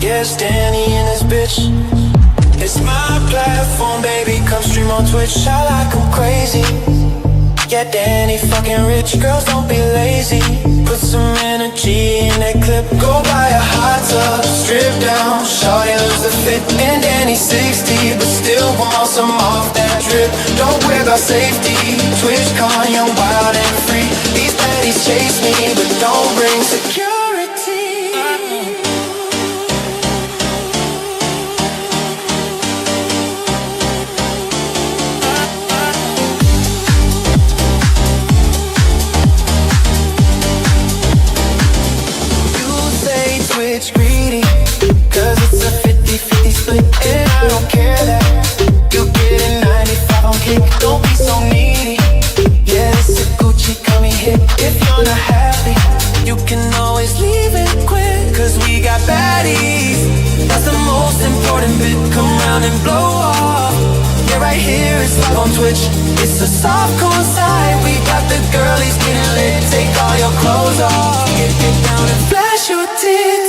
Yes, Danny and this bitch. It's my platform, baby, come stream on Twitch. I like 'em crazy. Yeah, Danny fucking rich. Girls, don't be lazy. Put some energy in that clip. Go buy a hot tub, strip down, shawty lose the fit. And Danny's 60, but still want some off that drip. Don't worry about safety. Twitch con, young, wild and free. These baddies chase me, but don't bring security. Twitch greedy, cause it's a 50-50 split. And I don't care that you get a 95 on kick. Don't be so needy. Yeah, this is Gucci coming hit. If you're not happy, you can always leave it quick. Cause we got baddies, that's the most important bit. Come round and blow off. Yeah, right here, it's live on Twitch. It's a soft core side. We got the girlies getting lit. Take all your clothes off. Get down and flash your tits.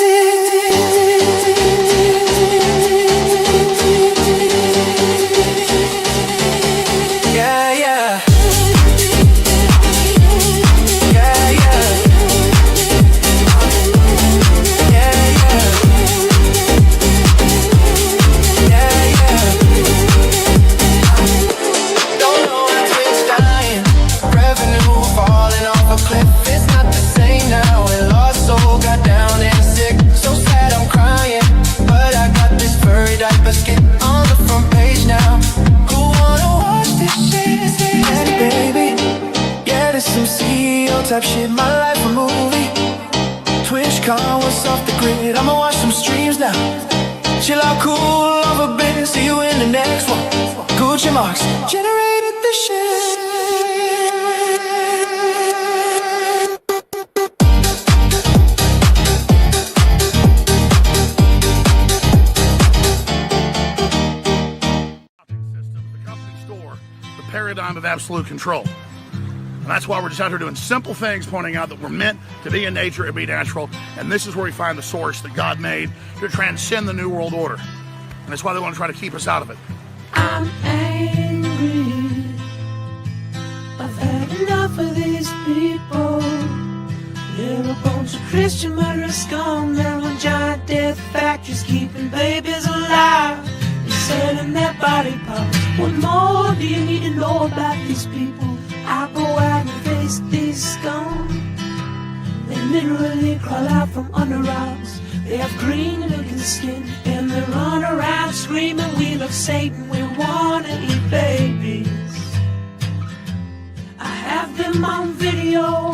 Type shit, my life a movie. TwitchCon was off the grid. I'ma watch some streams now. Chill out, cool off a bit. See you in the next one. Gucci marks generated the shit. The company store, the paradigm of absolute control. And that's why we're just out here doing simple things, pointing out that we're meant to be in nature and be natural. And this is where we find the source that God made to transcend the New World Order. And that's why they want to try to keep us out of it. I'm angry. I've had enough of these people. They're a bunch of Christian murderers, scum. They're on giant death factories, keeping babies alive and selling their body parts. What more do you need to know about these people? I go out and face these scum. They literally crawl out from under rocks. They have green looking skin, and they run around screaming, we love Satan, we wanna eat babies. I have them on video.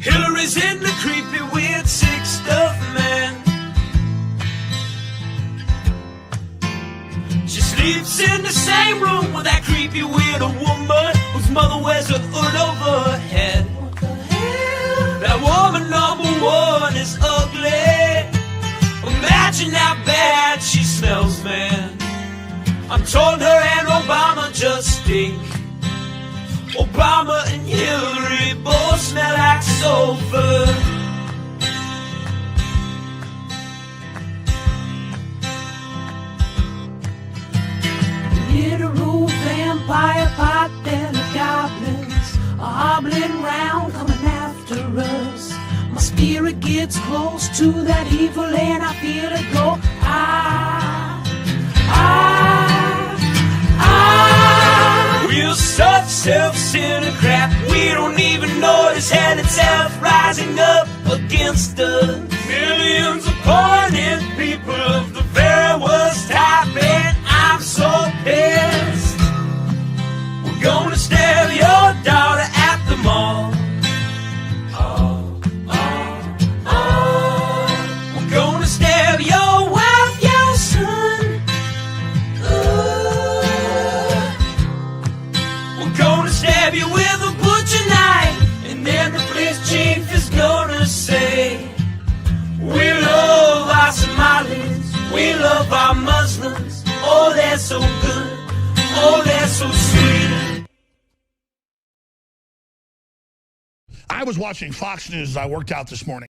Hillary's in the creepy, weird, sick stuff, man. She sleeps in the same room with that creepy, weird woman whose mother wears a hood over her head. What the hell? That woman number one is ugly. Imagine how bad she smells, man. I'm told her and Obama just stink. Obama and Hillary both smell like sulfur. Literal vampire pot belly goblins are hobbling round, coming after us. My spirit gets close to that evil and I feel it go. We're such self-centered crap, we don't even notice hell itself rising up against us. Millions upon it, people of the very worst type, and I'm so pissed. We're gonna stab your daughter at the mall. We're gonna stab your wife, your son. We're gonna stab you with a butcher knife, and then the police chief is gonna say, we love our Somalis, we love our Muslims. Oh, they're so good, oh, they're so sweet. I was watching Fox News as I worked out this morning.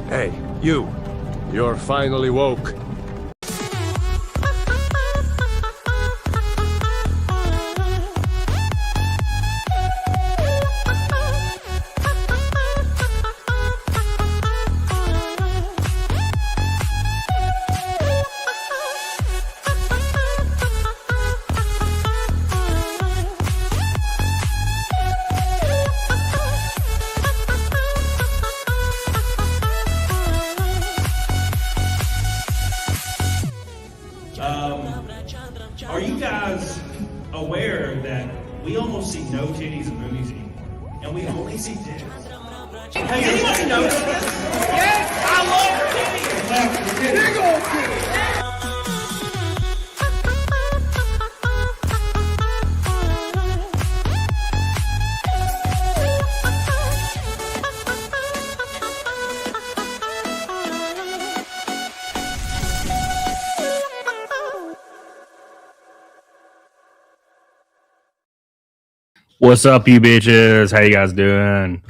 Hey, you. You're finally woke. Are you guys aware that we almost see no titties in movies anymore? And we only see dicks. Has anybody noticed this? Yes, I love titties! Big old titties! What's up, you bitches? How you guys doing?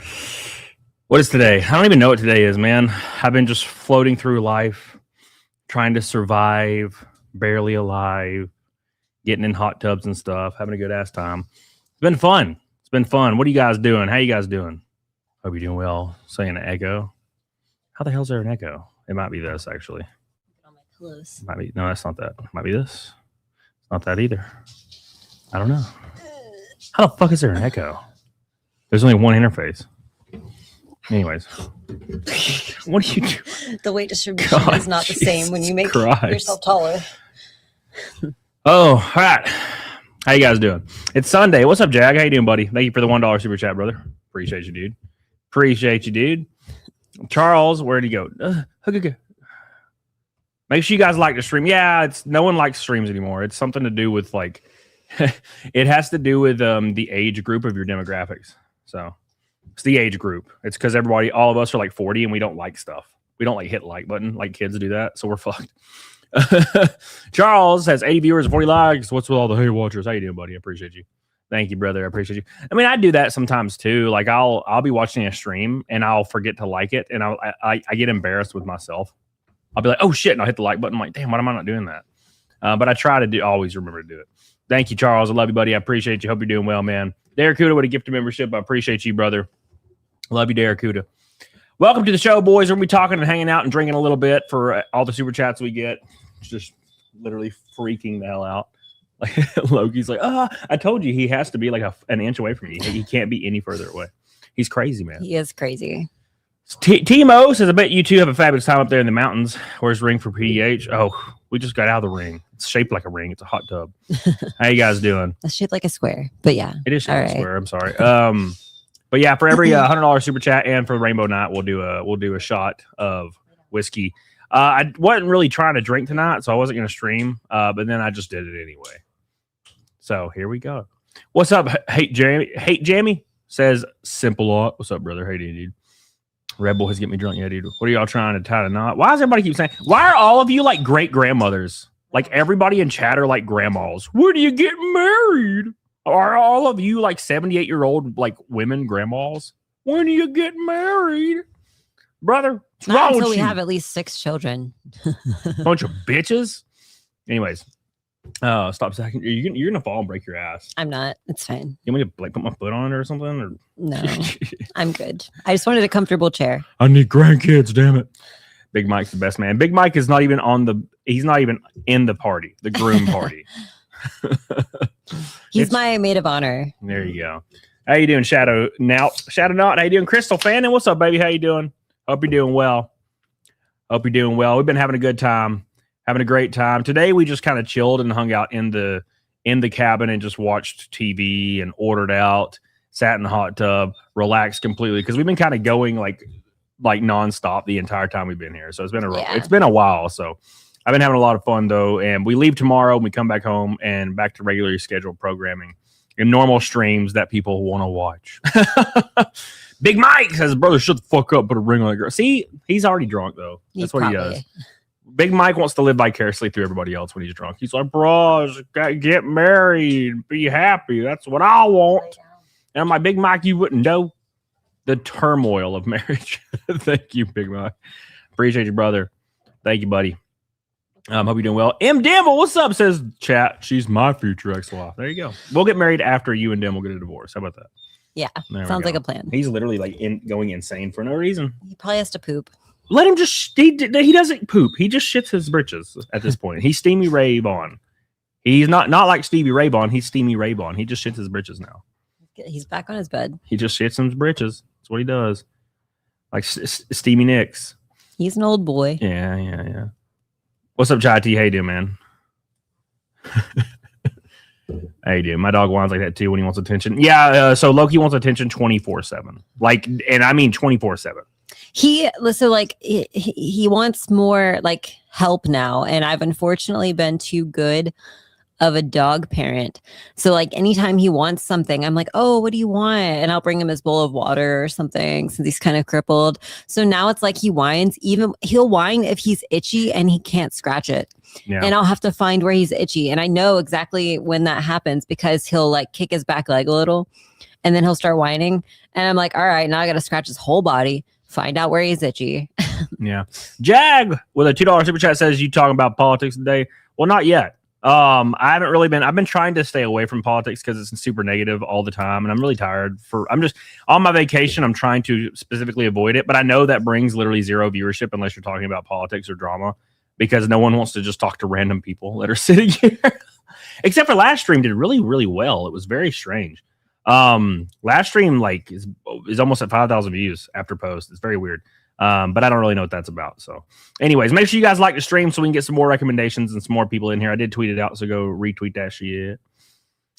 What is today? I don't even know what today is, man. I've been just floating through life, trying to survive, barely alive, getting in hot tubs and stuff, having a good ass time. It's been fun. It's been fun. What are you guys doing? How you guys doing? Hope you're doing well. Saying an echo. How the hell is there an echo? It might be this, actually. On my pillows. Might be. No, that's not that. Might be this. It's not that either. I don't know. How the fuck is there an echo? There's only one interface. Anyways, what do you do? The weight distribution is not the same when you make yourself taller. Oh, all right. How you guys doing? It's Sunday. What's up, Jag? How you doing, buddy? Thank you for the $1 super chat, brother. Appreciate you, dude. Appreciate you, dude. Charles, where'd he go? Make sure you guys like the stream. Yeah, it's no one likes streams anymore. It's something to do with like it has to do with the age group of your demographics. So it's the age group. It's because all of us are like 40 and we don't like stuff. We don't like hit the like button like kids do that. So we're fucked. Charles has 80 viewers and 40 likes. What's with all the hey watchers? How you doing, buddy? I appreciate you. Thank you, brother. I appreciate you. I mean, I do that sometimes too. Like I'll be watching a stream and I'll forget to like it, and I get embarrassed with myself. I'll be like, oh shit, and I'll hit the like button. I'm like, damn, why am I not doing that? But I try to always remember to do it. Thank you, Charles. I love you, buddy. I appreciate you. Hope you're doing well, man. Daracuda with a gift of membership. I appreciate you, brother. Love you, Daracuda. Welcome to the show, boys. We're going to be talking and hanging out and drinking a little bit for all the super chats we get. It's just literally freaking the hell out. Like Loki's like, I told you he has to be like an inch away from me. He can't be any further away. He's crazy, man. He is crazy. Timo says, I bet you two have a fabulous time up there in the mountains. Where's ring for PDH? Oh, we just got out of the ring. It's shaped like a ring. It's a hot tub. How you guys doing? It's shaped like a square, but yeah. It is shaped like a square. I'm sorry. But yeah, for every $100 super chat and for Rainbow Night, we'll do a shot of whiskey. I wasn't really trying to drink tonight, so I wasn't going to stream. But then I just did it anyway. So here we go. What's up, Hate Jamie says simple lot. What's up, brother? Hey, dude. Red Bull has get me drunk, yeah, dude. What are y'all trying to tie a knot? Why does everybody keep saying? Why are all of you like great grandmothers? Like everybody in chat are like grandmas. Where do you get married? Are all of you like 78-year-old like women grandmas? When do you get married, brother? What's wrong until with we you? have at least 6 children. Bunch of bitches. Anyways, stop second. You're gonna fall and break your ass. I'm not. It's fine. You want me to like put my foot on it or something? Or No, I'm good. I just wanted a comfortable chair. I need grandkids, damn it. Big Mike's the best man. Big Mike is not even he's not even in the party, the groom party. He's my maid of honor. There you go. How you doing, Shadow Not? How you doing, Crystal Fannin? What's up, baby? How you doing? Hope you're doing well. We've been having a good time, having a great time. Today we just kind of chilled and hung out in the cabin and just watched TV and ordered out, sat in the hot tub, relaxed completely because we've been kind of going like nonstop the entire time we've been here. So it's been a while. So I've been having a lot of fun though, and we leave tomorrow and we come back home and back to regularly scheduled programming and normal streams that people want to watch. Big Mike says, brother, shut the fuck up, put a ring on the girl. See, he's already drunk though. That's what he does. Big Mike wants to live vicariously through everybody else when he's drunk. He's like, bro, get married, be happy. That's what I want. And I'm like, Big Mike, you wouldn't know. the turmoil of marriage. Thank you, Big Mike. Appreciate you, brother. Thank you, buddy. Hope you're doing well. M. Dimble, what's up? Says chat. She's my future ex-wife. There you go. We'll get married after you and Dim will get a divorce. How about that? Yeah, sounds like a plan. He's literally like going insane for no reason. He probably has to poop. Let him just. He doesn't poop. He just shits his britches at this point. He's Steamy Ray Vaughan. He's not like Stevie Ray Vaughan. He's Steamy Ray Vaughan. He just shits his britches now. He's back on his bed. He just shits his britches. That's what he does. Like Steamy Nicks. He's an old boy. Yeah. What's up, Chai T? How you doing, man? How you doing? My dog whines like that too when he wants attention. Yeah, so Loki wants attention 24/7. Like, and I mean 24/7. He wants more like help now, and I've unfortunately been too good of a dog parent. So like anytime he wants something, I'm like, oh, what do you want? And I'll bring him his bowl of water or something since he's kind of crippled. So now it's like he whines. Even he'll whine if he's itchy and he can't scratch it. Yeah. And I'll have to find where he's itchy. And I know exactly when that happens because he'll like kick his back leg a little and then he'll start whining. And I'm like, all right, now I got to scratch his whole body, find out where he's itchy. Yeah. Jag with a $2 super chat says, you talking about politics today? Well, not yet. I haven't really been. I've been trying to stay away from politics because it's super negative all the time, and I'm really tired. I'm just on my vacation. I'm trying to specifically avoid it, but I know that brings literally zero viewership unless you're talking about politics or drama, because no one wants to just talk to random people that are sitting here. Except for last stream did really, really well. It was very strange. Last stream like is almost at 5,000 views after post. It's very weird. But I don't really know what that's about. So anyways, make sure you guys like the stream so we can get some more recommendations and some more people in here. I did tweet it out, so go retweet that shit.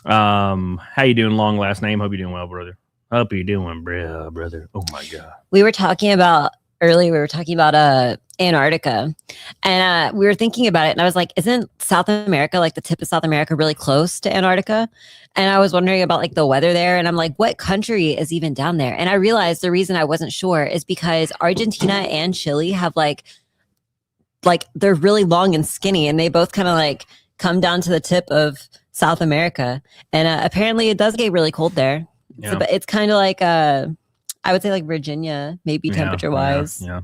How you doing? Long last name. Hope you're doing well, brother. Hope you're doing, brother. Oh my God. We were talking about Antarctica, and we were thinking about it, and I was like, isn't South America, like the tip of South America, really close to Antarctica? And I was wondering about like the weather there, and I'm like, what country is even down there? And I realized the reason I wasn't sure is because Argentina and Chile have like they're really long and skinny, and they both kind of like come down to the tip of South America, and apparently it does get really cold there. Yeah. So, but it's kind of like I would say like Virginia, maybe temperature wise. Yeah.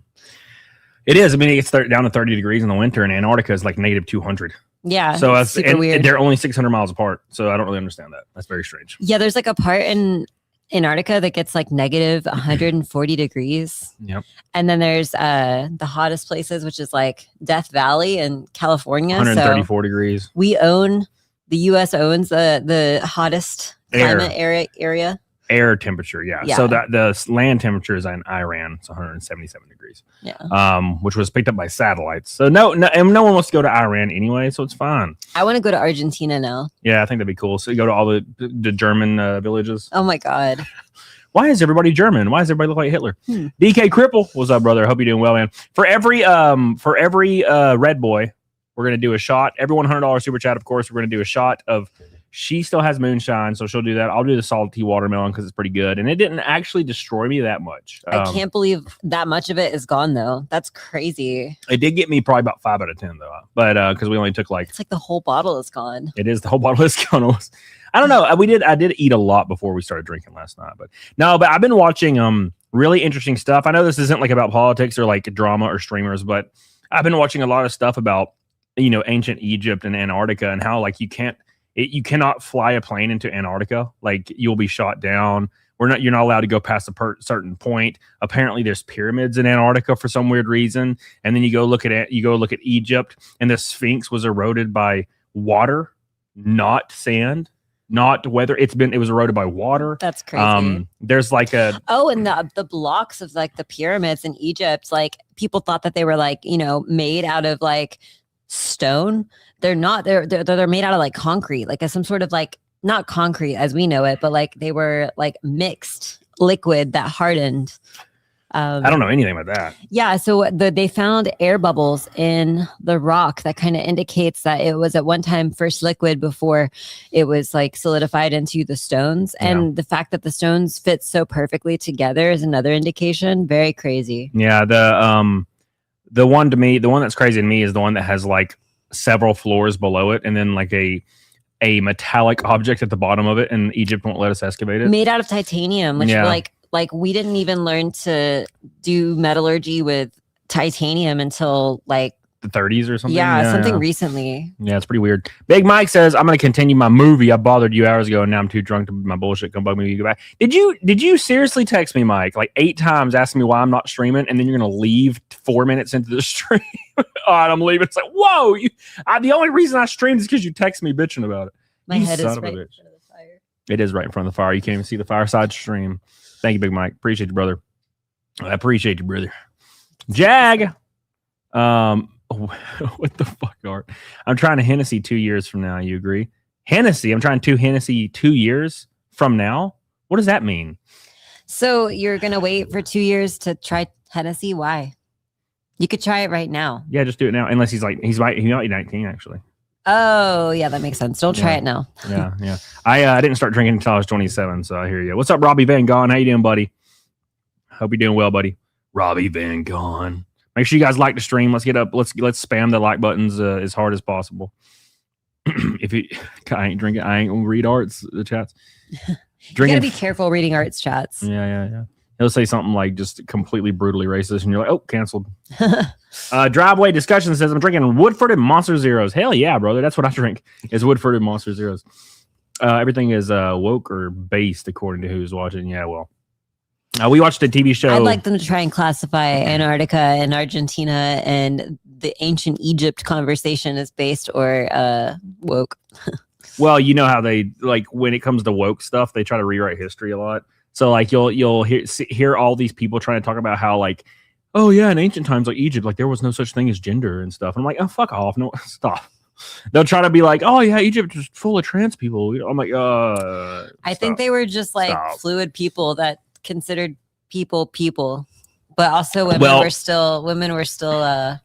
It is. I mean, it gets down to 30 degrees in the winter, and Antarctica is like negative 200. Yeah. So it's super weird. They're only 600 miles apart. So I don't really understand that. That's very strange. Yeah. There's like a part in Antarctica that gets like negative 140 degrees. Yep. And then there's the hottest places, which is like Death Valley in California. 134 degrees. The U.S. owns the hottest climate area. Air temperature, yeah. So that the land temperature is in Iran. It's 177 degrees. Yeah. Which was picked up by satellites. So no one wants to go to Iran anyway, so it's fine. I want to go to Argentina now. Yeah, I think that'd be cool. So you go to all the German villages. Oh my God. Why is everybody German? Why does everybody look like Hitler? DK Cripple, what's up, brother? Hope you're doing well, man. For every red boy, we're gonna do a shot. Every $100 super chat, of course, we're gonna do a shot of. She still has moonshine, so she'll do that. I'll do the salty watermelon because it's pretty good. And it didn't actually destroy me that much. I can't believe that much of it is gone, though. That's crazy. It did get me probably about 5 out of 10, though. But because we only took like... It's like the whole bottle is gone. It is. The whole bottle is gone. I don't know. I did eat a lot before we started drinking last night. But I've been watching really interesting stuff. I know this isn't like about politics or like drama or streamers, but I've been watching a lot of stuff about, ancient Egypt and Antarctica and how like you cannot fly a plane into Antarctica. Like you'll be shot down. You're not allowed to go past a certain point. Apparently there's pyramids in Antarctica for some weird reason. And then you go look at Egypt, and the Sphinx was eroded by water, not sand, not weather. It was eroded by water. That's crazy. There's like and the blocks of like the pyramids in Egypt, like people thought that they were like, made out of like stone. They're not. They're made out of like concrete, like some sort of like not concrete as we know it, but like they were like mixed liquid that hardened. I don't know anything about that. Yeah, so they found air bubbles in the rock that kind of indicates that it was at one time first liquid before it was like solidified into the stones. And the fact that the stones fit so perfectly together is another indication. Very crazy. Yeah, the one that's crazy to me is the one that has like several floors below it, and then like a metallic object at the bottom of it, and Egypt won't let us excavate it. Made out of titanium, which like like we didn't even learn to do metallurgy with titanium until like the 30s or something. Yeah, something recently. Yeah, it's pretty weird. Big Mike says, I'm going to continue my movie. I bothered you hours ago, and now I'm too drunk to my bullshit. Come bug me when you get back. Did you seriously text me, Mike, like 8 times asking me why I'm not streaming, and then you're going to leave 4 minutes into the stream? And I'm leaving. It's like, whoa. The only reason I streamed is because you text me bitching about it. My head is right in front of the fire. It is right in front of the fire. You can't even see the Fireside stream. Thank you, Big Mike. Appreciate you, brother. I appreciate you, brother. Jag. What the fuck, Art? I'm trying to Hennessy 2 years from now. You agree? Hennessy. I'm trying to Hennessy 2 years from now. What does that mean? So you're gonna wait for 2 years to try Hennessy? Why? You could try it right now. Yeah, just do it now. Unless he might be 19 actually. Oh yeah, that makes sense. Don't try it now. Yeah. I didn't start drinking until I was 27, so I hear you. What's up, Robbie Van Gogh? How you doing, buddy? Hope you're doing well, buddy. Robbie Van Gogh. Make sure you guys like the stream. Let's get up. Let's spam the like buttons as hard as possible. I ain't drinking. I ain't gonna read Art's the chats. You gotta be careful reading Art's chats. Yeah. He'll say something like just completely brutally racist, and you're like, oh, canceled. Driveway Discussion says, I'm drinking Woodford and Monster Zeros. Hell yeah, brother. That's what I drink is Woodford and Monster Zeros. Everything is woke or based according to who's watching. Yeah, well. We watched a TV show. I'd like them to try and classify Antarctica and Argentina and the ancient Egypt conversation as based or woke. Well, you know how they like when it comes to woke stuff, they try to rewrite history a lot. So like you'll hear all these people trying to talk about how like, oh yeah, in ancient times like Egypt, like there was no such thing as gender and stuff. And I'm like, oh fuck off, no stop. They'll try to be like, oh yeah, Egypt is full of trans people. I'm like, I think they were just like fluid people that considered people, but also women were still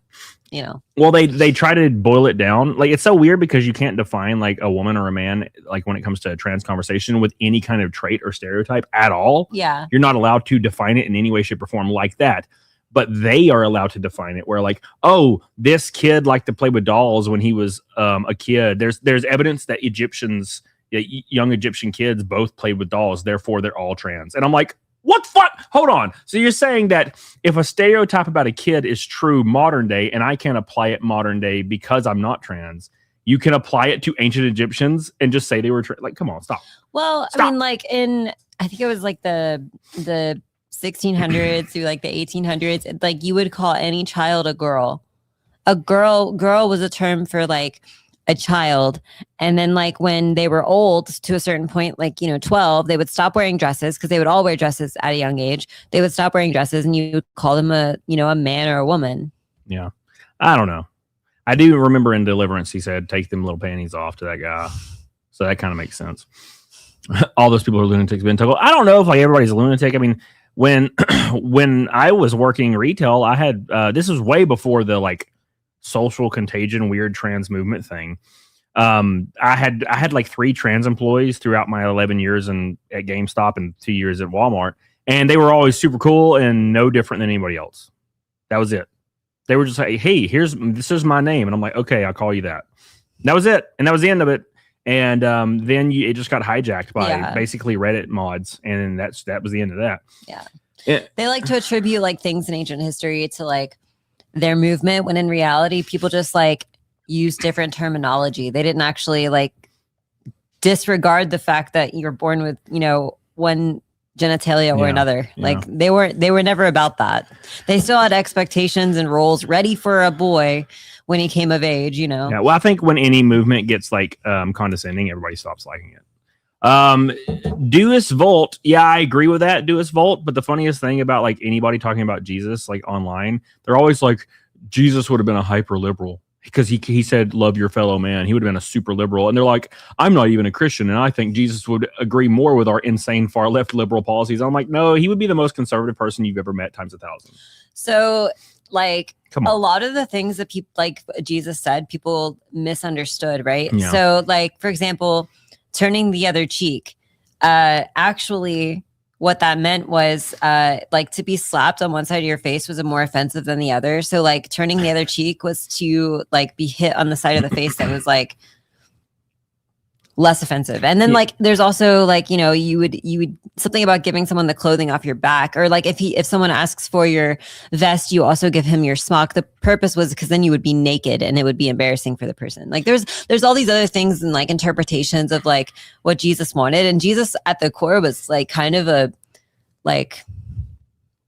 you know. Well, they try to boil it down. Like it's so weird because you can't define like a woman or a man like when it comes to a trans conversation with any kind of trait or stereotype at all. Yeah, you're not allowed to define it in any way, shape, or form like that. But they are allowed to define it where like, oh, this kid liked to play with dolls when he was a kid. There's evidence that Egyptians, young Egyptian kids, both played with dolls. Therefore, they're all trans. And I'm like, what the fuck? Hold on. So you're saying that if a stereotype about a kid is true modern day and I can't apply it modern day because I'm not trans, you can apply it to ancient Egyptians and just say they were like, come on, stop. Well, stop. I mean, like I think it was like the 1600s through like the 1800s, like you would call any child a girl. A girl was a term for like a child. And then like when they were old to a certain point, like, 12, they would stop wearing dresses because they would all wear dresses at a young age. They would stop wearing dresses and you would call them a man or a woman. Yeah. I don't know. I do remember in Deliverance, he said, take them little panties off to that guy. So that kind of makes sense. All those people are lunatics. I don't know if like everybody's a lunatic. I mean, when I was working retail, I had, this was way before the like social contagion, weird trans movement thing. I had like 3 trans employees throughout my 11 years at GameStop and 2 years at Walmart. And they were always super cool and no different than anybody else. That was it. They were just like, hey, this is my name. And I'm like, okay, I'll call you that. That was it. And that was the end of it. And then it just got hijacked by basically Reddit mods. And that was the end of that. Yeah. They like to attribute like things in ancient history to like their movement when in reality, people just like use different terminology. They didn't actually like disregard the fact that you're born with, one genitalia or another. Like they were never about that. They still had expectations and roles ready for a boy when he came of age, Yeah. Well, I think when any movement gets like condescending, everybody stops liking it. Deus Volt. Yeah, I agree with that. Deus Volt. But the funniest thing about like anybody talking about Jesus, like online, they're always like, Jesus would have been a hyper liberal because he said, love your fellow man. He would have been a super liberal. And they're like, I'm not even a Christian. And I think Jesus would agree more with our insane far left liberal policies. I'm like, no, he would be the most conservative person you've ever met times 1,000. So like a lot of the things that people like Jesus said, people misunderstood. Right. Yeah. So like, for example, turning the other cheek, actually what that meant was like to be slapped on one side of your face was more offensive than the other. So like turning the other cheek was to like be hit on the side of the face that was like less offensive. And then like there's also like, you know, you would something about giving someone the clothing off your back, or like if someone asks for your vest, you also give him your smock. The purpose was because then you would be naked and it would be embarrassing for the person. Like there's all these other things and like interpretations of like what Jesus wanted. And Jesus at the core was like kind of a like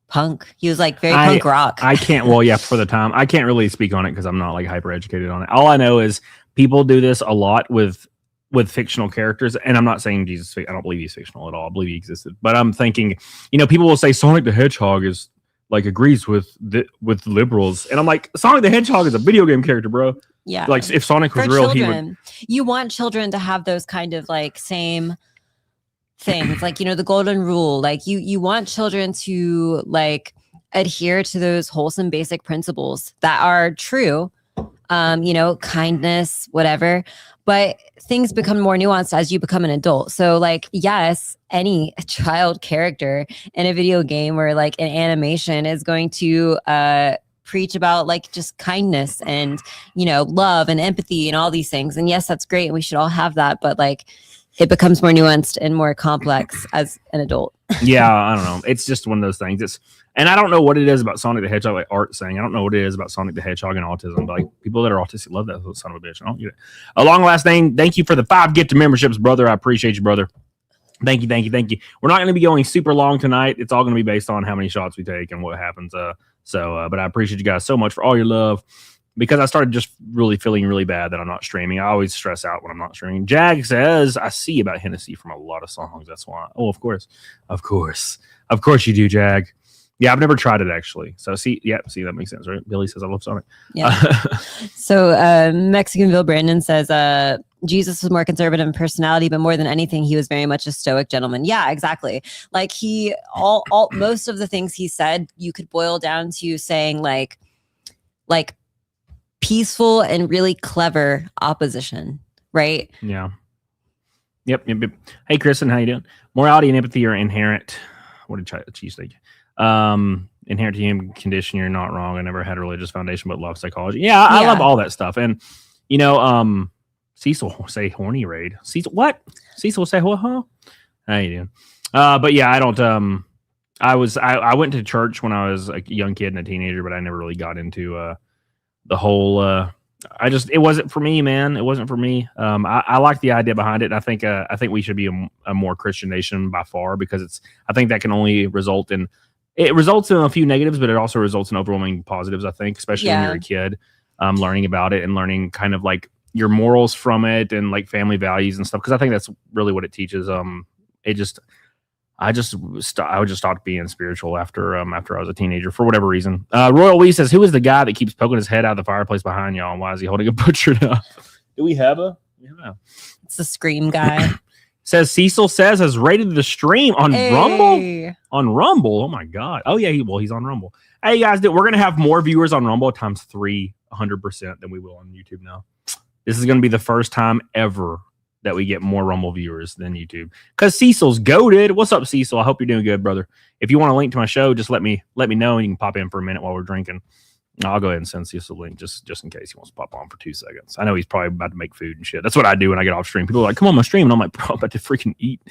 punk. He was like very punk rock. I can't, well, yeah, for the time, I can't really speak on it because I'm not like hyper educated on it. All I know is people do this a lot with fictional characters, and I'm not saying Jesus, I don't believe he's fictional at all. I believe he existed, but I'm thinking, you know, people will say Sonic the Hedgehog is like agrees with liberals, and I'm like, Sonic the Hedgehog is a video game character, bro. Yeah, like if Sonic was for real, children, he would. You want children to have those kind of like same things, like, you know, the golden rule. Like you want children to like adhere to those wholesome basic principles that are true. You know, kindness, whatever. But things become more nuanced as you become an adult. So like, yes, any child character in a video game or like an animation is going to preach about like just kindness and, you know, love and empathy and all these things. And yes, that's great. And we should all have that. But like, it becomes more nuanced and more complex as an adult. Yeah, I don't know. It's just one of those things. And I don't know what it is about Sonic the Hedgehog, like Art saying. I don't know what it is about Sonic the Hedgehog and autism, but like people that are autistic love that son of a bitch. I don't get it. A long last name. Thank you for the 5 gift memberships, brother. I appreciate you, brother. Thank you. We're not going to be going super long tonight. It's all going to be based on how many shots we take and what happens. But I appreciate you guys so much for all your love, because I started just really feeling really bad that I'm not streaming. I always stress out when I'm not streaming. Jag says, I see about Hennessy from a lot of songs. That's why. Oh, of course you do, Jag. Yeah, I've never tried it actually. So see, that makes sense, right? Billy says I love Sonic. Yeah. So Mexicanville Brandon says Jesus was more conservative in personality, but more than anything, he was very much a stoic gentleman. Yeah, exactly. Like he most of the things he said, you could boil down to saying like peaceful and really clever opposition, right? Yeah. Yep. Hey, Kristen, how you doing? Morality and empathy are inherent. What did cheesesteak? Inherent to human condition. You're not wrong. I never had a religious foundation, but love psychology. Yeah, I love all that stuff. And you know, Cecil will say horny raid. Cecil will say what? Huh? How you doing? But yeah, I don't. I went to church when I was a young kid and a teenager, but I never really got into the whole. It wasn't for me, man. It wasn't for me. I like the idea behind it. I think we should be a more Christian nation by far, because I think that can only results in a few negatives, but it also results in overwhelming positives. I think, especially when you're a kid, learning about it and learning kind of like your morals from it and like family values and stuff. Because I think that's really what it teaches. I would just stop being spiritual after I was a teenager for whatever reason. Royal Lee says, who is the guy that keeps poking his head out of the fireplace behind y'all, and why is he holding a butcher now? Do we have a? Yeah. It's the Scream guy. Says Cecil says has rated the stream on Rumble. On Rumble. Oh my God. Oh yeah. He's on Rumble. Hey guys, we're gonna have more viewers on Rumble times 300% than we will on YouTube now. This is gonna be the first time ever that we get more Rumble viewers than YouTube, because Cecil's goated. What's up, Cecil? I hope you're doing good, brother. If you want a link to my show, just let me know, and you can pop in for a minute while we're drinking. I'll go ahead and send Cecil a link just in case he wants to pop on for 2 seconds. I know he's probably about to make food and shit. That's what I do when I get off stream. People are like, come on my stream, and I'm like, bro, I'm about to freaking eat.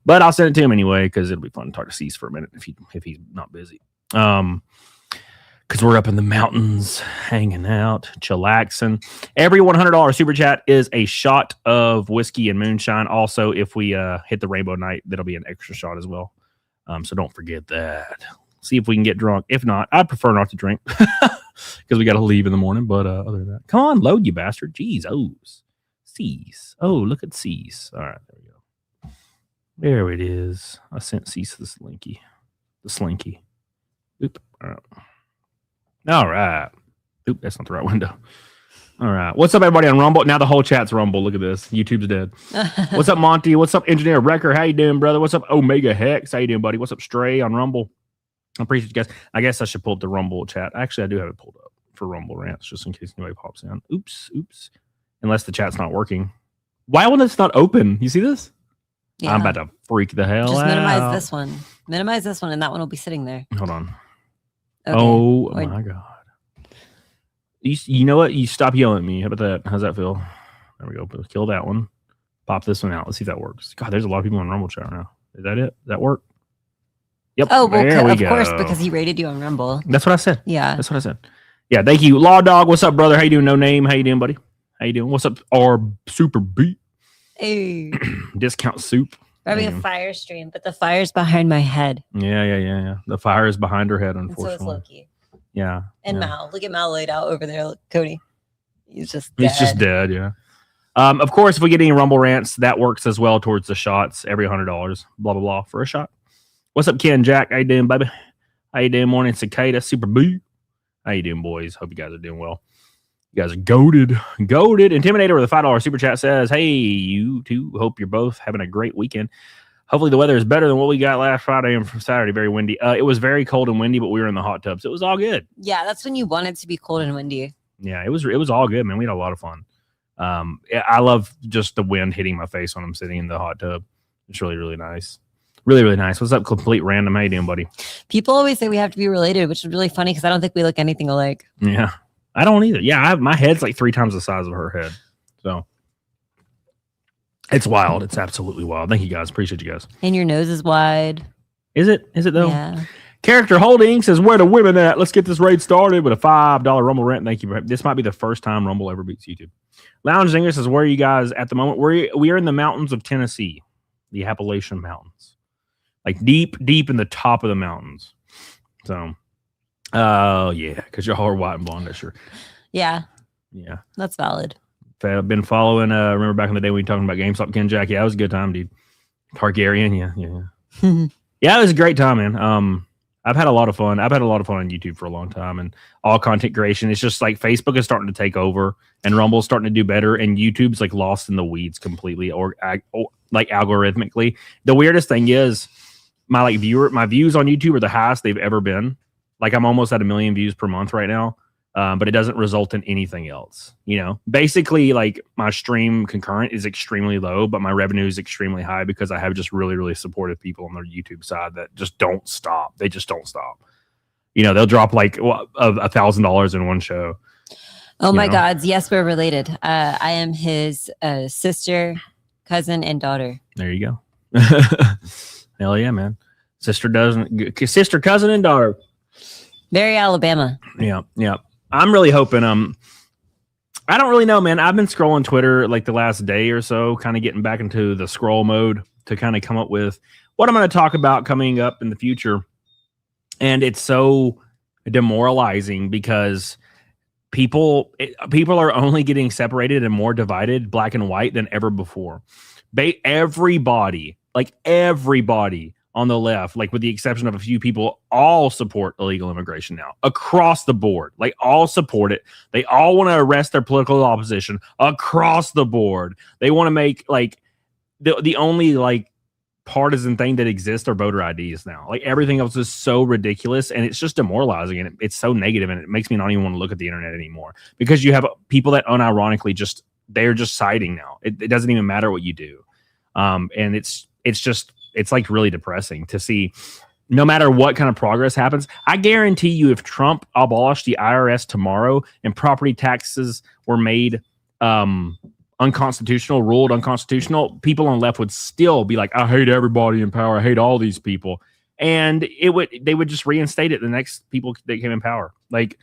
But I'll send it to him anyway, because it'll be fun to talk to Cecil for a minute if he's not busy. Because we're up in the mountains, hanging out, chillaxing. Every $100 super chat is a shot of whiskey and moonshine. Also, if we hit the rainbow night, that'll be an extra shot as well. So don't forget that. See if we can get drunk. If not, I'd prefer not to drink because we got to leave in the morning. But other than that, come on, load, you bastard. Jeez, O's. C's. Oh, look at C's. All right, there we go. There it is. I sent C's the slinky. Oop. All right. Oop, that's not the right window. All right. What's up, everybody on Rumble? Now the whole chat's Rumble. Look at this. YouTube's dead. What's up, Monty? What's up, Engineer Wrecker? How you doing, brother? What's up, Omega Hex? How you doing, buddy? What's up, Stray on Rumble? I appreciate you guys. I guess I should pull up the Rumble chat. Actually, I do have it pulled up for Rumble rants, just in case anybody pops in. Oops. Unless the chat's not working. Why when it's not open? You see this? Yeah. I'm about to freak the hell out. Just minimize this one. Minimize this one, and that one will be sitting there. Hold on. Okay. Oh my God. You know what? You stop yelling at me. How about that? How's that feel? There we go. Kill that one. Pop this one out. Let's see if that works. God, there's a lot of people in Rumble chat right now. Is that it? Does that work? Yep. Oh, well, there we of go. course, because he rated you on Rumble. That's what I said. Yeah. That's what I said. Yeah, thank you. Law Dog, what's up, brother? How you doing? No name. How you doing, buddy? How you doing? What's up? R Super Beat. Hey. Discount soup. We're having a fire stream, but the fire's behind my head. Yeah. The fire is behind her head, And so unfortunately. it's Loki. Yeah. And yeah. Mal. Look at Mal laid out over there. Look, Cody. He's just dead, yeah. Of course, if we get any Rumble rants, that works as well towards the shots. Every $100, blah, blah, blah, for a shot. What's up, Ken, Jack? How you doing, baby? How you doing, morning, Cicada, Super Boo? How you doing, boys? Hope you guys are doing well. You guys are goated. Intimidator with a $5 super chat says, hey, you two, hope you're both having a great weekend. Hopefully the weather is better than what we got last Friday and Saturday. Very windy. It was very cold and windy, but we were in the hot tubs. It was all good. Yeah, that's when you want it to be cold and windy. Yeah, it was all good, man. We had a lot of fun. I love just the wind hitting my face when I'm sitting in the hot tub. It's really, really nice. Really, really nice. What's up, Complete Random? How you doing, buddy? People always say we have to be related, which is really funny because I don't think we look anything alike. Yeah, I don't either. Yeah, my head's like 3 times the size of her head. So it's wild. It's absolutely wild. Thank you, guys. Appreciate you guys. And your nose is wide. Is it? Is it though? Yeah. Character Holding says, where the women at? Let's get this raid started with a $5 Rumble rent. Thank you. This might be the first time Rumble ever beats YouTube. Lounge Zinger says, where are you guys at the moment? We are in the mountains of Tennessee, the Appalachian Mountains, like deep in the top of the mountains. So, yeah, because y'all are white and blonde, sure. Yeah. Yeah. That's valid. I've been following, remember back in the day when we were talking about GameStop, Ken Jack? Yeah, it was a good time, dude. Targaryen, yeah. Yeah, it was a great time, man. I've had a lot of fun. I've had a lot of fun on YouTube for a long time, and all content creation. It's just like Facebook is starting to take over, and Rumble's starting to do better, and YouTube's like lost in the weeds completely, or like algorithmically. The weirdest thing is my views on YouTube are the highest they've ever been. Like I'm almost at 1 million views per month right now, but it doesn't result in anything else. You know, basically, like my stream concurrent is extremely low, but my revenue is extremely high because I have just really, really supportive people on their YouTube side that just don't stop. They just don't stop. You know, they'll drop like $1,000 in one show. Oh my God! Yes, we're related. I am his sister, cousin, and daughter. There you go. Hell yeah, man! Sister, cousin, and daughter. Very Alabama. Yeah. I'm really hoping. I don't really know, man. I've been scrolling Twitter like the last day or so, kind of getting back into the scroll mode to kind of come up with what I'm going to talk about coming up in the future. And it's so demoralizing because people are only getting separated and more divided, black and white, than ever before. Everybody on the left, like with the exception of a few people, all support illegal immigration now across the board. Like all support it. They all want to arrest their political opposition across the board. They want to make like the only like partisan thing that exists are voter IDs now. Like everything else is so ridiculous, and it's just demoralizing, and it's so negative, and it makes me not even want to look at the internet anymore because you have people that unironically they're just siding now. It doesn't even matter what you do, and it's like really depressing to see. No matter what kind of progress happens, I guarantee you, if Trump abolished the IRS tomorrow and property taxes were made unconstitutional, ruled unconstitutional, people on the left would still be like, I hate everybody in power. I hate all these people. And they would just reinstate it the next people that came in power. Like,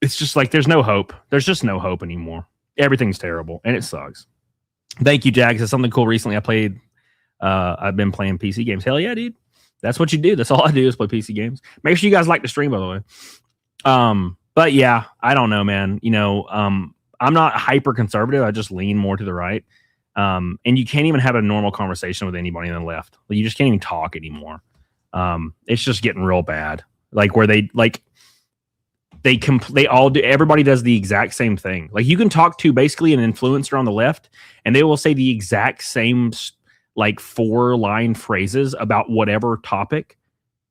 it's just like, there's no hope. There's just no hope anymore. Everything's terrible and it sucks. Thank you, Jack. It's something cool. Recently, I've been playing PC games. Hell yeah, dude. That's what you do. That's all I do is play PC games. Make sure you guys like the stream, by the way. But yeah, I don't know, man. You know, I'm not hyper conservative. I just lean more to the right. And you can't even have a normal conversation with anybody on the left. Like, you just can't even talk anymore. It's just getting real bad. Like where they all do. Everybody does the exact same thing. Like you can talk to basically an influencer on the left, and they will say the exact same like 4-line phrases about whatever topic.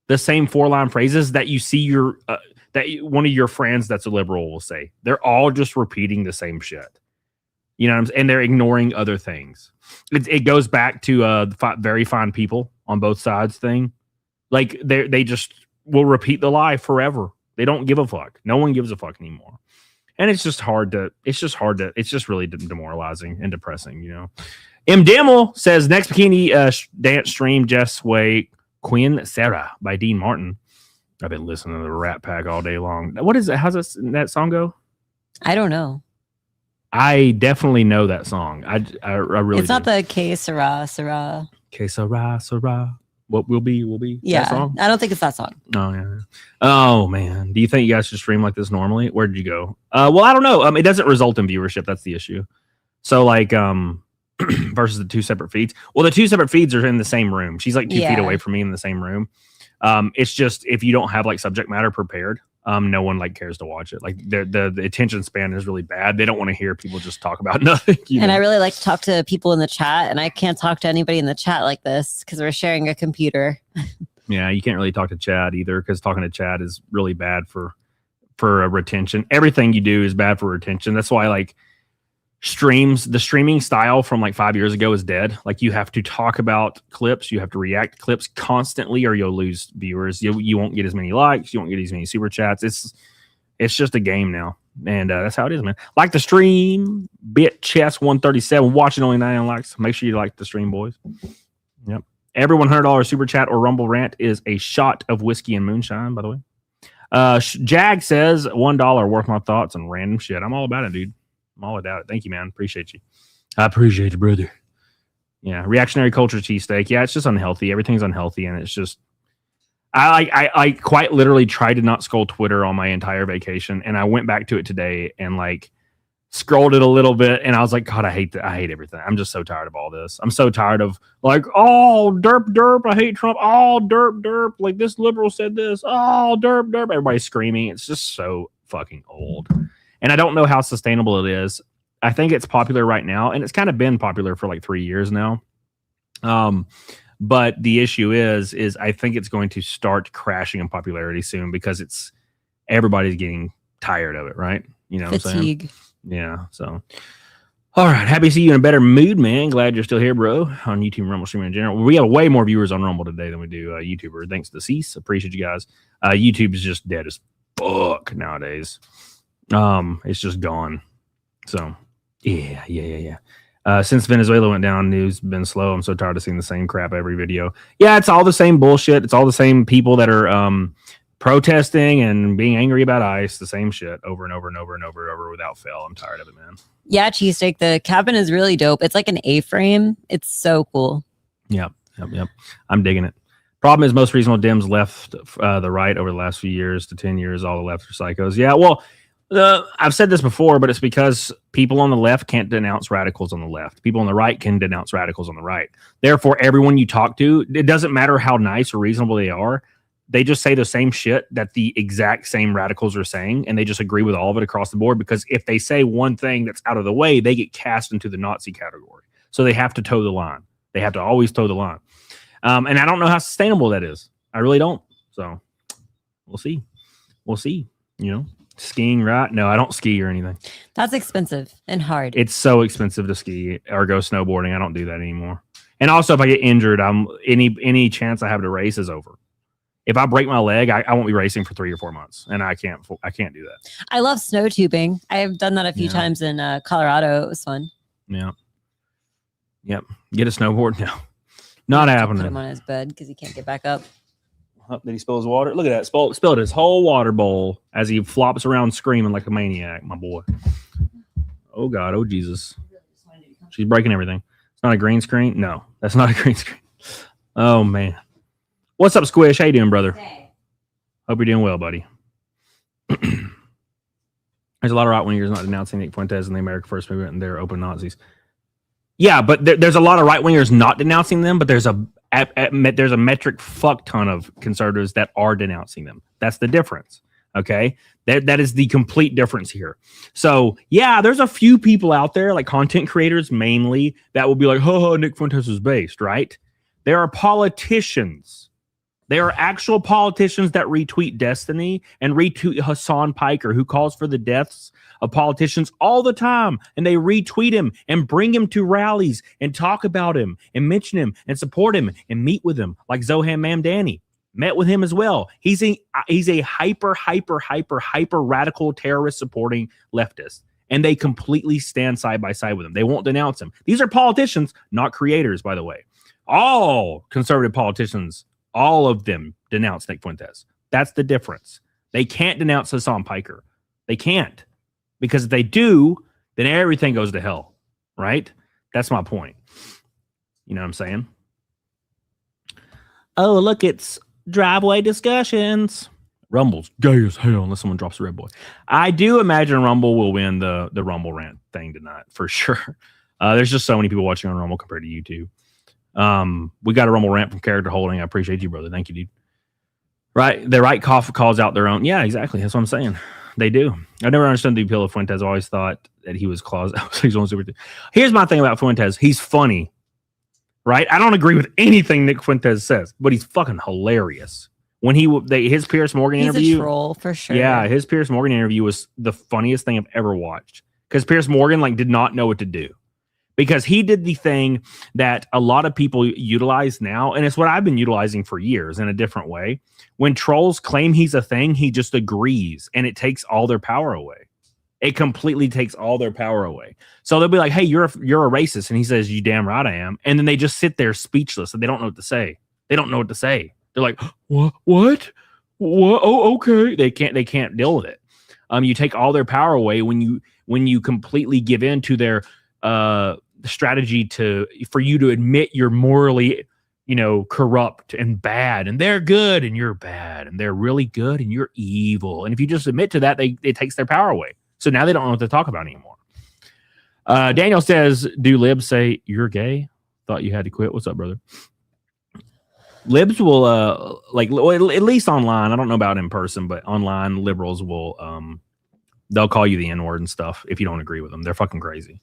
The same 4-line phrases that you see one of your friends that's a liberal will say. They're all just repeating the same shit. You know what I'm saying? And they're ignoring other things. It goes back to the very fine people on both sides thing. Like they just will repeat the lie forever. They don't give a fuck. No one gives a fuck anymore. And it's just really demoralizing and depressing, you know? M. Dimmel says next bikini dance stream, Jess Way, Quinn Sarah by Dean Martin. I've been listening to the Rat Pack all day long. What is it? How's that song go? I don't know. I definitely know that song. I really. It's not the Que Sera Sera. Que Sera Sera. What will be will be. Yeah, that song? I don't think it's that song. Oh yeah. Oh man. Do you think you guys should stream like this normally? Where did you go? Well, I don't know. It doesn't result in viewership. That's the issue. So like versus the 2 separate feeds. Well, the 2 separate feeds are in the same room. She's like 2 feet away from me in the same room. It's just if you don't have like subject matter prepared, no one like cares to watch it. Like the attention span is really bad. They don't want to hear people just talk about nothing. And I really like to talk to people in the chat, and I can't talk to anybody in the chat like this because we're sharing a computer. Yeah, you can't really talk to Chad either because talking to Chad is really bad for retention. Everything you do is bad for retention. That's why like the streaming style from like 5 years ago is dead. Like you have to talk about clips, you have to react to clips constantly, or you'll lose viewers. You won't get as many likes, you won't get as many super chats. It's just a game now, and that's how it is, man. Like the stream, Bit Chess 137, watching only 9 likes. Make sure you like the stream, boys. Yep. Every $100 super chat or Rumble rant is a shot of whiskey and moonshine. By the way, Jag says $1 worth my thoughts on random shit. I'm all about it, dude. I'm all about it. Thank you, man. Appreciate you. I appreciate you, brother. Yeah, reactionary culture cheesesteak. Yeah, it's just unhealthy. Everything's unhealthy, and it's just I quite literally tried to not scroll Twitter on my entire vacation, and I went back to it today and like scrolled it a little bit, and I was like, God, I hate everything. I'm just so tired of all this. I'm so tired of like, oh, derp, I hate Trump. Oh, derp, like this liberal said this. Oh, derp. Everybody's screaming. It's just so fucking old. And I don't know how sustainable it is. I think it's popular right now, and it's kind of been popular for like 3 years now. But the issue is I think it's going to start crashing in popularity soon because everybody's getting tired of it, right? You know what I'm saying? Yeah. So, all right. Happy to see you in a better mood, man. Glad you're still here, bro. On YouTube and Rumble streaming in general. We have way more viewers on Rumble today than we do YouTuber. Thanks to Cease. Appreciate you guys. YouTube is just dead as fuck nowadays. It's just gone. So yeah. Since Venezuela went down, news been slow. I'm so tired of seeing the same crap every video. Yeah, it's all the same bullshit. It's all the same people that are protesting and being angry about ICE. The same shit over and over and over and over without fail. I'm tired of it, man. Yeah, cheesesteak. The cabin is really dope. It's like an A-frame. It's so cool. Yep. I'm digging it. Problem is most reasonable Dems left the right over the last few years to 10 years. All the left are psychos. Yeah, well, I've said this before, but it's because people on the left can't denounce radicals on the left. People on the right can denounce radicals on the right. Therefore, everyone you talk to, it doesn't matter how nice or reasonable they are. They just say the same shit that the exact same radicals are saying, and they just agree with all of it across the board, because if they say one thing that's out of the way, they get cast into the Nazi category. So they have to toe the line. They have to always toe the line. And I don't know how sustainable that is. I really don't. So we'll see. You know, skiing, right? No, I don't ski or anything. That's expensive and hard. It's so expensive to ski or go snowboarding. I don't do that anymore. And also, if I get injured, any chance I have to race is over. If I break my leg, I won't be racing for 3 or 4 months, and I can't do that. I love snow tubing. I've done that a few times in Colorado. It was fun. Yeah. Yep. Get a snowboard? No. Not happening. Put him on his bed because he can't get back up. Oh, did he spill his water? Look at that. Spilled his whole water bowl as he flops around screaming like a maniac, my boy. Oh, God. Oh, Jesus. She's breaking everything. It's not a green screen? No, that's not a green screen. Oh, man. What's up, Squish? How you doing, brother? Hey. Hope you're doing well, buddy. There's a lot of right-wingers not denouncing Nick Fuentes and the America First Movement, and they're open Nazis. Yeah, but there's a lot of right-wingers not denouncing them, but there's a metric fuck ton of conservatives that are denouncing them. That's the difference, okay? That is the complete difference here. So, yeah, there's a few people out there, like content creators mainly, that will be like, oh, Nick Fuentes is based, right? There are politicians. There are actual politicians that retweet Destiny and retweet Hassan Piker, who calls for the deaths of politicians all the time. And they retweet him and bring him to rallies and talk about him and mention him and support him and meet with him, like Zohan Mamdani. Met with him as well. He's a hyper radical terrorist supporting leftist. and they completely stand side by side with him. They won't denounce him. These are politicians, not creators, by the way. All conservative politicians, all of them denounce Nick Fuentes. That's the difference. They can't denounce Hassan Piker. They can't. Because if they do, then everything goes to hell. Right? That's my point. You know what I'm saying? Oh, look, it's driveway discussions. Rumble's gay as hell unless someone drops a red boy. I do imagine Rumble will win the Rumble rant thing tonight for sure. There's just so many people watching on Rumble compared to YouTube. We got a Rumble rant from Character Holding. I appreciate you, brother. Thank you, dude. Right, the right cough calls out their own. Yeah, exactly. That's what I'm saying. They do. I never understood the appeal of Fuentes. I always thought that he was closet. Here's my thing about Fuentes. He's funny. Right? I don't agree with anything Nick Fuentes says, but he's fucking hilarious. When his Piers Morgan interview, he's a troll for sure. Yeah, his Piers Morgan interview was the funniest thing I've ever watched. Because Piers Morgan did not know what to do. Because he did the thing that a lot of people utilize now, and it's what I've been utilizing for years in a different way. When trolls claim he's a thing, he just agrees, and it takes all their power away. It completely takes all their power away. So they'll be like, hey, you're a racist. And he says, you damn right I am. And then they just sit there speechless and they don't know what to say. They don't know what to say. They're like, what? Oh, okay. They can't deal with it. You take all their power away when you completely give in to their strategy for you to admit you're morally, corrupt and bad, and they're good and you're bad, and they're really good and you're evil. And if you just admit to that, it takes their power away. So now they don't know what to talk about anymore. Daniel says, do libs say you're gay? Thought you had to quit. What's up, brother? Libs will, at least online. I don't know about in person, but online liberals will, they'll call you the N-word and stuff if you don't agree with them. They're fucking crazy.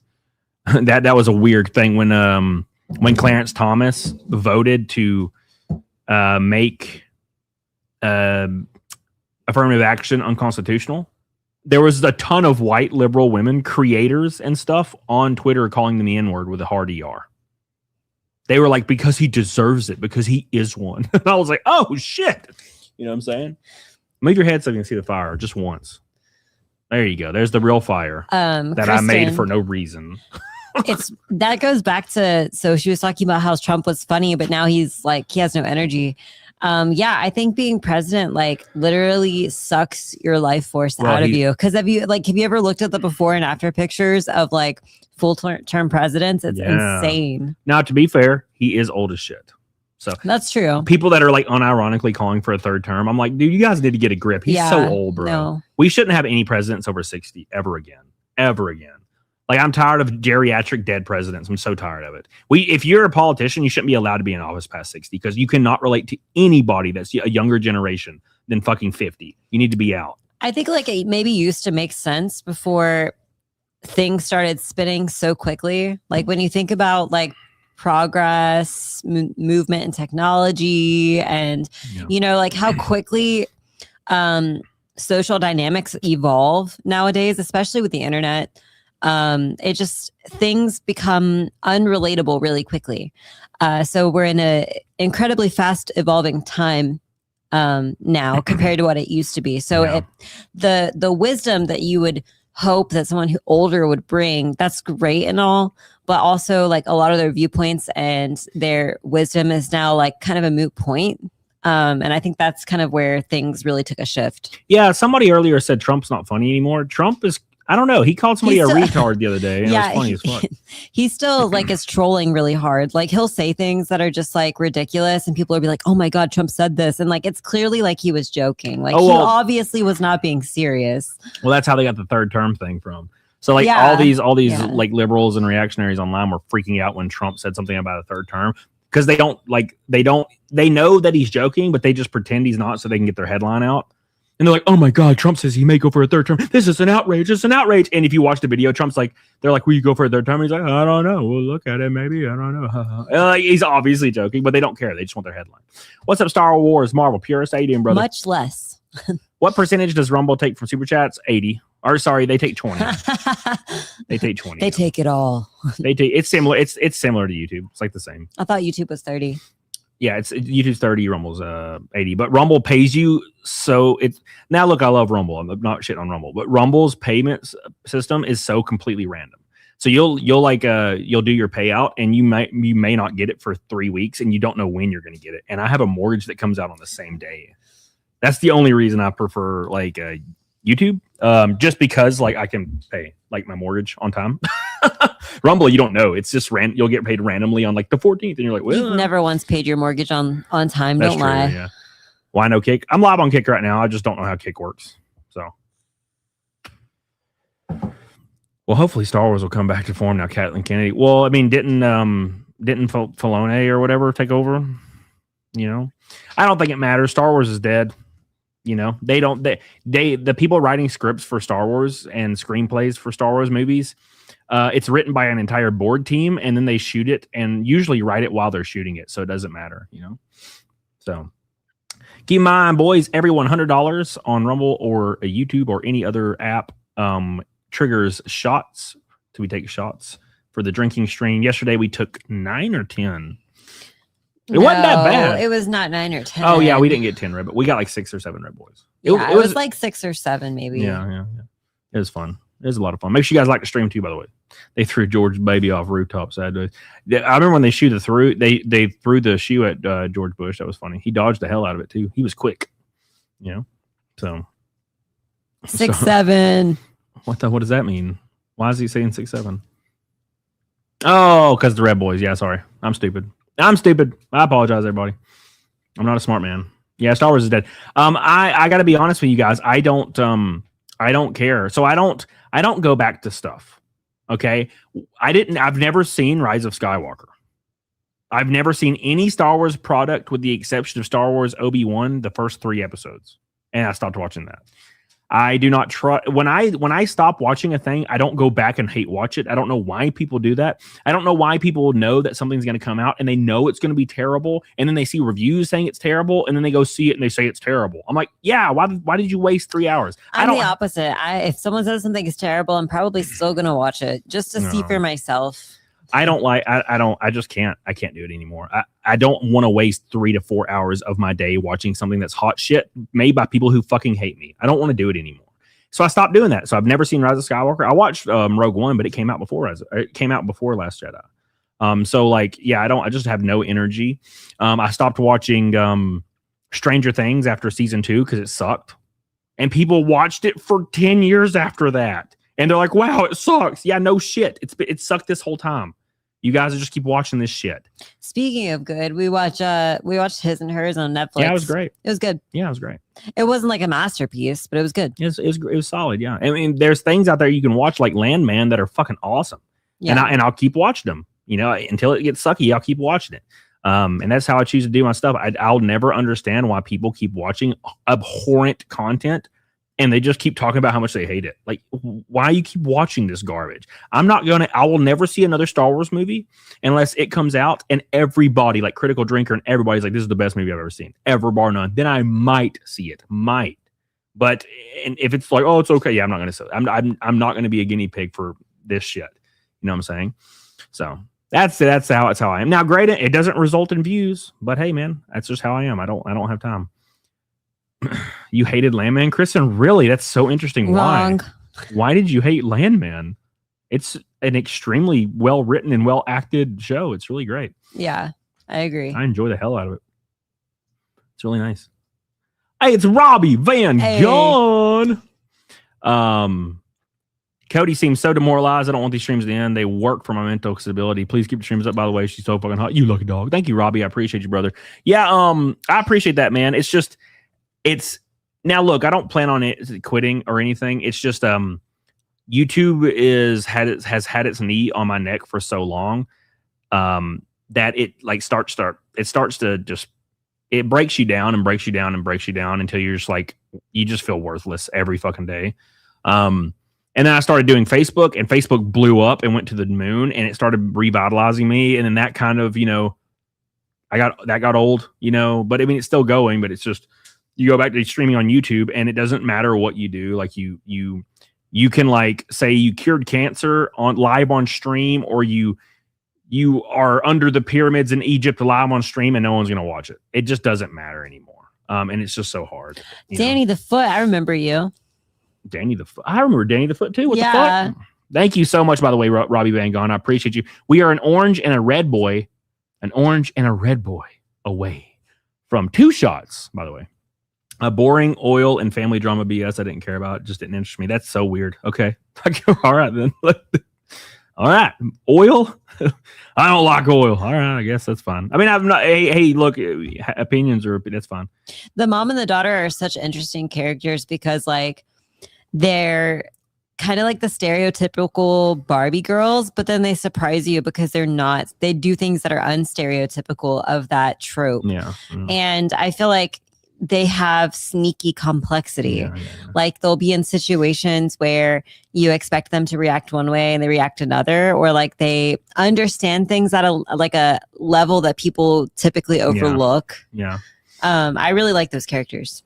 That was a weird thing when Clarence Thomas voted to make affirmative action unconstitutional. There was a ton of white liberal women, creators and stuff on Twitter calling them the N-word with a hard ER. They were like, because he deserves it, because he is one. And I was like, oh, shit. You know what I'm saying? Move your head so you can see the fire just once. There you go. There's the real fire that Kristen, I made for no reason. That goes back to, so she was talking about how Trump was funny, but now he's like, he has no energy. Yeah, I think being president literally sucks your life force out of you. Because have you ever looked at the before and after pictures of full term presidents? It's insane. Now, to be fair, he is old as shit. So that's true. People that are unironically calling for a third term, I'm like, dude, you guys need to get a grip. He's so old, bro. No. We shouldn't have any presidents over 60 ever again. I'm tired of geriatric dead presidents. I'm so tired of it. If you're a politician, you shouldn't be allowed to be in office past 60 because you cannot relate to anybody that's a younger generation than fucking 50. You need to be out. I think it maybe used to make sense before things started spinning so quickly. When you think about progress, movement and technology, and how quickly social dynamics evolve nowadays, especially with the internet. Things become unrelatable really quickly. So we're in a incredibly fast evolving time now compared to what it used to be. So the wisdom that you would hope that someone who older would bring, that's great and all, but also a lot of their viewpoints and their wisdom is now kind of a moot point. And I think that's kind of where things really took a shift. Yeah, somebody earlier said Trump's not funny anymore. Trump is, I don't know. He called somebody a retard the other day. And it was funny as fuck. He still is trolling really hard. He'll say things that are just ridiculous, and people will be like, "Oh my god, Trump said this," and it's clearly he was joking. He obviously was not being serious. Well, that's how they got the third term thing from. So all these liberals and reactionaries online were freaking out when Trump said something about a third term because they know that he's joking, but they just pretend he's not so they can get their headline out. And they're like, oh my God, Trump says he may go for a third term. This is an outrage. It's an outrage. And if you watch the video, Trump's they're like, will you go for a third term? And he's like, I don't know. We'll look at it. Maybe. I don't know. He's obviously joking, but they don't care. They just want their headline. What's up, Star Wars Marvel Purist? How you doing, brother? Much less. What percentage does Rumble take from Super Chats? 80. Or sorry, they take 20. They take 20. They take it all. It's similar. It's similar to YouTube. It's the same. I thought YouTube was 30. Yeah, it's YouTube's 30, Rumble's 80. But Rumble pays you, so it's now look, I love Rumble. I'm not shitting on Rumble, but Rumble's payments system is so completely random. So you'll do your payout and you may not get it for 3 weeks and you don't know when you're going to get it. And I have a mortgage that comes out on the same day. That's the only reason I prefer like YouTube, just because like I can pay like my mortgage on time. Rumble, you don't know. It's just you'll get paid randomly on like the 14th, and you're like, well, You've never once paid your mortgage on time. That's Don't true, lie. Yeah. Why no Kick? I'm live on Kick right now. I just don't know how Kick works. So, well, hopefully Star Wars will come back to form now. Kathleen Kennedy. Well, I mean, didn't Filoni or whatever take over? You know, I don't think it matters. Star Wars is dead. You know, the people writing scripts for Star Wars and screenplays for Star Wars movies, it's written by an entire board team, and then they shoot it and usually write it while they're shooting it, so it doesn't matter, you know. So keep in mind, boys, every $100 on Rumble or a YouTube or any other app triggers shots. So we take shots for the drinking stream. Yesterday we took 9 or 10. It wasn't that bad. It was not 9 or 10. Oh yeah, we didn't get 10 Red, but we got like 6 or 7 Red Boys. It was like 6 or 7, maybe. Yeah. It was fun. It was a lot of fun. Make sure you guys like the stream too, by the way. They threw George Baby off rooftop Saturday. I remember when they they threw the shoe at George Bush. That was funny. He dodged the hell out of it too. He was quick. You know? So 6'7". What does that mean? Why is he saying 6'7"? Oh, because the Red Boys. Yeah, sorry. I'm stupid. I apologize, everybody. I'm not a smart man. Yeah, Star Wars is dead. I gotta be honest with you guys. I don't care. So I don't go back to stuff. Okay. I've never seen Rise of Skywalker. I've never seen any Star Wars product with the exception of Star Wars Obi-Wan, the first 3 episodes. And I stopped watching that. I do not trust when I stop watching a thing, I don't go back and hate watch it. I don't know why people do that. I don't know why people know that something's going to come out and they know it's going to be terrible, and then they see reviews saying it's terrible, and then they go see it and they say it's terrible. I'm like, yeah, why did you waste 3 hours? I'm the opposite. If someone says something is terrible, I'm probably still going to watch it just to see for myself. I just can't. I can't do it anymore. I don't want to waste 3 to 4 hours of my day watching something that's hot shit made by people who fucking hate me. I don't want to do it anymore. So I stopped doing that. So I've never seen Rise of Skywalker. I watched Rogue One, but it came out before Last Jedi. So like, yeah, I just have no energy. I stopped watching Stranger Things after season 2 because it sucked, and people watched it for 10 years after that, and they're like, "Wow, it sucks." Yeah, no shit. It sucked this whole time. You guys just keep watching this shit. Speaking of good, we watched His and Hers on Netflix. Yeah, it was great. It was good. Yeah, it was great. It wasn't like a masterpiece, but it was good. It was solid. Yeah, I mean, there's things out there you can watch like Landman that are fucking awesome. Yeah, and I'll keep watching them. You know, until it gets sucky, I'll keep watching it. And that's how I choose to do my stuff. I'll never understand why people keep watching abhorrent content and they just keep talking about how much they hate it. Like, why you keep watching this garbage? I will never see another Star Wars movie unless it comes out and everybody, like Critical Drinker and everybody's like, this is the best movie I've ever seen, ever, bar none. Then I might see it. But and if it's like, oh, it's okay. Yeah, I'm not going to say it. I'm not going to be a guinea pig for this shit. You know what I'm saying? So that's how I am. Now, great. It doesn't result in views, but hey, man, that's just how I am. I don't have time. You hated Landman, Kristen? Really? That's so interesting. Wrong. Why did you hate Landman? It's an extremely well written and well acted show. It's really great. Yeah, I agree. I enjoy the hell out of it. It's really nice. Hey, it's Robbie Van John. Cody seems so demoralized. I don't want these streams to end. They work for my mental stability. Please keep the streams up. By the way, she's so fucking hot. You lucky dog. Thank you, Robbie. I appreciate you, brother. Yeah, I appreciate that, man. It's just, now look, I don't plan on it quitting or anything. It's just YouTube has had its knee on my neck for so long that it like starts to just, it breaks you down and breaks you down and breaks you down until you're just like, you just feel worthless every fucking day. And then I started doing Facebook, and Facebook blew up and went to the moon, and it started revitalizing me. And then that kind of, that got old, but I mean, it's still going, but it's just, you go back to streaming on YouTube and it doesn't matter what you do. Like you can like say you cured cancer live on stream, or you you are under the pyramids in Egypt live on stream and no one's going to watch it. It just doesn't matter anymore. And it's just so hard. Danny the Foot, I remember you. Danny the Foot. I remember Danny the Foot too. What the Yeah. fuck? Thank you so much, by the way, Robbie Van Gogh. I appreciate you. We are an orange and a red boy away from 2 shots, by the way. A boring oil and family drama BS I didn't care about. It just didn't interest me. That's so weird. Okay. All right, then. All right. Oil? I don't like oil. All right. I guess that's fine. I mean, I'm not. Hey, look, opinions are, that's fine. The mom and the daughter are such interesting characters because, like, they're kind of like the stereotypical Barbie girls, but then they surprise you because they're not. They do things that are unstereotypical of that trope. Yeah. And I feel like they have sneaky complexity. Like they'll be in situations where you expect them to react one way and they react another, or like they understand things at a level that people typically overlook. Yeah. I really like those characters.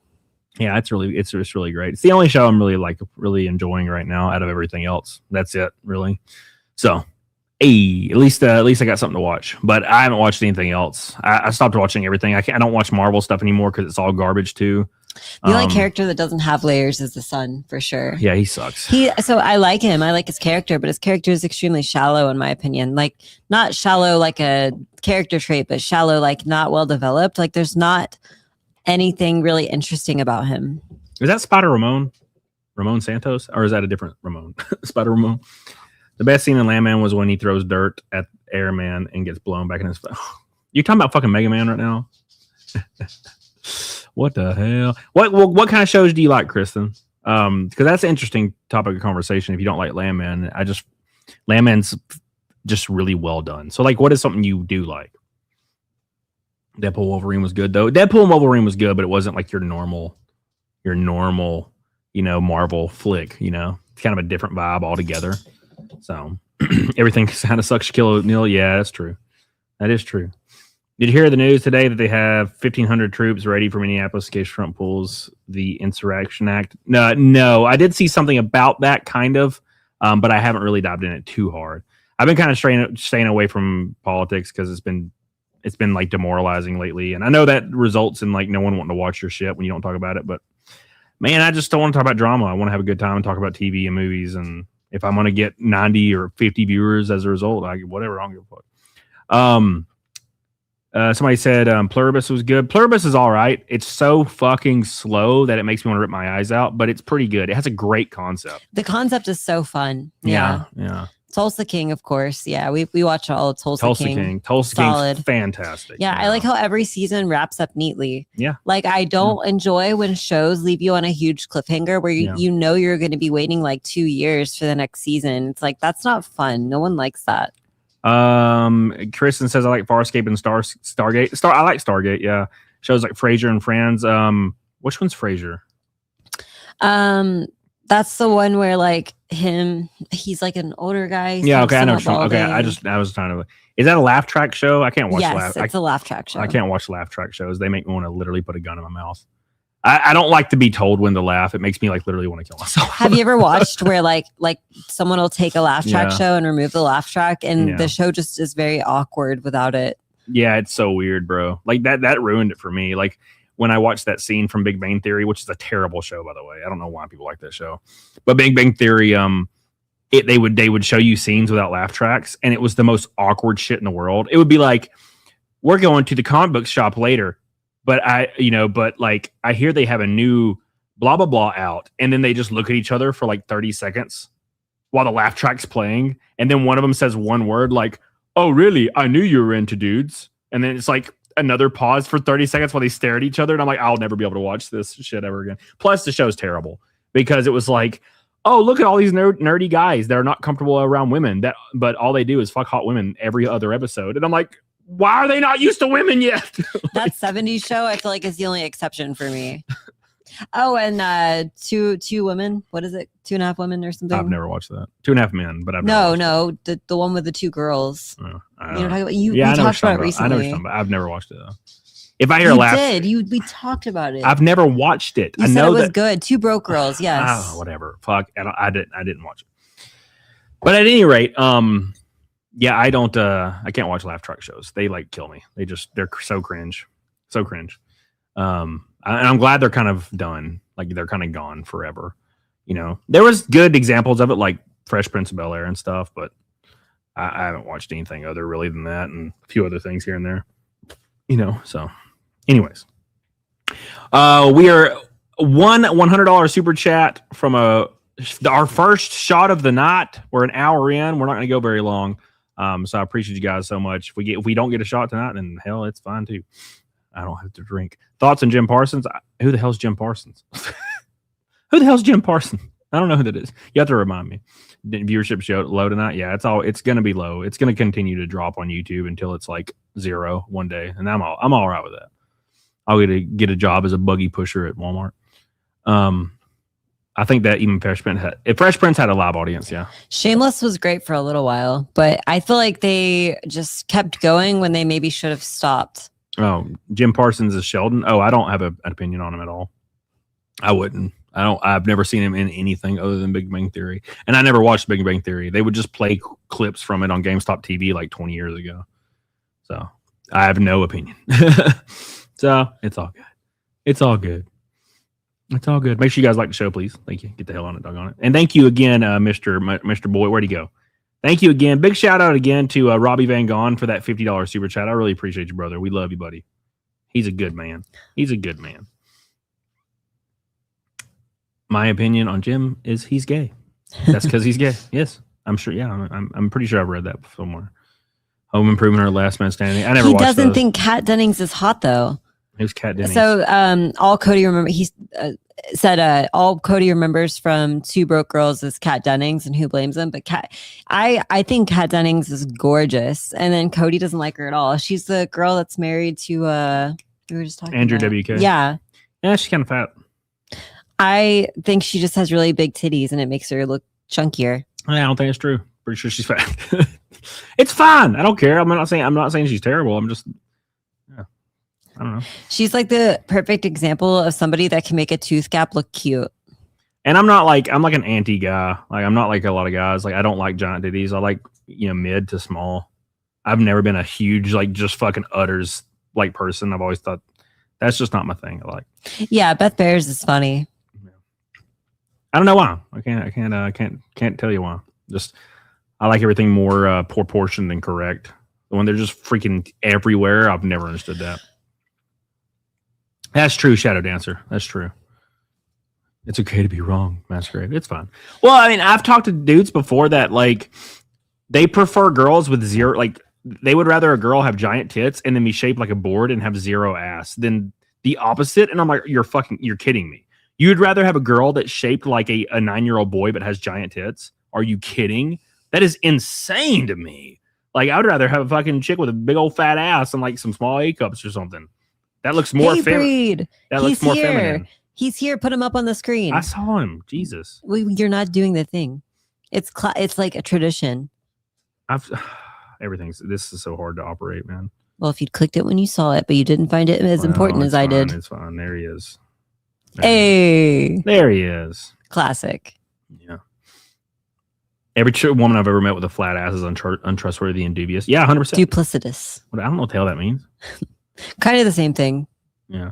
Yeah, it's really great. It's the only show I'm really enjoying right now out of everything else. That's it, really. So, hey, at least I got something to watch. But I haven't watched anything else. I stopped watching everything. I don't watch Marvel stuff anymore because it's all garbage too. The only character that doesn't have layers is the son, for sure. Yeah, he sucks. So I like him. I like his character, but his character is extremely shallow, in my opinion. Like, not shallow like a character trait, but shallow like not well developed. Like, there's not anything really interesting about him. Is that Spider Ramon Santos, or is that a different Ramon? Spider Ramon. The best scene in Landman was when he throws dirt at Airman and gets blown back in his face. You're talking about fucking Mega Man right now? What the hell? What kind of shows do you like, Kristen? Because that's an interesting topic of conversation. If you don't like Landman, Landman's just really well done. So, like, what is something you do like? Deadpool Wolverine was good though. Deadpool and Wolverine was good, but it wasn't like your normal, Marvel flick. It's kind of a different vibe altogether. So everything kind of sucks. Shaquille O'Neal. Yeah, that's true. That is true. Did you hear the news today that they have 1,500 troops ready for Minneapolis in case Trump pulls the Insurrection Act? No, I did see something about that kind of, but I haven't really dived in it too hard. I've been kind of staying away from politics because it's been like demoralizing lately. And I know that results in like no one wanting to watch your shit when you don't talk about it. But man, I just don't want to talk about drama. I want to have a good time and talk about TV and movies. And if I'm going to get 90 or 50 viewers as a result, whatever, I don't give a fuck. Somebody said Pluribus was good. Pluribus is all right. It's so fucking slow that it makes me want to rip my eyes out, but it's pretty good. It has a great concept. The concept is so fun. Yeah. Tulsa King, of course. Yeah, we watch all of Tulsa King. Tulsa King's fantastic. Yeah, I like how every season wraps up neatly. Yeah. Like, I don't enjoy when shows leave you on a huge cliffhanger where you know you're going to be waiting like 2 years for the next season. It's like, that's not fun. No one likes that. Kristen says I like Farscape and Stargate. I like Stargate, yeah. Shows like Frasier and Friends. Which one's Frasier? That's the one where like he's like an older guy. Yeah, okay, I know. Okay, I was trying to. Is that a laugh track show? I can't watch. Yes, it's a laugh track show. I can't watch laugh track shows. They make me want to literally put a gun in my mouth. I don't like to be told when to laugh. It makes me like literally want to kill myself. Have you ever watched where like someone will take a laugh track show and remove the laugh track, and the show just is very awkward without it? Yeah, it's so weird, bro. Like that ruined it for me. Like when I watched that scene from Big Bang Theory, which is a terrible show, by the way. I don't know why people like that show, but Big Bang Theory, they would show you scenes without laugh tracks, and it was the most awkward shit in the world. It would be like, we're going to the comic book shop later, but I hear they have a new blah blah blah out, and then they just look at each other for like 30 seconds while the laugh track's playing, and then one of them says one word like, "Oh really? I knew you were into dudes," and then it's like another pause for 30 seconds while they stare at each other, and I'm like, I'll never be able to watch this shit ever again. Plus, the show's terrible because it was like, oh, look at all these nerdy guys that are not comfortable around women, but all they do is fuck hot women every other episode, and I'm like, why are they not used to women yet? That 70s show, I feel like, is the only exception for me. Oh, and two women. What is it? 2.5 women or something? I've never watched that. 2.5 Men, but I've never watched it. The one with the 2 girls. Oh, you know, we talked about it recently. I know what you're talking about. I've never watched it though. If I hear a laugh, we talked about it. I've never watched it. You said it was good. 2 broke girls. Yes. Whatever. Fuck. I didn't watch it. But at any rate, Yeah, I don't. I can't watch laugh track shows. They like kill me. They're so cringe, so cringe. And I'm glad they're kind of done. Like they're kind of gone forever. You know, there was good examples of it, like Fresh Prince of Bel-Air and stuff, but I haven't watched anything other really than that, and a few other things here and there. You know, so anyways, we are $100 super chat from our first shot of the night. We're an hour in. We're not going to go very long. So I appreciate you guys so much. If we don't get a shot tonight, then hell, it's fine too. I don't have to drink. Thoughts on Jim Parsons? Who the hell's Jim Parsons? Who the hell's Jim Parsons? I don't know who that is. You have to remind me. Viewership show low tonight. Yeah, it's going to be low. It's going to continue to drop on YouTube until it's like 0 one day, and I'm all right with that. I'll get a job as a buggy pusher at Walmart. I think that even Fresh Prince had a live audience. Yeah, Shameless was great for a little while, but I feel like they just kept going when they maybe should have stopped. Oh, Jim Parsons is Sheldon. Oh, I don't have an opinion on him at all. I wouldn't. I've never seen him in anything other than Big Bang Theory, and I never watched Big Bang Theory. They would just play clips from it on GameStop TV like 20 years ago. So I have no opinion. So it's all good. It's all good. It's all good. Make sure you guys like the show, please. Thank you. Get the hell on it, doggone it. And thank you again, Mr. Boy. Where'd he go? Thank you again. Big shout out again to Robbie Van Gogh for that $50 super chat. I really appreciate you, brother. We love you, buddy. He's a good man. He's a good man. My opinion on Jim is he's gay. That's because he's gay. Yes, I'm sure. Yeah, I'm pretty sure I've read that somewhere. Home Improvement or Last Man Standing. I never. He doesn't think Kat Dennings is hot though. Who's Kat Dennings? So all Cody said all Cody remembers from Two Broke Girls is Kat Dennings and Who Blames Him. But I think Kat Dennings is gorgeous, and then Cody doesn't like her at all. She's the girl that's married to we were just talking Andrew about. WK. Yeah, she's kind of fat. I think she just has really big titties, and it makes her look chunkier. I don't think it's true. Pretty sure she's fat. It's fine. I don't care. I'm not saying she's terrible. I'm just. I don't know. She's like the perfect example of somebody that can make a tooth gap look cute. And I'm like an anti guy. Like I'm not like a lot of guys. Like I don't like giant titties. I like, mid to small. I've never been a huge, like just fucking utters like person. I've always thought that's just not my thing. I like. Yeah, Beth Bears is funny. I don't know why. I can't tell you why. Just I like everything more proportioned and correct. When they're just freaking everywhere, I've never understood that. That's true, Shadow Dancer. That's true. It's okay to be wrong, Masquerade. It's fine. Well, I mean, I've talked to dudes before that like they prefer girls with zero, like they would rather a girl have giant tits and then be shaped like a board and have zero ass than the opposite. And I'm like, you're kidding me. You'd rather have a girl that's shaped like a 9-year-old boy but has giant tits? Are you kidding? That is insane to me. Like, I would rather have a fucking chick with a big old fat ass and like some small A cups or something. That looks more feminine. That looks more feminine. He's here. Put him up on the screen. I saw him. Jesus. You're not doing the thing. It's like a tradition. This is so hard to operate, man. Well, if you'd clicked it when you saw it, but you didn't find it as important as I did. It's fine. There he is. There he is. Classic. Yeah. Every woman I've ever met with a flat ass is untrustworthy and dubious. Yeah, 100%. Duplicitous. I don't know what the hell that means. Kind of the same thing. Yeah.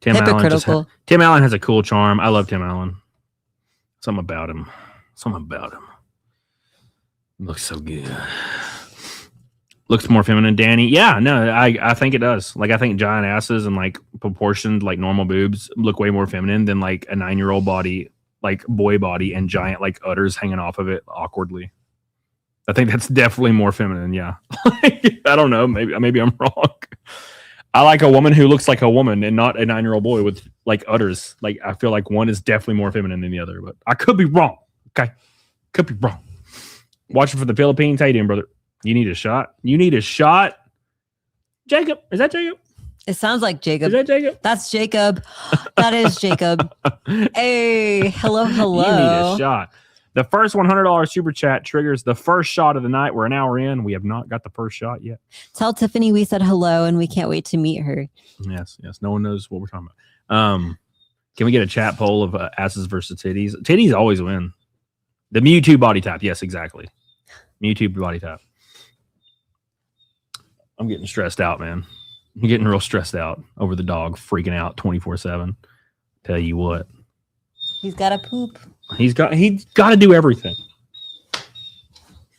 Hypocritical. Tim Allen has a cool charm. I love Tim Allen. Something about him. Looks so good. Looks more feminine. Danny. Yeah, no, I think it does. Like, I think giant asses and like proportioned, like normal boobs look way more feminine than like a 9-year-old body, like boy body and giant like udders hanging off of it awkwardly. I think that's definitely more feminine. Yeah. I don't know. Maybe I'm wrong. I like a woman who looks like a woman and not a 9-year-old boy with like udders. Like, I feel like one is definitely more feminine than the other, but I could be wrong. Okay. Could be wrong. Watching for the Philippines. How you doing, brother? You need a shot? Jacob. Is that Jacob? It sounds like Jacob. Is that Jacob? That's Jacob. That is Jacob. Hey, hello. You need a shot. The first $100 super chat triggers the first shot of the night. We're an hour in. We have not got the first shot yet. Tell Tiffany we said hello and we can't wait to meet her. Yes. No one knows what we're talking about. Can we get a chat poll of asses versus titties? Titties always win. The Mewtwo body type. Yes, exactly. Mewtwo body type. I'm getting stressed out, man. I'm getting real stressed out over the dog freaking out 24/7. Tell you what, He's got to poop, he's got to do everything.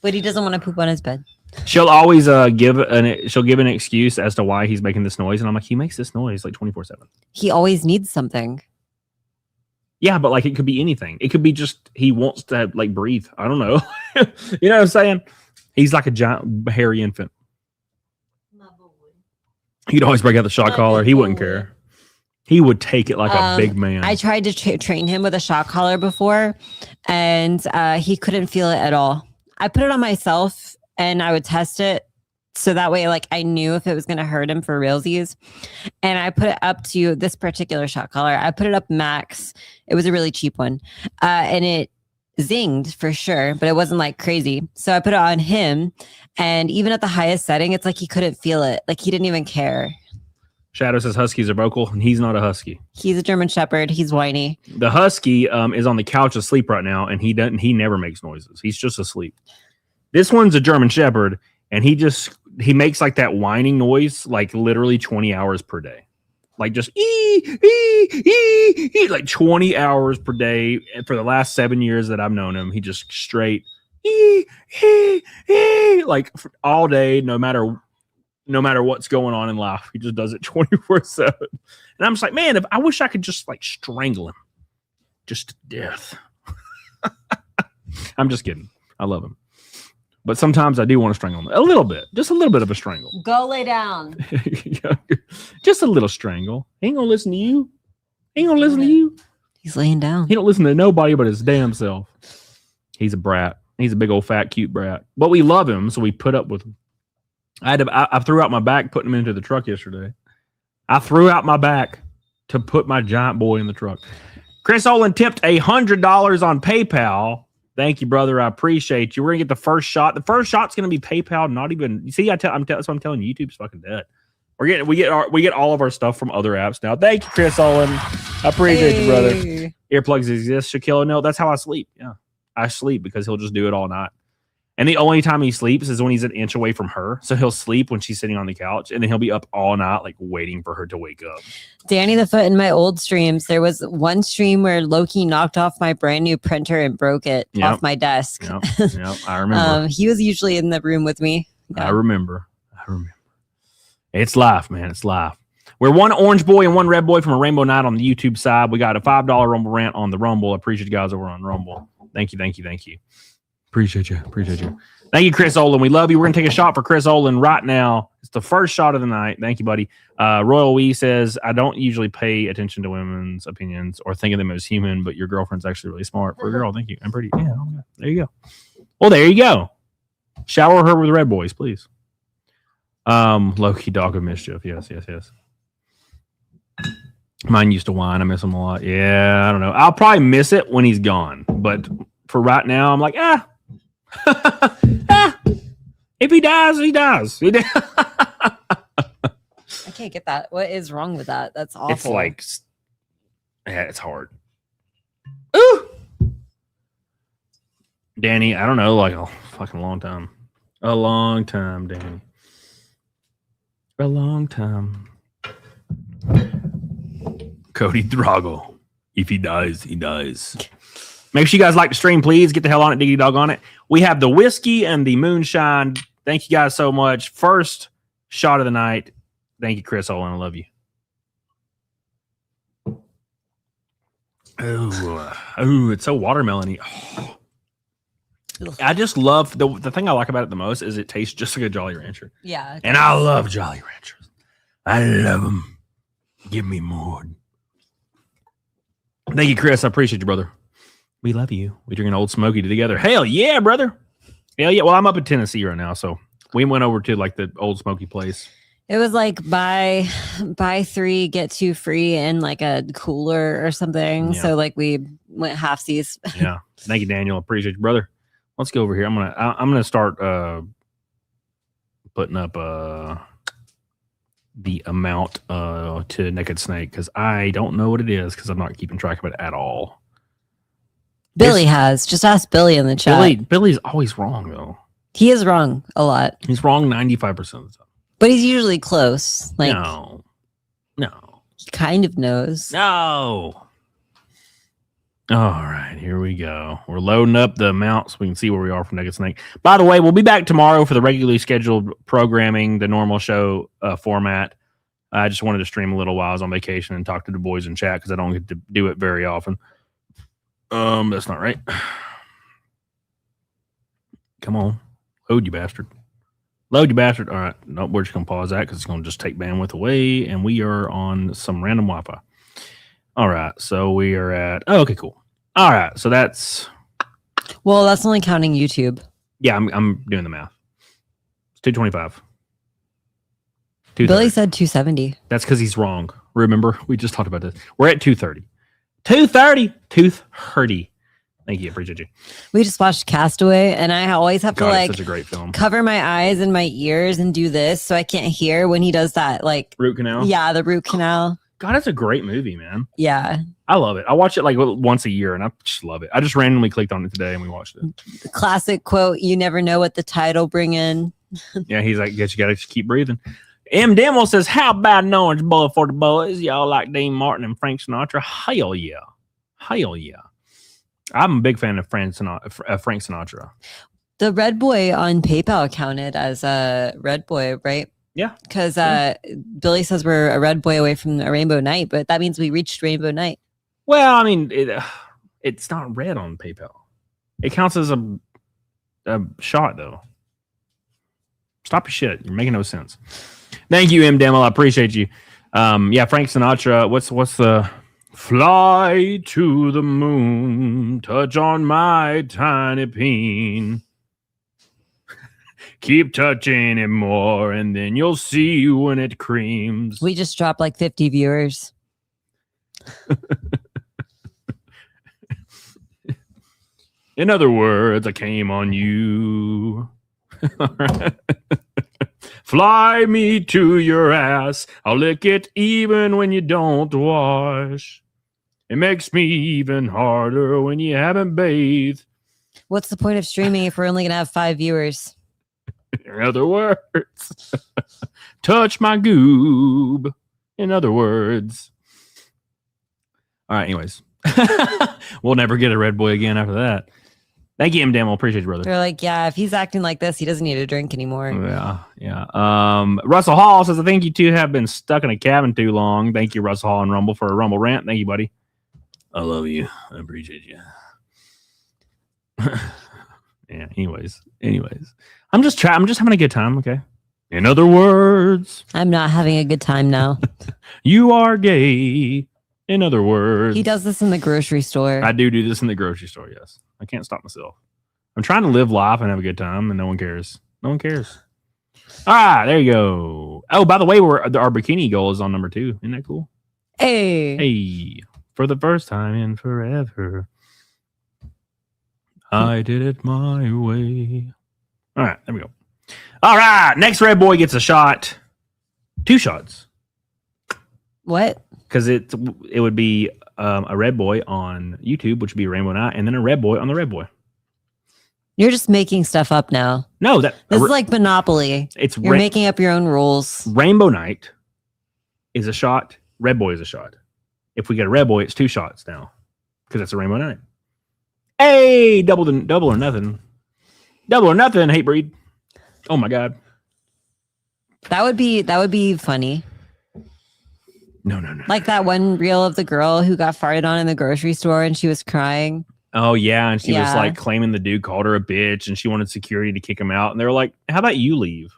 but he doesn't want to poop on his bed. She'll always give an excuse as to why he's making this noise, and I'm like, he makes this noise like 24/7. He always needs something. Yeah, but like it could be anything. It could be just he wants to like breathe. I don't know. You know what I'm saying? He's like a giant hairy infant. He'd always break out the shock collar. He wouldn't care. He would take it like a big man. I tried to train him with a shock collar before, and he couldn't feel it at all. I put it on myself, and I would test it. So that way, like, I knew if it was going to hurt him for realsies. And I put it up to this particular shock collar. I put it up max. It was a really cheap one. And it zinged for sure, but it wasn't like crazy. So I put it on him. And even at the highest setting, it's like he couldn't feel it. Like he didn't even care. Shadow says Huskies are vocal, and he's not a Husky. He's a German Shepherd. He's whiny. The Husky is on the couch asleep right now, and he never makes noises. He's just asleep. This one's a German Shepherd, and he makes like that whining noise like literally 20 hours per day. Like just like 20 hours per day. And for the last 7 years that I've known him, he just straight like all day, no matter what's going on in life. He just does it 24/7. And I'm just like, man, I wish I could just like strangle him just to death. I'm just kidding. I love him. But sometimes I do want to strangle him. A little bit. Just a little bit of a strangle. Go lay down. Just a little strangle. He ain't gonna listen to you. He ain't gonna listen to you. He's laying down. He don't listen to nobody but his damn self. He's a brat. He's a big old fat cute brat. But we love him, so we put up with him. I threw out my back putting him into the truck yesterday. I threw out my back to put my giant boy in the truck. Chris Olin tipped $100 on PayPal. Thank you, brother. I appreciate you. We're gonna get the first shot. The first shot's gonna be PayPal. Not even. You see, that's what I'm telling you. YouTube's fucking dead. We get all of our stuff from other apps now. Thank you, Chris Olin. I appreciate you, brother. Earplugs exist. Shaquille, no, that's how I sleep. Yeah, I sleep because he'll just do it all night. And the only time he sleeps is when he's an inch away from her. So he'll sleep when she's sitting on the couch, and then he'll be up all night, like waiting for her to wake up. Danny the Foot in my old streams, there was one stream where Loki knocked off my brand new printer and broke it off my desk. Yep, I remember. He was usually in the room with me. Yeah. I remember. It's life, man. It's life. We're one orange boy and one red boy from a rainbow night on the YouTube side. We got a $5 Rumble rant on the Rumble. I appreciate you guys over on Rumble. Thank you. Appreciate you. Thank you, Chris Olin. We love you. We're going to take a shot for Chris Olin right now. It's the first shot of the night. Thank you, buddy. Royal Wee says, I don't usually pay attention to women's opinions or think of them as human, but your girlfriend's actually really smart. For a girl, thank you. I'm pretty. Yeah, oh my God. There you go. Well, there you go. Shower her with red boys, please. Low-key dog of mischief. Yes. Mine used to whine. I miss him a lot. Yeah, I don't know. I'll probably miss it when he's gone. But for right now, I'm like, if he dies, he dies. I can't get that. What is wrong with that? That's awful. It's like, yeah, it's hard. Ooh, Danny, I don't know, like a fucking long time. A long time, Danny. A long time. Cody Drago. If he dies, he dies. Make sure you guys like the stream, please. Get the hell on it, Diggy Dog on it. We have the whiskey and the moonshine. Thank you guys so much. First shot of the night. Thank you, Chris Olin. I love you. Oh, it's so watermelon-y. Oh. I just love the thing I like about it the most is it tastes just like a Jolly Rancher. Yeah. And I love Jolly Ranchers. I love them. Give me more. Thank you, Chris. I appreciate you, brother. We love you. We drinking Old Smoky together. Hell yeah, brother. Hell yeah. Well, I'm up in Tennessee right now, so we went over to like the Old Smoky place. It was like buy 3 get 2 free in like a cooler or something. Yeah. So like we went halfsies. Yeah. Thank you, Daniel. Appreciate you, brother. Let's go over here. I'm gonna start putting up the amount to Naked Snake because I don't know what it is because I'm not keeping track of it at all. Billy has. Just ask Billy in the chat. Billy's always wrong though. He is wrong a lot. He's wrong 95% of the time. But he's usually close. Like, No. he kind of knows. No. All right, here we go. We're loading up the amount so we can see where we are for Nugget Snake. By the way, we'll be back tomorrow for the regularly scheduled programming, the normal show format. I just wanted to stream a little while I was on vacation and talk to the boys in chat because I don't get to do it very often. That's not right. Come on. Load, you bastard. Load, you bastard. All right. Nope, we're just going to pause that because it's going to just take bandwidth away, and we are on some random Wi-Fi. All right. So we are at... Oh, okay, cool. All right. So that's... Well, that's only counting YouTube. Yeah, I'm doing the math. It's 225. Billy said 270. That's because he's wrong. Remember? We just talked about this. We're at 230. 230. Thank you. Appreciate you. We just watched Castaway, and I always have to like such a great film. Cover my eyes and my ears and do this so I can't hear when he does that. Like root canal. Yeah, the root canal. God, that's a great movie, man. Yeah, I love it. I watch it like once a year, and I just love it. I just randomly clicked on it today, and we watched it. The classic quote: "You never know what the tide will bring in." Yeah, he's like, "Guess you gotta just keep breathing." M. Demo says, "How about an orange bowl for the boys? Y'all like Dean Martin and Frank Sinatra? Hell yeah, hell yeah." I'm a big fan of Frank Sinatra. The Red Boy on PayPal counted as a Red Boy, right? Yeah. Because Billy says we're a Red Boy away from a Rainbow Night, but that means we reached Rainbow Night. Well, I mean, it's not red on PayPal. It counts as a shot, though. Stop your shit. You're making no sense. Thank you, M. Demo. I appreciate you. Yeah, Frank Sinatra. What's the... Fly to the moon, touch on my tiny peen. Keep touching it more, and then you'll see when it creams. We just dropped like 50 viewers. In other words, I came on you. Fly me to your ass. I'll lick it even when you don't wash. It makes me even harder when you haven't bathed. What's the point of streaming if we're only going to have 5 viewers? In other words, touch my goob. In other words. All right, anyways. We'll never get a Red Boy again after that. Thank you, M. Damo. Appreciate you, brother. They're like, yeah, if he's acting like this, he doesn't need a drink anymore. Yeah. Russell Hall says, I think you two have been stuck in a cabin too long. Thank you, Russell Hall and Rumble, for a Rumble rant. Thank you, buddy. I love you. I appreciate you. Yeah, anyways. I'm just having a good time, okay? In other words. I'm not having a good time now. You are gay. In other words. He does this in the grocery store. I do this in the grocery store, yes. I can't stop myself. I'm trying to live life and have a good time, and no one cares. No one cares. All right, there you go. Oh, by the way, our bikini goal is on number 2. Isn't that cool? Hey. For the first time in forever, I did it my way. All right, there we go. All right, next Red Boy gets a shot. 2 shots. What? Because it would be a Red Boy on YouTube, which would be Rainbow Night, and then a Red Boy on the Red Boy. You're just making stuff up now. No, this is like Monopoly. You're making up your own rules. Rainbow Night is a shot. Red Boy is a shot. If we get a Red Boy, it's 2 shots now because that's a Rainbow Night. Hey, double or nothing. Double or nothing. Hate breed. Oh my god. That would be funny. No. Like that one reel of the girl who got farted on in the grocery store and she was crying. Oh yeah, and she was like claiming the dude called her a bitch and she wanted security to kick him out, and they were like, "How about you leave?"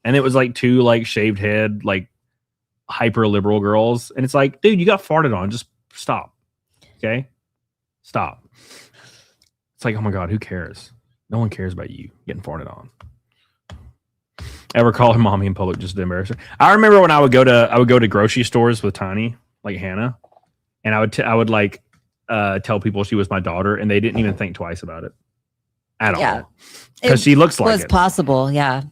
And it was like 2 like shaved head like hyper liberal girls, and it's like, dude, you got farted on, just stop. Okay? Stop. It's like, oh my god, who cares? No one cares about you getting farted on. Ever call her mommy in public just to embarrass her? I remember when I would go to grocery stores with Tiny, like Hannah, and I would like tell people she was my daughter, and they didn't even think twice about it at all, because she looks like it. Was possible, yeah.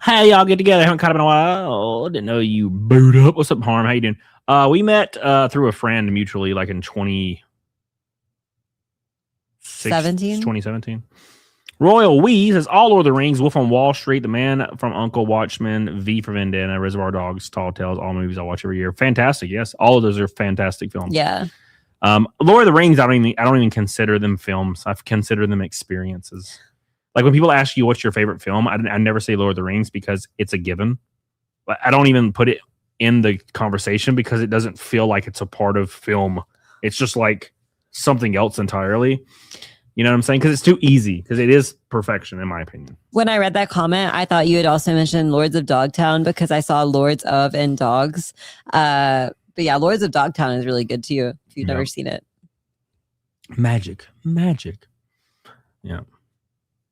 Hey, y'all get together. Haven't caught up in a while. Didn't know you booed up. What's up, Harm? How you doing? We met through a friend mutually, like in 2017. Royal Wee says all Lord of the Rings, Wolf on Wall Street, The Man from U.N.C.L.E., Watchmen, V for Vendetta, Reservoir Dogs, Tall Tales, all movies I watch every year. Fantastic, yes. All of those are fantastic films. Yeah. Lord of the Rings, I don't even consider them films. I consider them experiences. Like when people ask you what's your favorite film, I never say Lord of the Rings because it's a given. I don't even put it in the conversation because it doesn't feel like it's a part of film. It's just like something else entirely. You know what I'm saying? Because it's too easy. Because it is perfection, in my opinion. When I read that comment, I thought you had also mentioned Lords of Dogtown because I saw Lords of and Dogs. But yeah, Lords of Dogtown is really good too if you've never seen it. Magic. Yeah.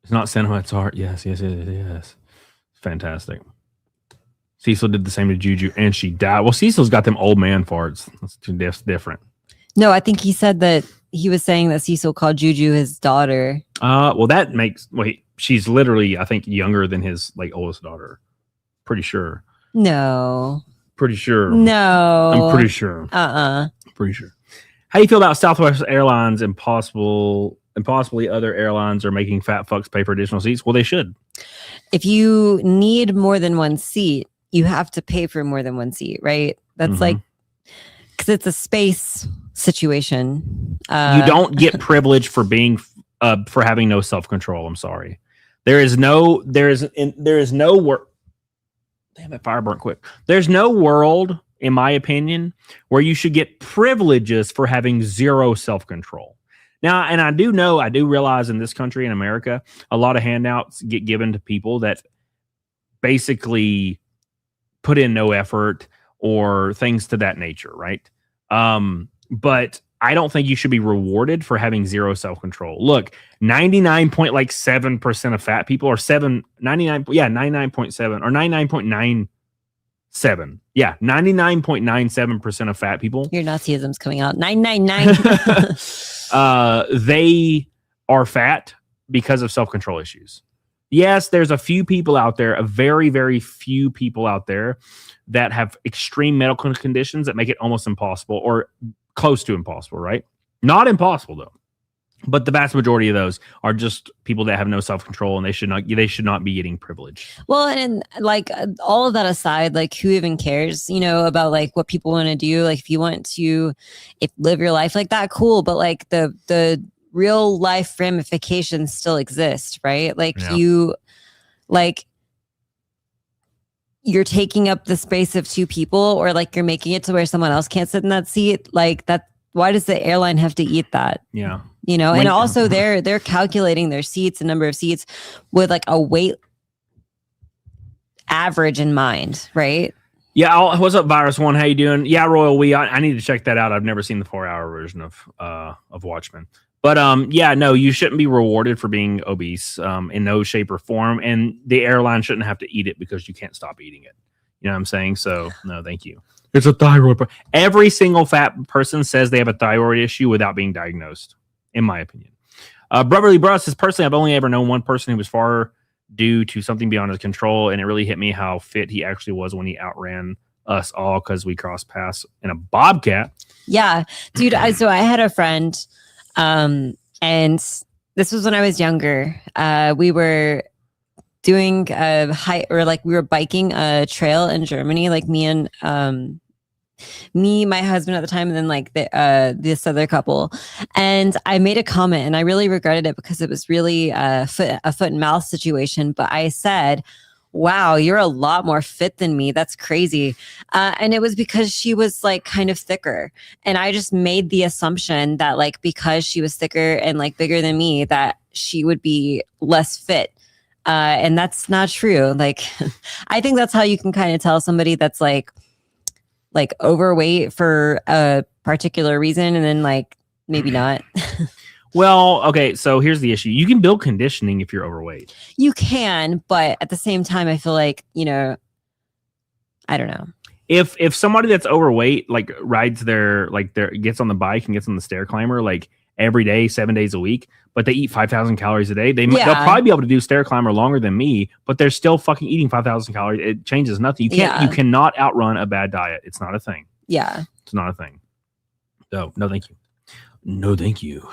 It's not cinema, it's art. Yes. It's fantastic. Cecil did the same to Juju and she died. Well, Cecil's got them old man farts. That's different. No, I think he said that he was saying that Cecil called Juju his daughter. Well, that makes she's literally, I think, younger than his oldest daughter. Pretty sure. No. Pretty sure. No. I'm pretty sure. Pretty sure. How do you feel about Southwest Airlines and possibly other airlines are making fat fucks pay for additional seats? Well, they should. If you need more than one seat, you have to pay for more than one seat, right? That's like, because it's a space situation. You don't get privilege for being for having no self-control. I'm sorry. There is no world. Damn it, fire burnt quick. There's no world, in my opinion, where you should get privileges for having zero self-control. Now, and I do realize in this country, in America, a lot of handouts get given to people that basically put in no effort or things to that nature, right? But I don't think you should be rewarded for having zero self-control. Look, 99.7% of fat people or 99.7 or 99.97. Yeah, 99.97% of fat people. Your Nazism's coming out. 999. They are fat because of self-control issues. Yes, there's a few people out there, a very, very few people out there that have extreme medical conditions that make it almost impossible or close to impossible, right? Not impossible though. But the vast majority of those are just people that have no self-control and they should not be getting privilege. Well, and like all of that aside, like who even cares, about like what people want to do? Like if you want to live your life like that, cool. But like the real life ramifications still exist, right? Like you're taking up the space of two people, or like you're making it to where someone else can't sit in that seat. Like that, why does the airline have to eat that? Yeah. And also they're calculating their seats, the number of seats with like a weight average in mind, right? Yeah. What's up, Virus One? How you doing? Yeah, Royal Wee. I need to check that out. I've never seen the 4-hour version of Watchmen. But no, you shouldn't be rewarded for being obese in no shape or form. And the airline shouldn't have to eat it because you can't stop eating it. You know what I'm saying? So no, thank you. It's a thyroid. Every single fat person says they have a thyroid issue without being diagnosed, in my opinion. Brotherly Bruss says, personally, I've only ever known one person who was far due to something beyond his control. And it really hit me how fit he actually was when he outran us all because we crossed paths in a Bobcat. Yeah, dude. So I had a friend, and this was when I was younger. We were doing a hike, or like we were biking a trail in Germany, like me, my husband at the time, and then like this other couple. And I made a comment and I really regretted it because it was really a foot and mouth situation. But I said, wow, you're a lot more fit than me. That's crazy. And it was because she was like kind of thicker. And I just made the assumption that like, because she was thicker and like bigger than me, that she would be less fit. And that's not true. Like, I think that's how you can kind of tell somebody that's like overweight for a particular reason, and then like maybe not. Well, okay, so here's the issue. You can build conditioning if you're overweight. You can, but at the same time, I feel like, I don't know. If somebody that's overweight like rides gets on the bike and gets on the stair climber like every day, 7 days a week, but they eat 5,000 calories a day, they'll probably be able to do stair climber longer than me, but they're still fucking eating 5,000 calories. It changes nothing. You cannot outrun a bad diet. It's not a thing. Yeah. It's not a thing. So no, thank you. No, thank you.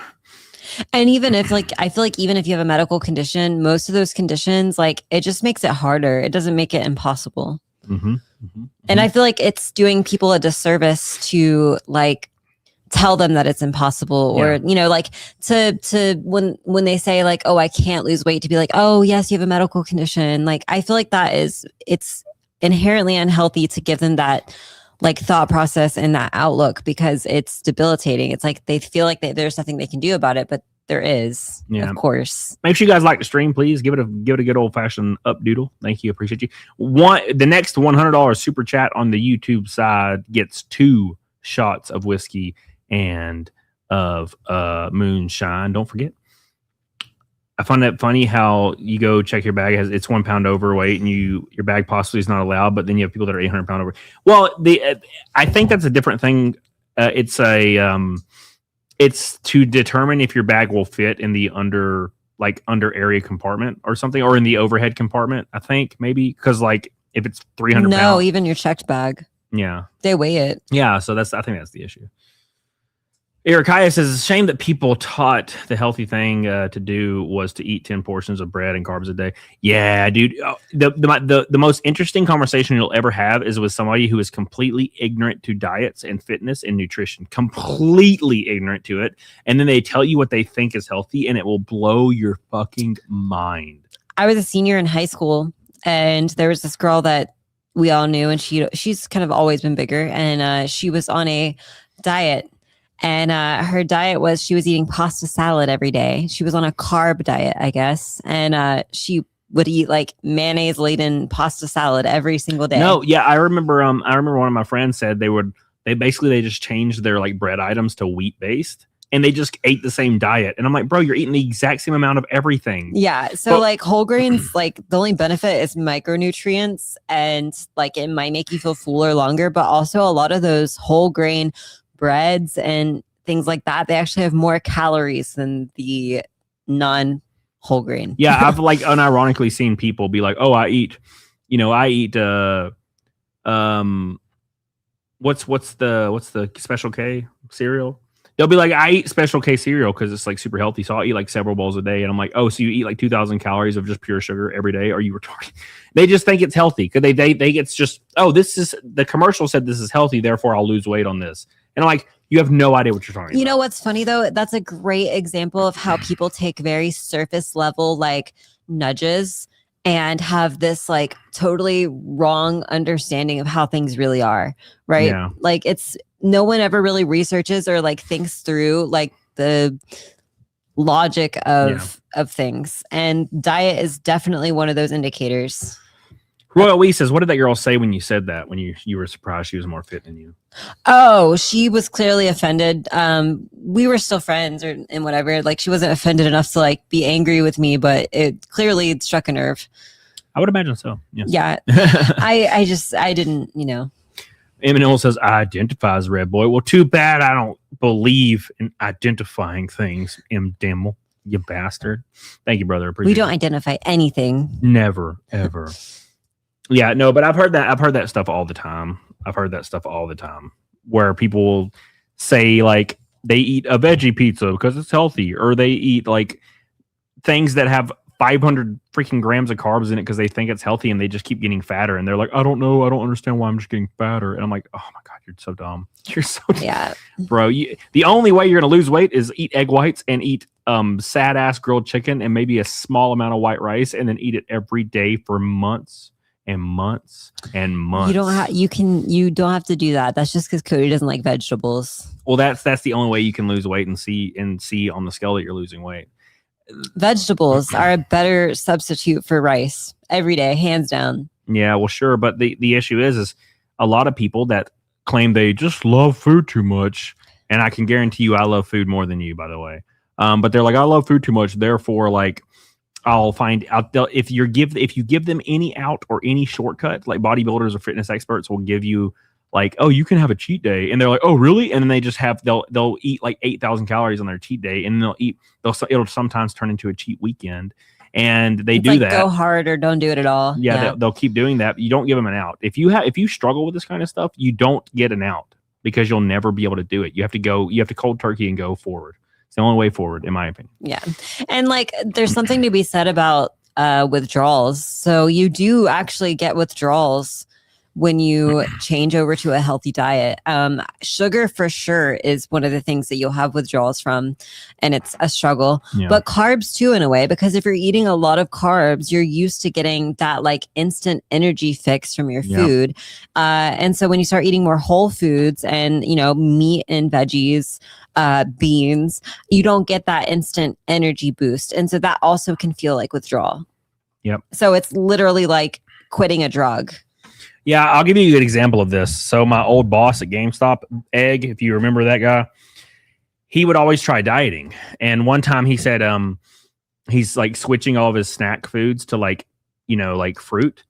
And even if like, I feel like even if you have a medical condition, most of those conditions, like it just makes it harder. It doesn't make it impossible. And I feel like it's doing people a disservice to like tell them that it's impossible, or you know, like to when they say like, oh, I can't lose weight, to be like, oh yes, you have a medical condition. Like I feel like it's inherently unhealthy to give them that like thought process and that outlook, because it's debilitating. It's like they feel like there's nothing they can do about it, but there is, of course. Make sure you guys like the stream, please. Give it a good old fashioned up doodle. Thank you, appreciate you. The next $100 super chat on the YouTube side gets 2 shots of whiskey and of moonshine. Don't forget. I find that funny how you go check your bag, it's 1 pound overweight, and your bag possibly is not allowed, but then you have people that are 800 pound over. Well, I think that's a different thing. It's to determine if your bag will fit in the under area compartment or something, or in the overhead compartment. I think maybe because like if it's 300 No, pounds, even your checked bag. Yeah, they weigh it. Yeah, so I think that's the issue. Eric Hayes says, it's a shame that people taught the healthy thing to do was to eat 10 portions of bread and carbs a day. Yeah, dude. The most interesting conversation you'll ever have is with somebody who is completely ignorant to diets and fitness and nutrition. Completely ignorant to it. And then they tell you what they think is healthy, and it will blow your fucking mind. I was a senior in high school, and there was this girl that we all knew, and she's kind of always been bigger, and she was on a diet. And her diet was, she was eating pasta salad every day. She was on a carb diet, I guess. And she would eat like mayonnaise laden pasta salad every single day. No, yeah, I remember one of my friends said they just changed their like bread items to wheat based, and they just ate the same diet. And I'm like, bro, you're eating the exact same amount of everything. Yeah. So like whole grains, like the only benefit is micronutrients, and like it might make you feel fuller longer, but also a lot of those whole grain breads and things like that, they actually have more calories than the non-whole grain. Yeah, I've like unironically seen people be like, "Oh, I eat what's the Special K cereal?" They'll be like, "I eat Special K cereal because it's like super healthy, so I'll eat like several bowls a day." And I'm like, "Oh, so you eat like 2,000 calories of just pure sugar every day? Are you retarded?" They just think it's healthy because they it's just, oh, this is the commercial said this is healthy, therefore I'll lose weight on this. And I'm like, you have no idea what you're talking about. You know what's funny though? That's a great example of how people take very surface level like nudges and have this like totally wrong understanding of how things really are, right? Yeah. Like it's no one ever really researches or like thinks through like the logic of things. And diet is definitely one of those indicators. Royal Lee says, what did that girl say when you said that, when you were surprised she was more fit than you? Oh, she was clearly offended. We were still friends and whatever. Like she wasn't offended enough to like be angry with me, but it clearly struck a nerve. I would imagine so. Yes. Yeah. I didn't, you know. Emmanuel says, I identify as Red Boy. Well, too bad I don't believe in identifying things, M. Dimmel, you bastard. Thank you, brother. We don't identify anything. Never, ever. Yeah, no, but I've heard that stuff all the time. Where people will say like they eat a veggie pizza because it's healthy, or they eat like things that have 500 freaking grams of carbs in it because they think it's healthy, and they just keep getting fatter. And they're like, I don't understand why I'm just getting fatter. And I'm like, oh my God, you're so dumb. You're so dumb. Yeah, bro. The only way you're gonna lose weight is eat egg whites and eat sad ass grilled chicken and maybe a small amount of white rice, and then eat it every day for months and months and months. You don't have to do that. That's just because Cody doesn't like vegetables. Well, that's the only way you can lose weight and see on the scale that you're losing weight. Vegetables are a better substitute for rice every day, hands down. Yeah, well, sure, but the issue is a lot of people that claim they just love food too much, and I can guarantee you I love food more than you, by the way. But they're like, I love food too much, therefore, like, I'll find out if you give them any out or any shortcut, like bodybuilders or fitness experts will give you like, oh, you can have a cheat day, and they're like, oh, really? And then they just they'll eat like 8,000 calories on their cheat day, and it'll sometimes turn into a cheat weekend, and it's do like, that. Go hard or don't do it at all. Yeah. They'll keep doing that. You don't give them an out. If you struggle with this kind of stuff, you don't get an out because you'll never be able to do it. You have to cold turkey and go forward. It's the only way forward, in my opinion. Yeah. And like there's something to be said about withdrawals. So you do actually get withdrawals when you change over to a healthy diet. Sugar for sure is one of the things that you'll have withdrawals from, and it's a struggle. Yeah. But carbs too, in a way, because if you're eating a lot of carbs, you're used to getting that like instant energy fix from your food. And so when you start eating more whole foods and, you know, meat and veggies, beans, you don't get that instant energy boost. And so that also can feel like withdrawal. Yep. So it's literally like quitting a drug. Yeah, I'll give you a good example of this. So my old boss at GameStop, Egg, if you remember that guy, he would always try dieting. And one time he said he's like switching all of his snack foods to like, you know, like fruit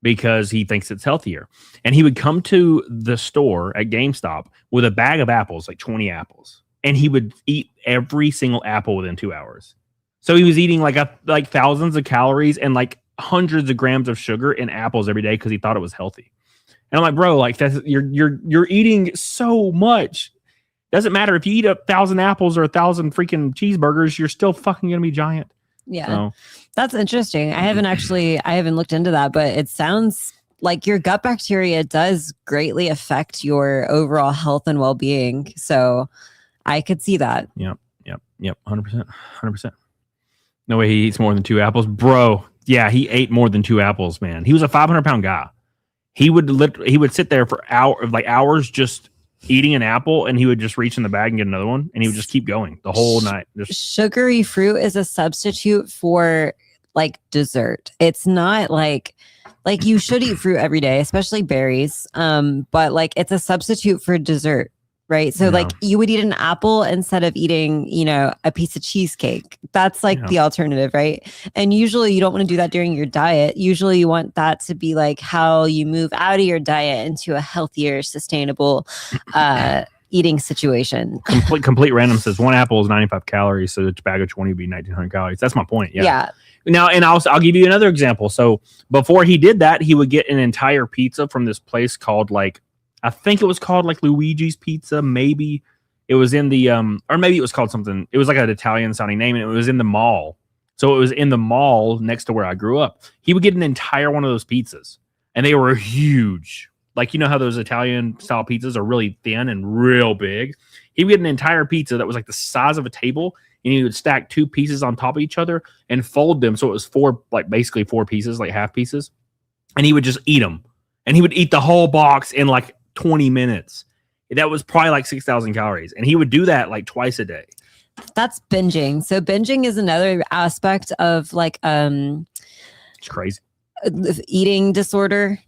because he thinks it's healthier. And he would come to the store at GameStop with a bag of apples, like 20 apples. And he would eat every single apple within 2 hours. So he was eating like thousands of calories and like hundreds of grams of sugar in apples every day because he thought it was healthy. And I'm like, bro, like that's you're eating so much. Doesn't matter if you eat 1,000 apples or 1,000 freaking cheeseburgers, you're still fucking gonna be giant. Yeah, so, that's interesting. I haven't looked into that, but it sounds like your gut bacteria does greatly affect your overall health and well-being. So I could see that. Yep, 100%. No way he eats more than 2 apples, bro. Yeah, he ate more than 2 apples, man. He was a 500-pound guy. He would sit there for hours just eating an apple, and he would just reach in the bag and get another one, and he would just keep going the whole night. Sugary fruit is a substitute for like dessert. It's not like you should eat fruit every day, especially berries. But like it's a substitute for dessert. Right. So like you would eat an apple instead of eating, you know, a piece of cheesecake. That's like the alternative. Right. And usually you don't want to do that during your diet. Usually you want that to be like how you move out of your diet into a healthier, sustainable eating situation. Complete random says 1 apple is 95 calories. So a bag of 20 would be 1,900 calories. That's my point. Yeah. Now, and I'll give you another example. So before he did that, he would get an entire pizza from this place called like, I think it was called like Luigi's Pizza. Maybe it was in the, or maybe it was called something. It was like an Italian sounding name, and it was in the mall. So it was in the mall next to where I grew up. He would get an entire one of those pizzas, and they were huge. Like, you know how those Italian style pizzas are really thin and real big? He would get an entire pizza that was like the size of a table, and he would stack 2 pieces on top of each other and fold them. So it was basically 4 pieces, like half pieces. And he would just eat them. And he would eat the whole box in like 20 minutes. That was probably like 6,000 calories. And he would do that like twice a day. That's binging. So binging is another aspect of like it's crazy. Eating disorder.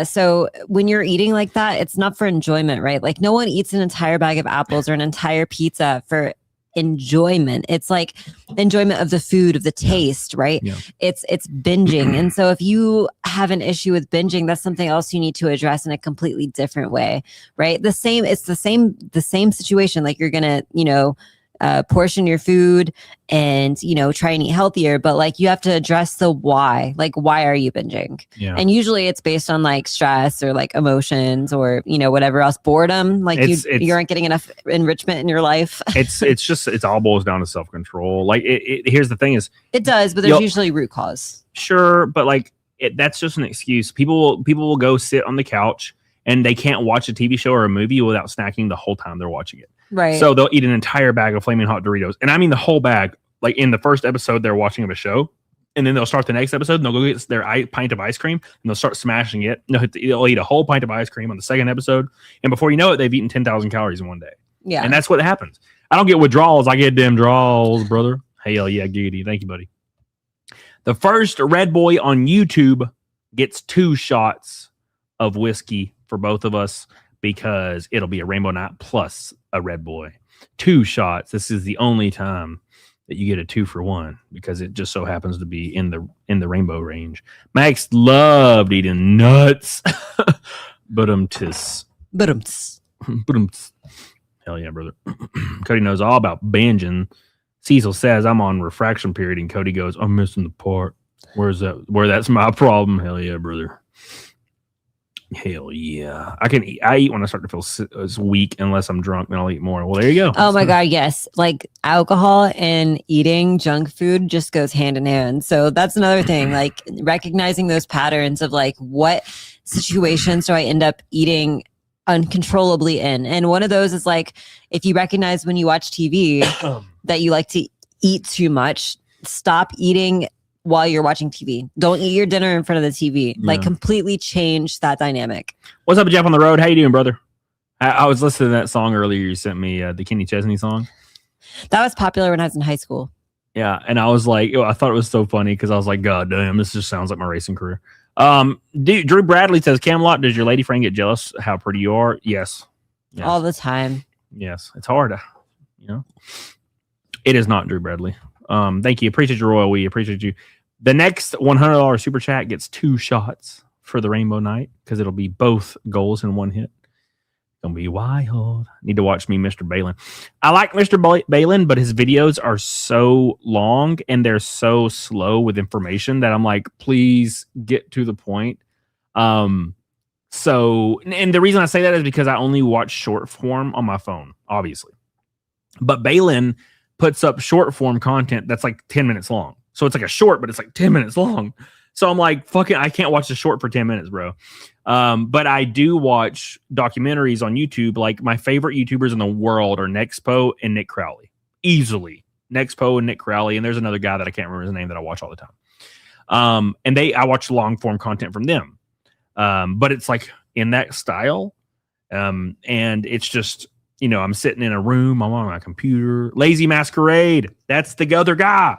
So when you're eating like that, it's not for enjoyment, right? Like no one eats an entire bag of apples or an entire pizza for enjoyment. It's like enjoyment of the food, of the taste, right? Yeah. It's binging. And so if you have an issue with binging, that's something else you need to address in a completely different way, right? It's the same situation. Like you're gonna, you know, portion your food and, you know, try and eat healthier, but like you have to address the why. Like, why are you binging? Yeah. And usually it's based on like stress or like emotions or, you know, whatever else, boredom. Like you aren't getting enough enrichment in your life. It all boils down to self-control. Like here's the thing is it does, but there's usually root cause. Sure. But like that's just an excuse. People will go sit on the couch and they can't watch a TV show or a movie without snacking the whole time they're watching it. Right. So they'll eat an entire bag of Flaming Hot Doritos. And I mean the whole bag. Like in the first episode, they're watching of a show. And then they'll start the next episode and they'll go get their pint of ice cream and they'll start smashing it. They'll eat a whole pint of ice cream on the second episode. And before you know it, they've eaten 10,000 calories in one day. Yeah. And that's what happens. I don't get withdrawals. I get them draws, brother. Hell yeah, giggity. Thank you, buddy. The first Red Boy on YouTube gets 2 shots of whiskey for both of us because it'll be a Rainbow Night plus a Red Boy. 2 shots. This is the only time that you get a 2 for 1 because it just so happens to be in the rainbow range. Max loved eating nuts. But hell yeah, brother. Cody knows all about binging. Cecil says I'm on refraction period, and Cody goes, I'm missing the part. Where's that? Where that's my problem. Hell yeah, brother. Hell yeah. I eat when I start to feel weak unless I'm drunk, then I'll eat more. Well, there you go. Oh my God, yes. Like alcohol and eating junk food just goes hand in hand. So that's another thing, like recognizing those patterns of like what situations do I end up eating uncontrollably in. And one of those is like if you recognize when you watch TV that you like to eat too much, stop eating while you're watching TV. Don't eat your dinner in front of the TV. Like completely change that dynamic. What's up, Jeff on the road? How you doing, brother? I was listening to that song earlier. You sent me the Kenny Chesney song. That was popular when I was in high school. Yeah, and I was like, I thought it was so funny because I was like, God damn, this just sounds like my racing career. Drew Bradley says, Camelot, does your lady friend get jealous how pretty you are? Yes. All the time. Yes, it's hard. It is not Drew Bradley. Thank you. Appreciate your royal. We appreciate you. The next $100 super chat gets 2 shots for the Rainbow Night because it'll be both goals in one hit. Gonna be wild. Need to watch me, Mr. Balin. I like Mr. Balin, but his videos are so long and they're so slow with information that I'm like, please get to the point. So, and the reason I say that is because I only watch short form on my phone, obviously. But Balin puts up short form content that's like 10 minutes long. So it's like a short, but it's like 10 minutes long. So I'm like, fuck it, I can't watch the short for 10 minutes, bro. But I do watch documentaries on YouTube. Like my favorite YouTubers in the world are Nexpo and Nick Crowley. Easily. Nexpo and Nick Crowley. And there's another guy that I can't remember his name that I watch all the time. And I watch long form content from them. But it's like in that style. And it's just, I'm sitting in a room. I'm on my computer. Lazy Masquerade. That's the other guy.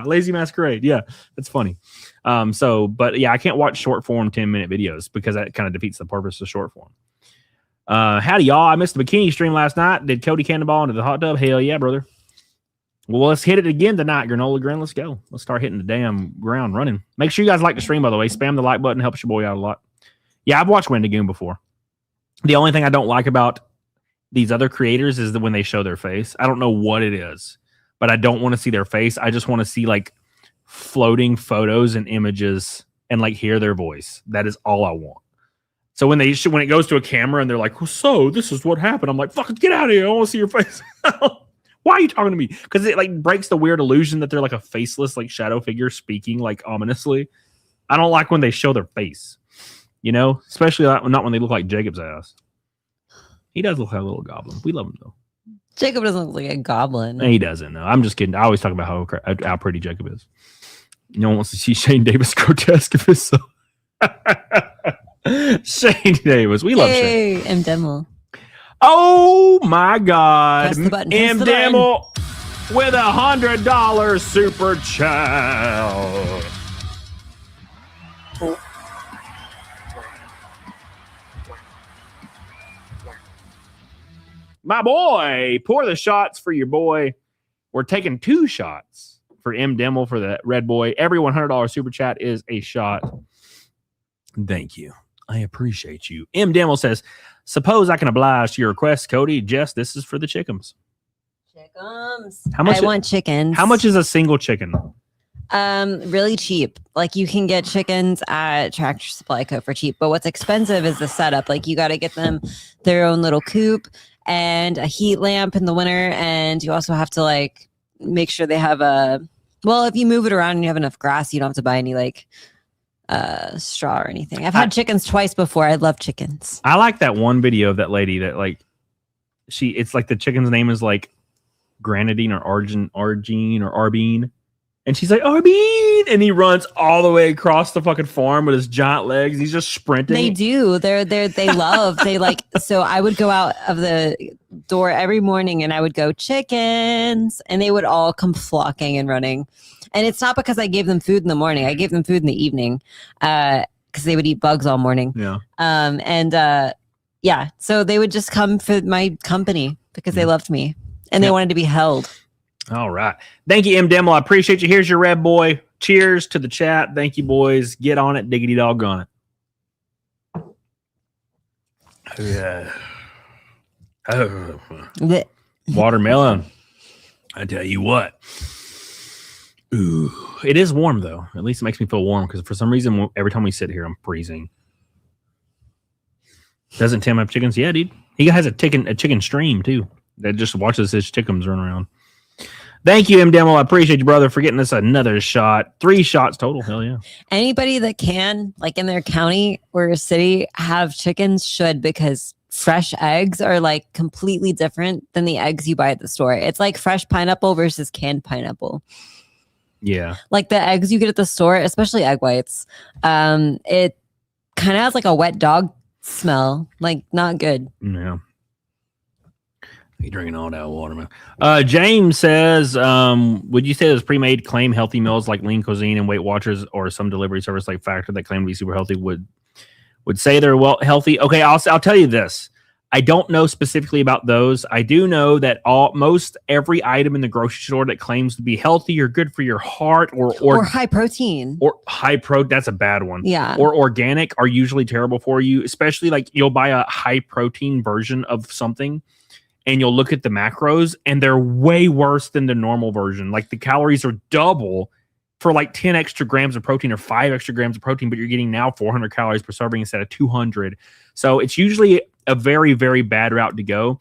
Lazy Masquerade. Yeah, that's funny. But yeah, I can't watch short form 10-minute videos because that kind of defeats the purpose of short form. Howdy, y'all. I missed the bikini stream last night. Did Cody cannonball into the hot tub? Hell yeah, brother. Well, let's hit it again tonight, Granola Grin. Let's go. Let's start hitting the damn ground running. Make sure you guys like the stream, by the way. Spam the like button. Helps your boy out a lot. Yeah, I've watched Wendigoon before. The only thing I don't like about these other creators is that when they show their face. I don't know what it is, but I don't want to see their face. I just want to see like floating photos and images and like hear their voice. That is all I want. So when it goes to a camera and they're like, well, so this is what happened. I'm like, fuck it, get out of here. I want to see your face. Why are you talking to me? Because it like breaks the weird illusion that they're like a faceless like shadow figure speaking like ominously. I don't like when they show their face, especially not when they look like Jacob's ass. He does look like a little goblin. We love him though. Jacob doesn't look like a goblin. He doesn't. No, I'm just kidding. I always talk about how pretty Jacob is. No one wants to see Shane Davis grotesque if it's so. Shane Davis. We love Shane. M. Demmel. Oh my God. Press the button. M. Demmel with $100 super chat. My boy, pour the shots for your boy. We're taking 2 shots for M. Demmel for the red boy. Every $100 super chat is a shot. Thank you. I appreciate you. M. Demmel says, suppose I can oblige to your request, Cody. Jess, this is for the chickens. Chickens. I want chickens. How much is a single chicken? Really cheap. Like you can get chickens at Tractor Supply Co. for cheap, but what's expensive is the setup. Like you got to get them their own little coop and a heat lamp in the winter, and you also have to like make sure they have if you move it around and you have enough grass, you don't have to buy any like straw or anything. I've had chickens twice before. I love chickens. I like that one video of that lady that like it's like the chicken's name is like Granadine or Argine or Arbine. And she's like, Arbine! And he runs all the way across the fucking farm with his giant legs. He's just sprinting. They do. They like, so I would go out of the door every morning and I would go, chickens. And they would all come flocking and running. And it's not because I gave them food in the morning. I gave them food in the evening because they would eat bugs all morning. Yeah. Yeah. So they would just come for my company because they loved me and they wanted to be held. All right. Thank you, M. Demmel. I appreciate you. Here's your red boy. Cheers to the chat. Thank you, boys. Get on it. Diggity doggone it. Yeah. Oh. Watermelon. I tell you what. Ooh. It is warm, though. At least it makes me feel warm because for some reason, every time we sit here, I'm freezing. Doesn't Tim have chickens? Yeah, dude. He has a chicken stream too that just watches his chickens run around. Thank you, M Demo. I appreciate you, brother, for getting us another shot. 3 shots total. Hell yeah. Anybody that can, like in their county or city, have chickens should, because fresh eggs are like completely different than the eggs you buy at the store. It's like fresh pineapple versus canned pineapple. Yeah. Like the eggs you get at the store, especially egg whites, it kind of has like a wet dog smell. Like not good. Yeah. You drinking all that water, man. James says, would you say those pre-made claim healthy meals like Lean Cuisine and Weight Watchers or some delivery service like Factor that claim to be super healthy would say they're healthy? Okay, I'll tell you this. I don't know specifically about those. I do know that most every item in the grocery store that claims to be healthy or good for your heart or high protein or high protein, that's a bad one. Yeah. Or organic are usually terrible for you, especially like you'll buy a high protein version of something and you'll look at the macros and they're way worse than the normal version. Like the calories are double for like 10 extra grams of protein or 5 extra grams of protein, but you're getting now 400 calories per serving instead of 200. So it's usually a very, very bad route to go.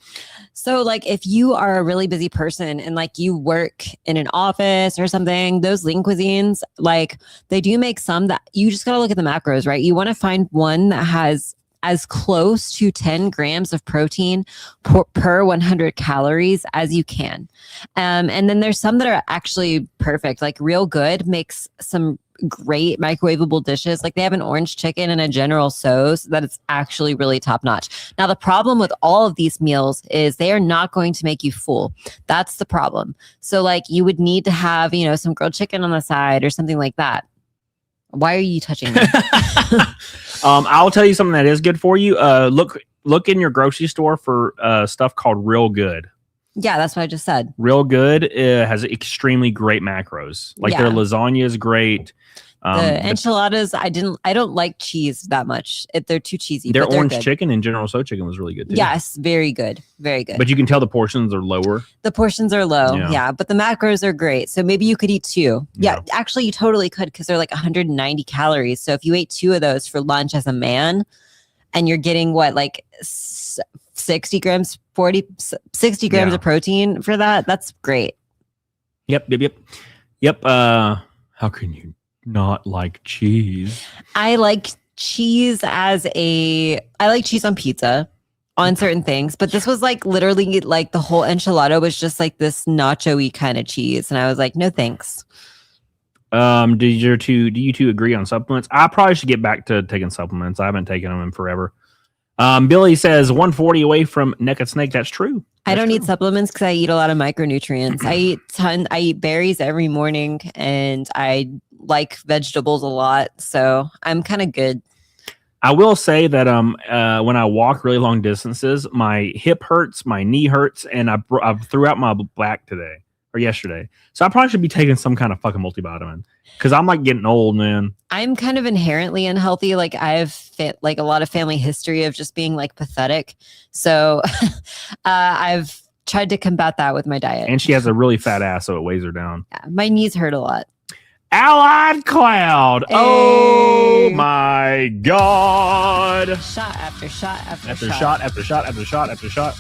So like if you are a really busy person and like you work in an office or something, those Lean Cuisines, like they do make some that you just got to look at the macros, right? You want to find one that has as close to 10 grams of protein per 100 calories as you can. And then there's some that are actually perfect. Like Real Good makes some great microwavable dishes. Like they have an orange chicken and a General Tso's that it's actually really top notch. Now, the problem with all of these meals is they are not going to make you full. That's the problem. So like you would need to have, some grilled chicken on the side or something like that. Why are you touching me? I'll tell you something that is good for you. Look in your grocery store for stuff called Real Good. Yeah, that's what I just said. Real Good has extremely great macros. Like their lasagna is great. The enchiladas, I don't like cheese that much. They're too cheesy. Their orange chicken and General Tso chicken was really good too. Yes, very good. Very good. But you can tell the portions are lower. The portions are low. Yeah, but the macros are great. So maybe you could eat 2. Yeah, actually you totally could because they're like 190 calories. So if you ate 2 of those for lunch as a man and you're getting like 60 grams, 60 grams of protein for that, that's great. Yep. How can you not like cheese? I like cheese I like cheese on pizza on certain things, but this was like literally like the whole enchilada was just like this nacho-y kind of cheese. And I was like, no, thanks. Do you two agree on supplements? I probably should get back to taking supplements. I haven't taken them in forever. Billy says 140 away from naked snake. That's true. I don't need supplements because I eat a lot of micronutrients. I eat berries every morning and I like vegetables a lot. So I'm kind of good. I will say that when I walk really long distances, my hip hurts, my knee hurts, and I threw out my back today or yesterday. So I probably should be taking some kind of fucking multivitamin because I'm like getting old, man. I'm kind of inherently unhealthy. Like I have like a lot of family history of just being like pathetic. So I've tried to combat that with my diet. And she has a really fat ass, so it weighs her down. Yeah, my knees hurt a lot. Allied Cloud. Hey. Oh my God. Shot after shot after shot. Shot after shot after shot after shot.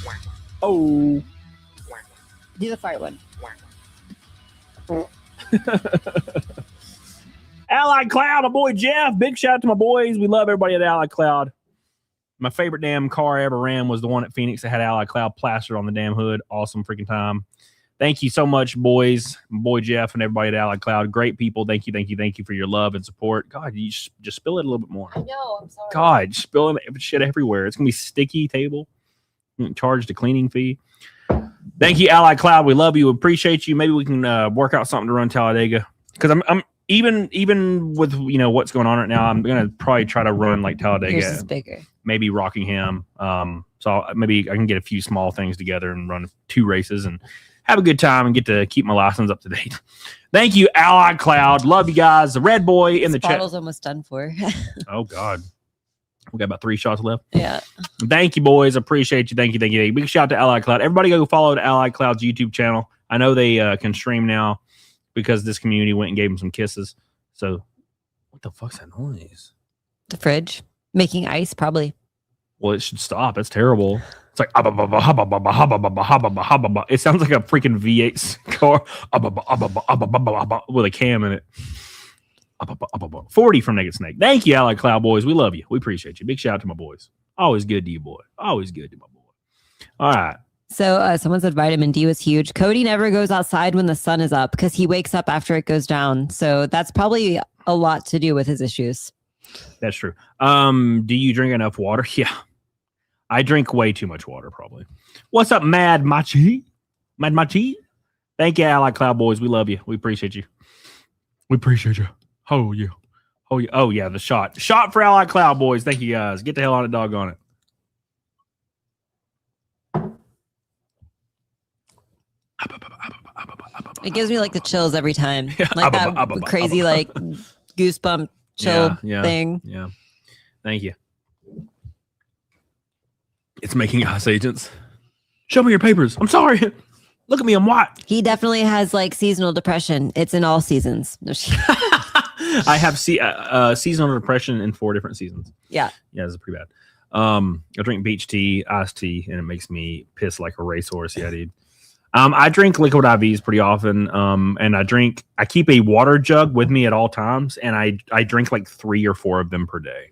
Oh. Do the fart one. Allied Cloud, my boy Jeff. Big shout out to my boys. We love everybody at Allied Cloud. My favorite damn car I ever ran was the one at Phoenix that had Allied Cloud plastered on the damn hood. Awesome freaking time. Thank you so much, boys. My boy Jeff and everybody at Allied Cloud. Great people. Thank you for your love and support. God, you just spill it a little bit more. I know. I'm sorry. God, spilling shit everywhere. It's going to be sticky table. Charged a cleaning fee. Thank you, Allied Cloud. We love you. Appreciate you. Maybe we can work out something to run Talladega. Because I'm even with what's going on right now, I'm gonna probably try to run like Talladega. Yours is bigger. Maybe Rockingham. So maybe I can get a few small things together and run 2 races and have a good time and get to keep my license up to date. Thank you, Allied Cloud. Love you guys. The red boy in the chat. Bottle's almost done for. Oh God. We got about 3 shots left. Yeah. Thank you, boys. Appreciate you. Thank you. Big shout out to Allied Cloud. Everybody go follow the Allied Cloud's YouTube channel. I know they can stream now because this community went and gave them some kisses. So what the fuck's that noise? The fridge. Making ice, probably. Well, it should stop. That's terrible. It's like it sounds like a freaking V8 car with a cam in it. 40 from Naked Snake. Thank you, Allied Cloud Boys. We love you. We appreciate you. Big shout out to my boys. Always good to you, boy. Always good to my boy. All right. So someone said vitamin D was huge. Cody never goes outside when the sun is up because he wakes up after it goes down. So that's probably a lot to do with his issues. That's true. Do you drink enough water? Yeah. I drink way too much water, probably. What's up, Mad Machi? Mad Machi? Thank you, Allied Cloud Boys. We love you. We appreciate you. We appreciate you. Oh, yeah. Oh, yeah. Oh, yeah. The shot. Shot for Allied Cloud Boys. Thank you, guys. Get the hell on it, doggone it. It gives me like the chills every time. Like that crazy like goosebump chill thing. Yeah. Thank you. It's making us agents. Show me your papers. I'm sorry. Look at me. I'm white. He definitely has like seasonal depression. It's in all seasons. I have seasonal depression in 4 different seasons. Yeah. Yeah, this is pretty bad. I drink beach tea, iced tea, and it makes me piss like a racehorse. Yeah, dude. I drink liquid IVs pretty often. And I keep a water jug with me at all times, and I drink like 3 or 4 of them per day.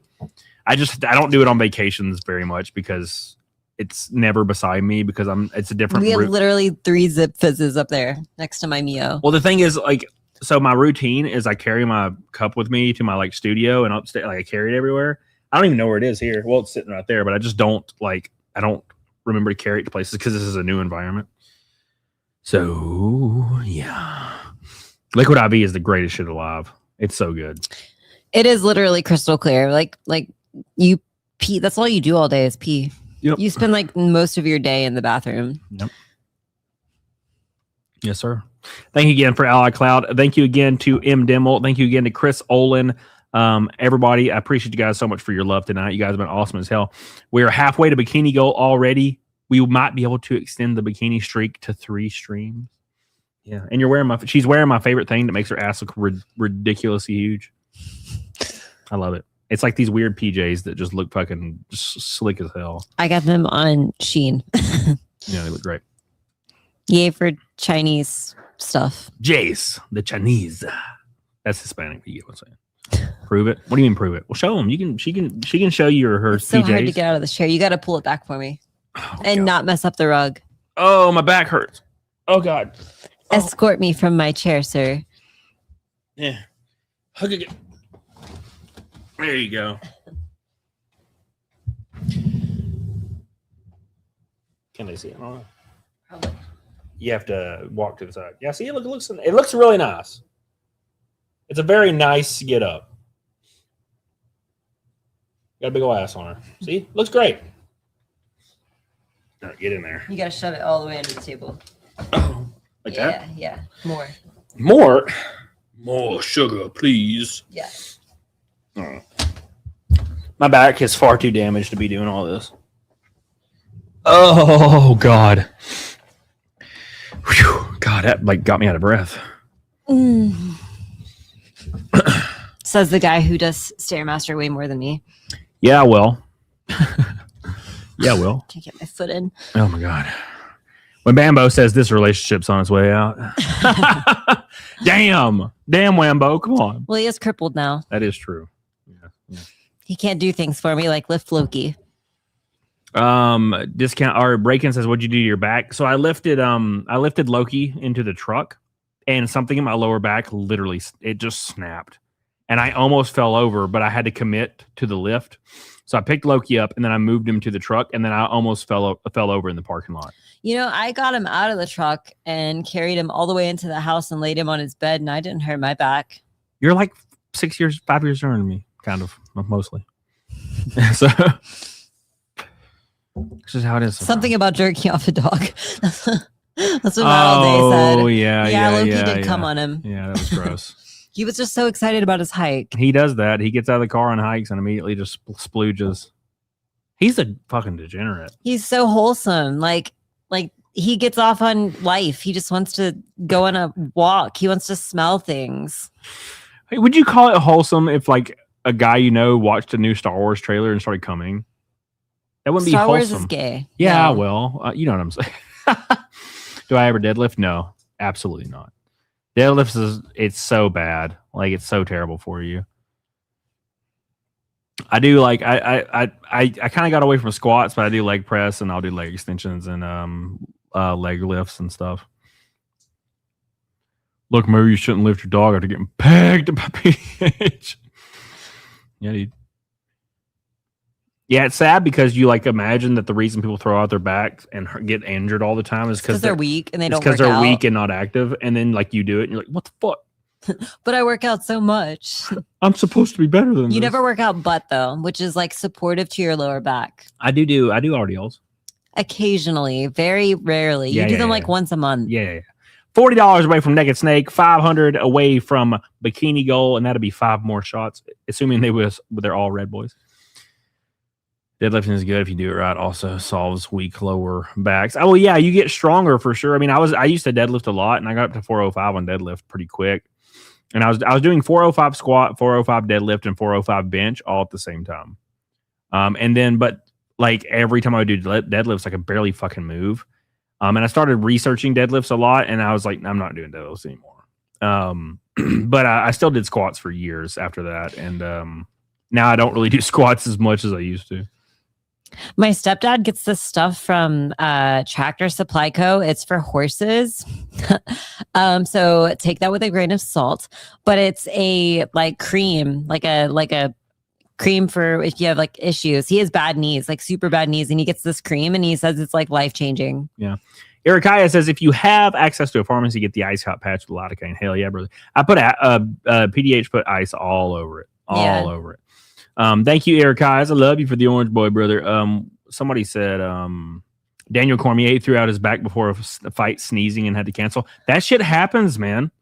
I don't do it on vacations very much because it's never beside me because it's a different. We have literally 3 Zip Fizzes up there next to my Mio. Well, the thing is, like, so my routine is I carry my cup with me to my like studio and upstairs. Like I carry it everywhere. I don't even know where it is here. Well, it's sitting right there, but I just don't remember to carry it to places because this is a new environment. So yeah, liquid IV is the greatest shit alive. It's so good. It is literally crystal clear. Like you pee. That's all you do all day is pee. Yep. You spend like most of your day in the bathroom. Yep. Yes, sir. Thank you again for Allied Cloud. Thank you again to M. Dimmel. Thank you again to Chris Olin. Everybody, I appreciate you guys so much for your love tonight. You guys have been awesome as hell. We are halfway to bikini goal already. We might be able to extend the bikini streak to 3 streams. Yeah, and she's wearing my favorite thing that makes her ass look ridiculously huge. I love it. It's like these weird PJs that just look fucking just slick as hell. I got them on Shein. Yeah, they look great. Yay for Chinese stuff. Jace, the Chinese. That's Hispanic. You get what I'm saying? Prove it. What do you mean prove it? Well, show them. She can show you her it's so PJs. hard to get out of the chair. You got to pull it back for me and not mess up the rug. Oh, my back hurts. Oh God. Escort me from my chair, sir. Yeah. Hug it. There you go. Can they see it? I don't know. Probably. You have to walk to the side. Yeah, see, it looks really nice. It's a very nice get up. Got a big old ass on her. See, looks great. All right, get in there. You got to shove it all the way under the table. Like that? Yeah. More. More sugar, please. Yeah. My back is far too damaged to be doing all this. Oh God. Whew. God, that like got me out of breath. Says the guy who does Stairmaster way more than me. Yeah, well. Yeah, well. Can't get my foot in. Oh my God. When Bambo says this relationship's on its way out. Damn, Wambo, come on. Well, he is crippled now. That is true. Yeah. He can't do things for me like lift Loki. Discount or break-in says, what'd you do to your back? So I lifted Loki into the truck, and something in my lower back literally it just snapped. And I almost fell over, but I had to commit to the lift. So I picked Loki up and then I moved him to the truck, and then I almost fell over in the parking lot. You know, I got him out of the truck and carried him all the way into the house and laid him on his bed, and I didn't hurt my back. You're like 5 years younger than me, kind of, mostly. So this is how it is. Something about jerking off a dog. That's what Matt Day said. Oh, yeah. Loki did come on him. Yeah, that was gross. He was just so excited about his hike. He does that. He gets out of the car and hikes and immediately just splooges. He's a fucking degenerate. He's so wholesome. Like he gets off on life. He just wants to go on a walk. He wants to smell things. Hey, would you call it wholesome if like a guy you know watched a new Star Wars trailer and started coming? That wouldn't Star be Wars wholesome. is gay. Yeah, No. well, you know what I'm saying. Do I ever deadlift? No, absolutely not. Deadlifts it's so bad. Like it's so terrible for you. I do like I kind of got away from squats, but I do leg press and I'll do leg extensions and leg lifts and stuff. Look, maybe you shouldn't lift your dog after getting pegged by PH. Yeah, dude. Yeah, it's sad because you like imagine that the reason people throw out their backs and get injured all the time is because they're weak and they don't work because they're out. weak and not active. And then like you do it and you're like, what the fuck? But I work out so much. I'm supposed to be better than You this. never work out butt though, which is like supportive to your lower back. I do RDLs. Occasionally, very rarely. Yeah, You do yeah, them yeah. like once a month. Yeah. $40 away from Naked Snake, $500 away from Bikini Goal, and that'll be 5 more shots, assuming they're all red boys. Deadlifting is good if you do it right. Also solves weak lower backs. Oh yeah, you get stronger for sure. I mean, I used to deadlift a lot, and I got up to 405 on deadlift pretty quick. And I was doing 405 squat, 405 deadlift, and 405 bench all at the same time. But like every time I would do deadlifts, I could barely fucking move. And I started researching deadlifts a lot, and I was like, I'm not doing deadlifts anymore. But I still did squats for years after that, and now I don't really do squats as much as I used to. My stepdad gets this stuff from Tractor Supply Co. It's for horses. So take that with a grain of salt. But it's a like cream, like a cream for if you have like issues. He has bad knees, like super bad knees, and he gets this cream and he says it's like life-changing. Yeah. Erikiah says if you have access to a pharmacy, get the ice hot patch with lidocaine. Hell yeah, brother. I put PDH put ice all over it. Over it. Thank you, Erikiah. I love you for the orange boy, brother. Somebody said Daniel Cormier threw out his back before a fight sneezing and had to cancel. That shit happens, man.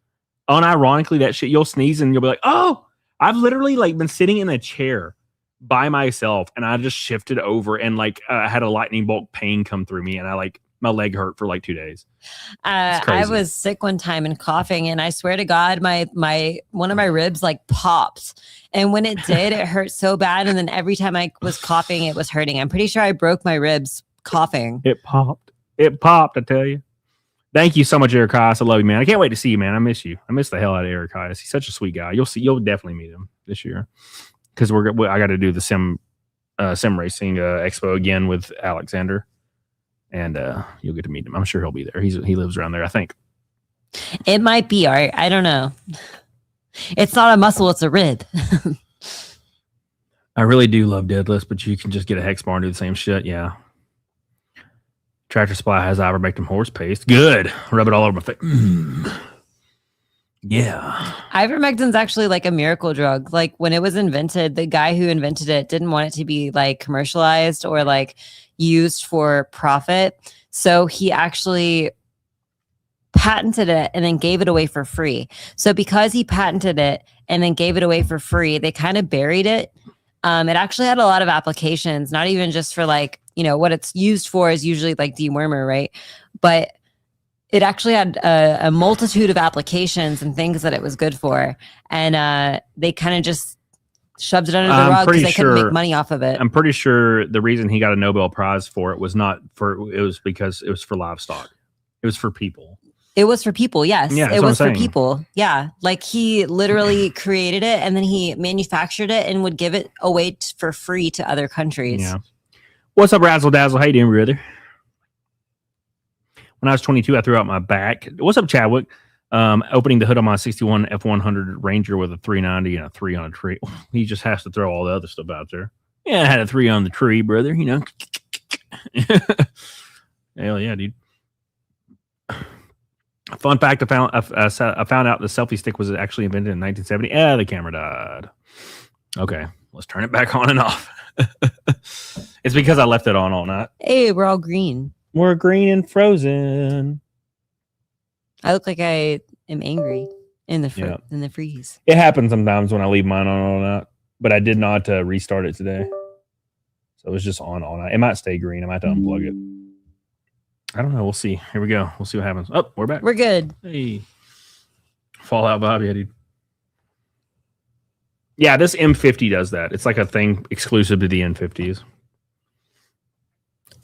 Unironically, that shit, you'll sneeze and you'll be like, oh, I've literally like been sitting in a chair by myself and I just shifted over and like I had a lightning bolt pain come through me and I like my leg hurt for like 2 days. I was sick one time and coughing, and I swear to God, my one of my ribs like popped. And when it did, it hurt so bad. And then every time I was coughing, it was hurting. I'm pretty sure I broke my ribs coughing. It popped. I tell you. Thank you so much, Eric Kaius. I love you, man. I can't wait to see you, man. I miss you. I miss the hell out of Eric Kaius. He's such a sweet guy. You'll definitely meet him this year because I got to do the sim racing expo again with Alexander. And you'll get to meet him. I'm sure he'll be there. He lives around there, I think. It might be Art. I don't know. It's not a muscle, it's a rib. I really do love deadlifts, but you can just get a hex bar and do the same shit. Yeah. Tractor Supply has ivermectin horse paste. Good. Rub it all over my face. Yeah. Ivermectin's actually like a miracle drug. Like when it was invented, the guy who invented it didn't want it to be like commercialized or like used for profit. So he actually patented it and then gave it away for free. So because he patented it and then gave it away for free, they kind of buried it. It actually had a lot of applications, not even just for like, you know, what it's used for is usually like dewormer, right? But it actually had a multitude of applications and things that it was good for. And they kind of just shoved it under the rug because they couldn't make money off of it. I'm pretty sure the reason he got a Nobel Prize for it was because it was for livestock. It was for people. It was for people, yes. Yeah, it was for people. Yeah. Like he literally created it and then he manufactured it and would give it away for free to other countries. Yeah. What's up, Razzle Dazzle? How you doing, brother? When I was 22, I threw out my back. What's up, Chadwick? Opening the hood on my 61 F100 Ranger with a 390 and a 3 on a tree. He just has to throw all the other stuff out there. Yeah, I had a 3 on the tree, brother. You know. Hell yeah, dude. Fun fact: I found out the selfie stick was actually invented in 1970. The camera died. Okay, let's turn it back on and off. It's because I left it on all night. Hey, we're all green. We're green and frozen. I look like I am angry in the in the freeze. It happens sometimes when I leave mine on all night, but I did not restart it today, so it was just on all night. It might stay green. I might have to unplug it. I don't know. We'll see. Here we go. We'll see what happens. Oh, we're back. We're good. Hey, Fallout Bob, yeah, dude. Yeah, this M50 does that. It's like a thing exclusive to the N50s.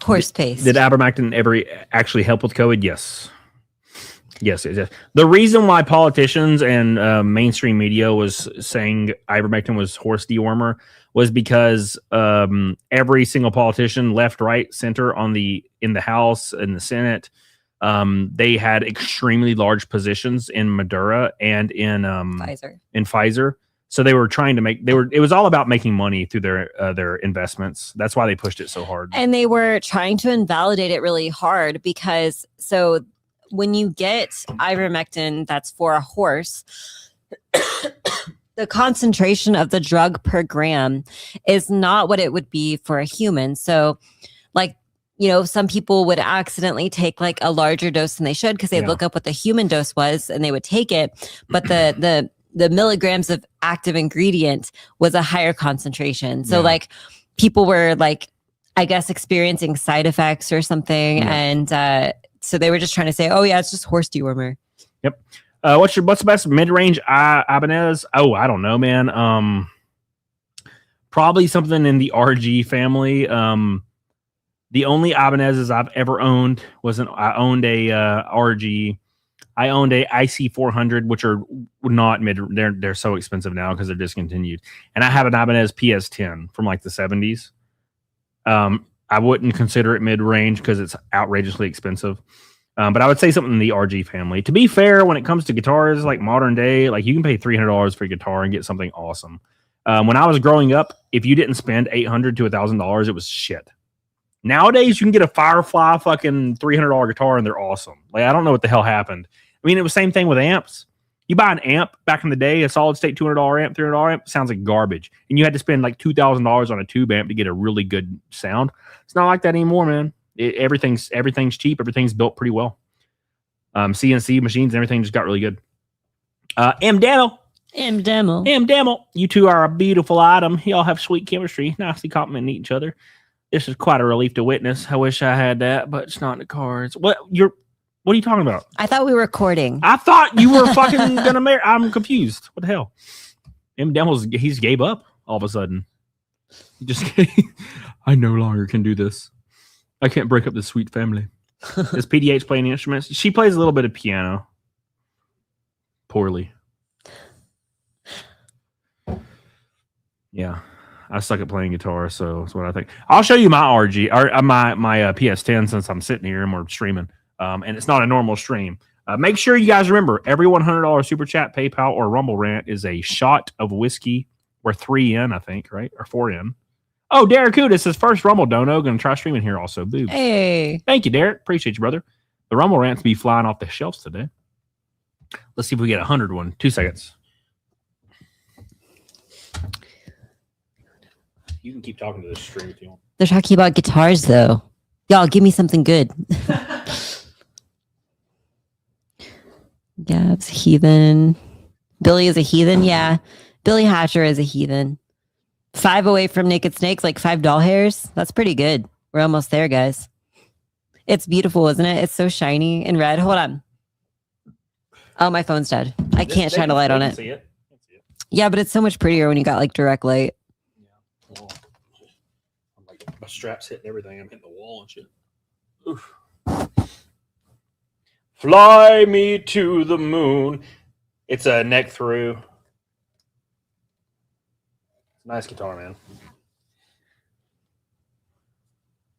Horse paste. Did ivermectin ever actually help with COVID? Yes. Yes. The reason why politicians and mainstream media was saying ivermectin was horse dewormer was because every single politician, left, right, center, in the House and the Senate, they had extremely large positions in Madura and in Pfizer. So they were trying to it was all about making money through their investments. That's why they pushed it so hard. And they were trying to invalidate it really hard because when you get ivermectin that's for a horse, the concentration of the drug per gram is not what it would be for a human. So some people would accidentally take like a larger dose than they should because they'd look up what the human dose was and they would take it. But the milligrams of active ingredient was a higher concentration. So people were I guess experiencing side effects or something. Yeah. And so they were just trying to say, oh yeah, it's just horse dewormer. Yep. What's the best mid-range Ibanez? Oh, I don't know, man. Probably something in the RG family. The only Ibanez's I've ever owned I owned a RG. I owned a IC 400, which are not mid. They're so expensive now because they're discontinued. And I have an Ibanez PS10 from like the 70s. I wouldn't consider it mid-range because it's outrageously expensive. But I would say something in the RG family. To be fair, when it comes to guitars, like modern day, like you can pay $300 for a guitar and get something awesome. When I was growing up, if you didn't spend $800 to $1,000, it was shit. Nowadays, you can get a Firefly fucking $300 guitar and they're awesome. Like, I don't know what the hell happened. I mean, it was the same thing with amps. You buy an amp back in the day, a solid state $200 amp, $300 amp, sounds like garbage. And you had to spend like $2,000 on a tube amp to get a really good sound. It's not like that anymore, man. Everything's cheap. Everything's built pretty well. CNC machines and everything just got really good. M Demo. You two are a beautiful item. Y'all have sweet chemistry. Nicely complimenting each other. This is quite a relief to witness. I wish I had that, but it's not in the cards. What are you talking about? I thought we were recording. I thought you were fucking gonna marry. I'm confused. What the hell? M Demo's he's gave up all of a sudden. I no longer can do this. I can't break up this sweet family. Does PDH play any instruments? She plays a little bit of piano. Poorly. Yeah. I suck at playing guitar, so that's what I think. I'll show you my RG or my PS10 since I'm sitting here and we're streaming. And it's not a normal stream. Make sure you guys remember every $100 super chat, PayPal, or Rumble rant is a shot of whiskey. We're 3 in, I think, right? Or 4 in. Oh, Derek Hood, it's his first Rumble dono. Gonna try streaming here also. Boobs. Hey. Thank you, Derek. Appreciate you, brother. The Rumble rants be flying off the shelves today. Let's see if we get 100 one. 2 seconds. You can keep talking to this stream if you want. They're talking about guitars, though. Y'all, give me something good. Gab's heathen. Billy is a heathen. Yeah. Billy Hatcher is a heathen. 5 away from Naked Snakes, like 5 doll hairs. That's pretty good. We're almost there, guys. It's beautiful, isn't it? It's so shiny and red. Hold on. Oh, my phone's dead. I can't shine a light on it. Yeah, but it's so much prettier when you got like direct light. Yeah. Well, my strap's hitting everything. I'm hitting the wall and shit. Oof. Fly me to the moon. It's a neck through. Nice guitar, man.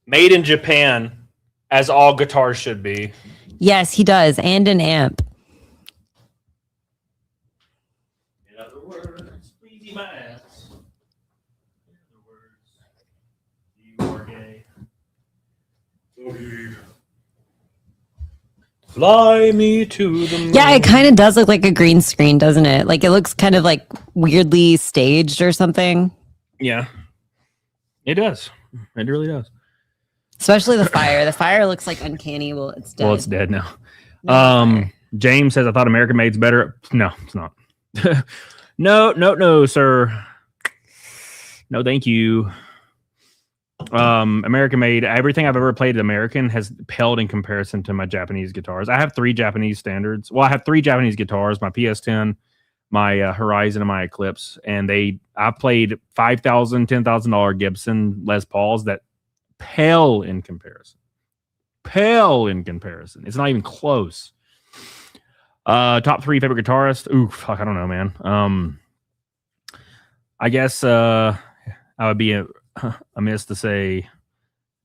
Made in Japan, as all guitars should be. Yes, he does. And an amp. In other words, please eat my ass. In other words, you are gay. Okay. Fly me to the moon. Yeah, it kind of does look like a green screen, doesn't it? Like it looks kind of like weirdly staged or something. Yeah, it does. It really does. Especially the fire. The fire looks like uncanny. Well, it's dead. Well, it's dead now. James says, I thought American Made's better. No, it's not. No, sir. No, thank you. American Made, everything I've ever played American has paled in comparison to my Japanese guitars. I have 3 Japanese standards. Well, I have 3 Japanese guitars, my PS10, my Horizon, and my Eclipse. And I played $5,000, $10,000 Gibson Les Pauls that Pale in comparison. Pale in comparison. It's not even close. Top 3 favorite guitarist. Ooh, fuck, I don't know, man. I guess I would be amiss to say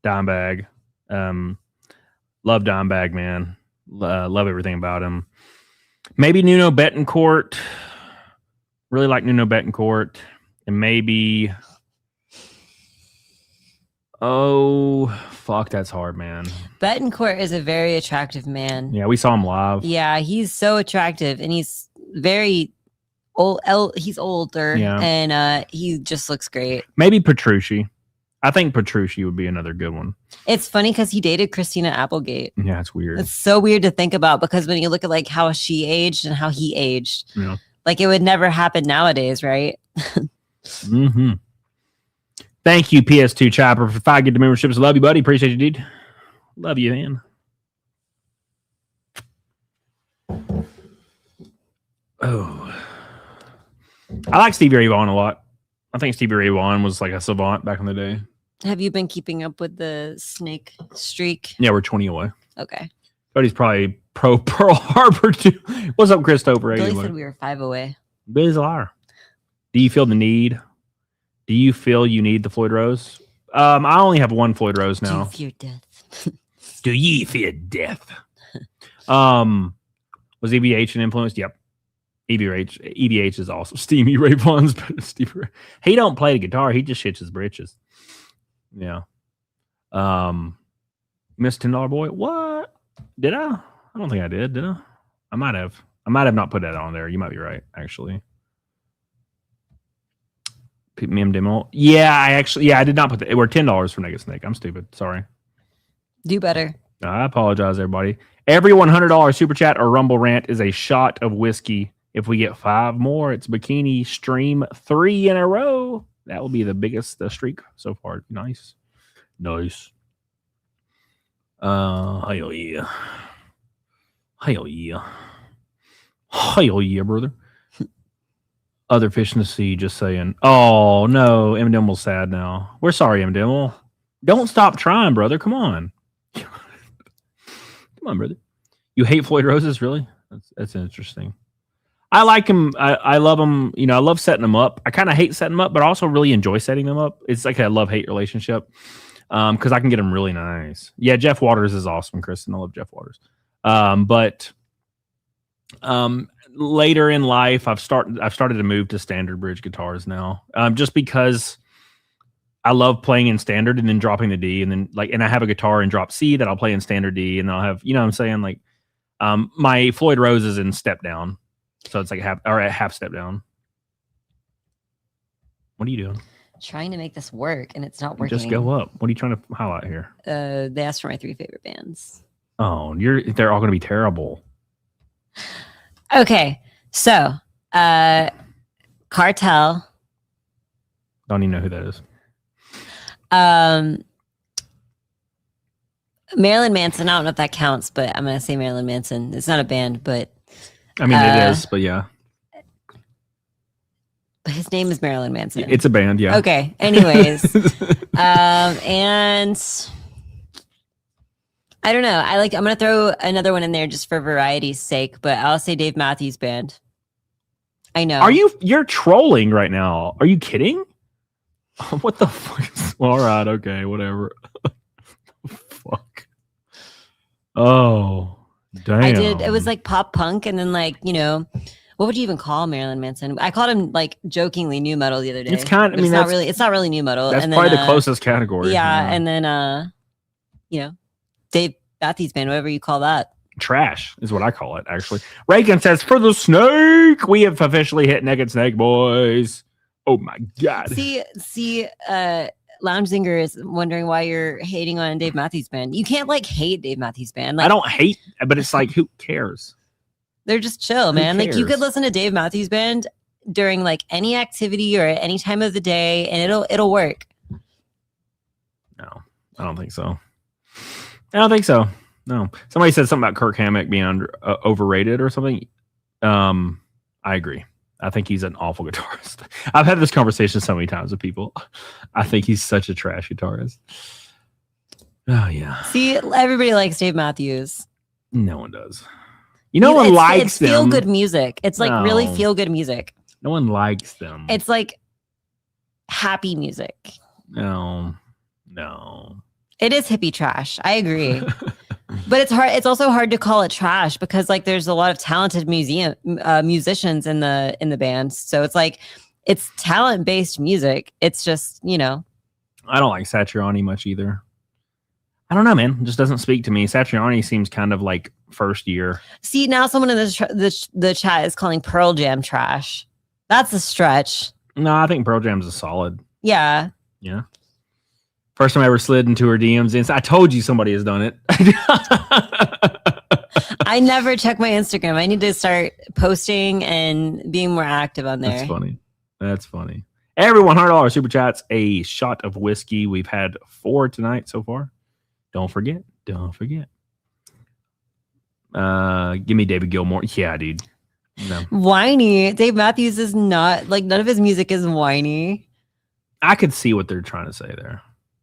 Dimebag. Love Dimebag, man. Love everything about him. Maybe Nuno Betancourt. Really like Nuno Betancourt. And maybe... Oh, fuck, that's hard, man. Betancourt is a very attractive man. Yeah, we saw him live. Yeah, he's so attractive, and he's very old. He's older, and he just looks great. Maybe Petrucci. I think Petrucci would be another good one. It's funny because he dated Christina Applegate. Yeah, it's weird. It's so weird to think about because when you look at like how she aged and how he aged, like it would never happen nowadays, right? Mm-hmm. Thank you, PS2 Chopper, for 5 good memberships. Love you, buddy. Appreciate you, dude. Love you, man. Oh. I like Stevie Ray Vaughan a lot. I think Stevie Ray Vaughan was like a savant back in the day. Have you been keeping up with the snake streak? Yeah, we're 20 away. Okay. But he's probably pro Pearl Harbor, too. What's up, Christopher? Billy said we were 5 away. Billy's a liar. Do you feel the need? Do you feel you need the Floyd Rose? I only have one Floyd Rose now. Do you fear death? Do ye fear death? Was EVH an influence? Yep. EVH is awesome. Steamy Ray Vaughan's Stevie Ray. He don't play the guitar. He just shits his britches. Yeah. Miss $10 Boy. What? Did I? I don't think I did. Did I? I might have not put that on there. You might be right, actually. Meme demo. Yeah, I did not put that. We're $10 for Naked Snake. I'm stupid. Sorry. Do better. I apologize, everybody. Every $100 super chat or rumble rant is a shot of whiskey. If we get 5 more, it's Bikini Stream 3 in a row. That will be the biggest streak so far. Nice. Nice. Hell yeah. Hell yeah. Hell yeah, brother. Other fish in the sea just saying, oh, no, M. Dimmle's sad now. We're sorry, M. Dimmle. Don't stop trying, brother. Come on. Come on, brother. You hate Floyd Roses, really? That's interesting. I like him. I love him. You know, I love setting them up. I kind of hate setting them up, but I also really enjoy setting them up. It's like a love-hate relationship because I can get them really nice. Yeah, Jeff Waters is awesome, Kristen. I love Jeff Waters. But later in life, I've started to move to standard bridge guitars now, just because I love playing in standard and then dropping the D, and then and I have a guitar in drop C that I'll play in standard D, and then I'll have, you know what I'm saying, like my Floyd Rose is in step down, so it's like a half step down. What are you doing? Trying to make this work, and it's not working. Just go up. What are you trying to highlight here? They asked for my 3 favorite bands. Oh, they're all going to be terrible. Okay, so Cartel. Don't even know who that is. Marilyn Manson. I don't know if that counts, but I'm gonna say Marilyn Manson. It's not a band, but I mean it is. But yeah, but his name is Marilyn Manson. It's a band. Yeah. Okay. Anyways, and I don't know. I'm gonna throw another one in there just for variety's sake, but I'll say Dave Matthews Band. I know. You're trolling right now? Are you kidding? What the fuck? All right, okay, whatever. Fuck. Oh, damn. I did. It was like pop punk, and then what would you even call Marilyn Manson? I called him jokingly new metal the other day. It's kind of. I mean, it's not really new metal. That's and probably then, the closest category. Yeah, and then Dave Matthews Band, whatever you call that. Trash is what I call it. Actually, Reagan says for the snake, we have officially hit Naked Snake, boys. Oh my god! See, Lounge Zinger is wondering why you're hating on Dave Matthews Band. You can't hate Dave Matthews Band. I don't hate, but it's like, who cares? They're just chill, man. Like you could listen to Dave Matthews Band during any activity or at any time of the day, and it'll work. No, I don't think so. I don't think so. No. Somebody said something about Kirk Hammett being overrated or something. I agree. I think he's an awful guitarist. I've had this conversation so many times with people. I think he's such a trash guitarist. Oh yeah. See, everybody likes Dave Matthews. No one does. No one likes it's them. feel good music. It's like really No. feel good music. No one likes them. It's like happy music. No. It is hippie trash. I agree. But it's hard. It's also hard to call it trash because like there's a lot of talented musicians in the band. So it's like it's talent-based music. It's just, I don't like Satriani much either. I don't know, man. It just doesn't speak to me. Satriani seems kind of like first year. See, now someone in the chat is calling Pearl Jam trash. That's a stretch. No, I think Pearl Jam's a solid. Yeah. Yeah. First time I ever slid into her DMs. And I told you somebody has done it. I never check my Instagram. I need to start posting and being more active on there. That's funny. Everyone, $100 super chats, a shot of whiskey. We've had 4 tonight so far. Don't forget. Give me David Gilmour. Yeah, dude. No. Whiny. Dave Matthews is not like none of his music is whiny. I could see what they're trying to say there.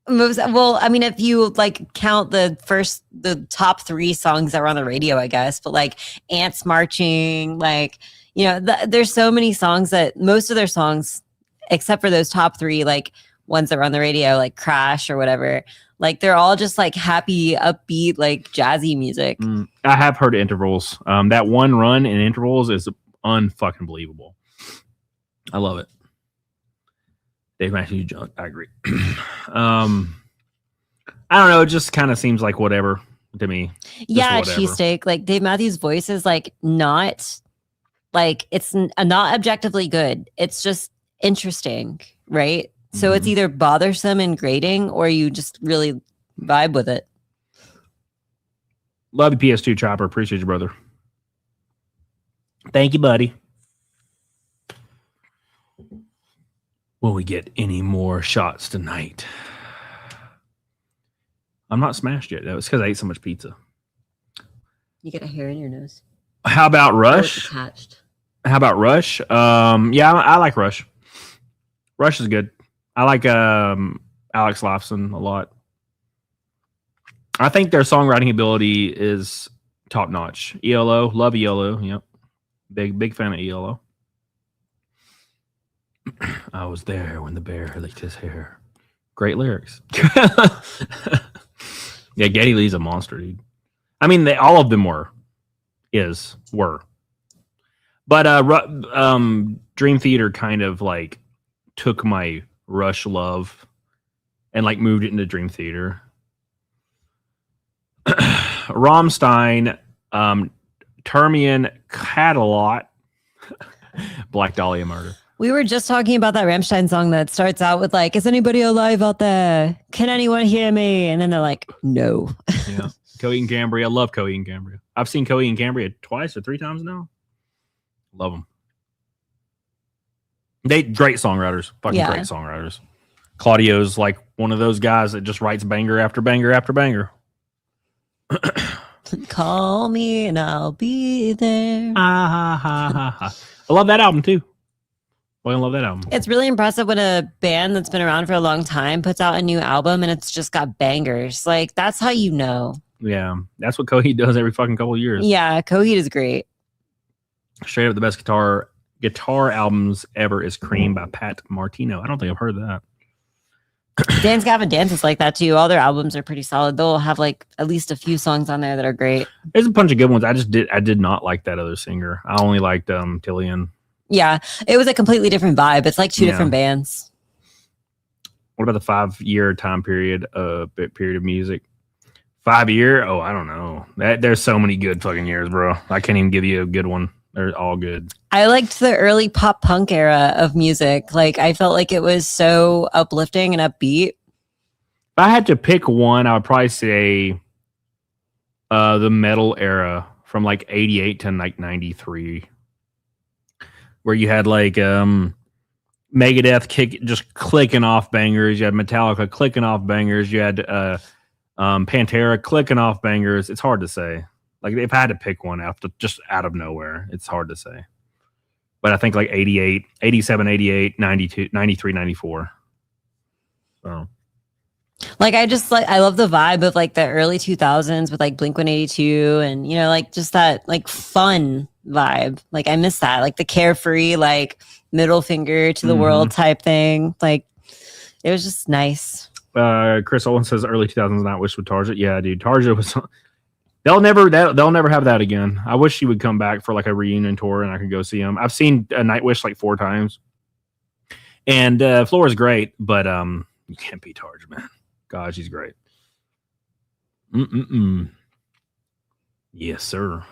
Well, I mean, if you like count the top 3 songs that were on the radio, I guess, but like Ants Marching, like, there's so many songs that most of their songs, except for those top 3, like ones that were on the radio, like Crash or whatever, like they're all just like happy, upbeat, like jazzy music. I have heard Intervals. That one run in Intervals is unfucking believable. I love it. Dave Matthews junk. I agree. I don't know. It just kind of seems like whatever to me. Yeah, cheesesteak. Like Dave Matthews' voice is like not like it's not objectively good. It's just interesting, right? So it's either bothersome and grating, or you just really vibe with it. Love you, PS2 Chopper. Appreciate you, brother. Thank you, buddy. Will we get any more shots tonight? I'm not smashed yet. It's because I ate so much pizza. You get a hair in your nose. How about Rush? Attached. How about Rush? Yeah, I like Rush. Rush is good. I like Alex Lifeson a lot. I think their songwriting ability is top notch. ELO, love ELO. Yep, big fan of ELO. I was there when the bear licked his hair. Great lyrics. Yeah, Geddy Lee's a monster, dude. I mean, all of them were. But Dream Theater kind of like took my Rush love and like moved it into Dream Theater. Rammstein, Termian Catalot, Black Dahlia Murder. We were just talking about that Rammstein song that starts out with like, "Is anybody alive out there? Can anyone hear me?" And then they're like, "No." Yeah, Coheed and Cambria. I love Coheed and Cambria. I've seen Coheed and Cambria twice or 3 times now. Love them. They great songwriters. Fucking great songwriters. Claudio's like one of those guys that just writes banger after banger after banger. Call me and I'll be there. I love that album too. I love that album. It's really impressive when a band that's been around for a long time puts out a new album and it's just got bangers. Like, that's how you know. Yeah, that's what Coheed does every fucking couple of years. Yeah, Coheed is great. Straight up the best guitar albums ever is Cream by Pat Martino. I don't think I've heard that. Dance Gavin Dance is like that too. All their albums are pretty solid. They'll have like at least a few songs on there that are great. There's a bunch of good ones. I did not like that other singer. I only liked Tillian. Yeah, it was a completely different vibe. It's like 2 different bands. What about the 5-year time period of music? 5-year? Oh, I don't know. There's so many good fucking years, bro. I can't even give you a good one. They're all good. I liked the early pop punk era of music. Like, I felt like it was so uplifting and upbeat. If I had to pick one, I would probably say the metal era from like 88 to like 93. Where you had like Megadeth just clicking off bangers. You had Metallica clicking off bangers. You had Pantera clicking off bangers. It's hard to say. Like, if I had to pick one just out of nowhere, it's hard to say. But I think like 88, 87, 88, 92, 93, 94. So Like I love the vibe of like the early 2000s with like Blink-182 and like just that like fun vibe. Like I miss that, like the carefree, like middle finger to the world type thing. Like it was just nice. Chris Olin says early 2000s Nightwish with Tarja. Yeah, dude, Tarja was. They'll never have that again. I wish she would come back for like a reunion tour and I could go see them. I've seen Nightwish like 4 times, and Flora's great, but you can't beat Tarja, man. God, she's great. Yes, sir.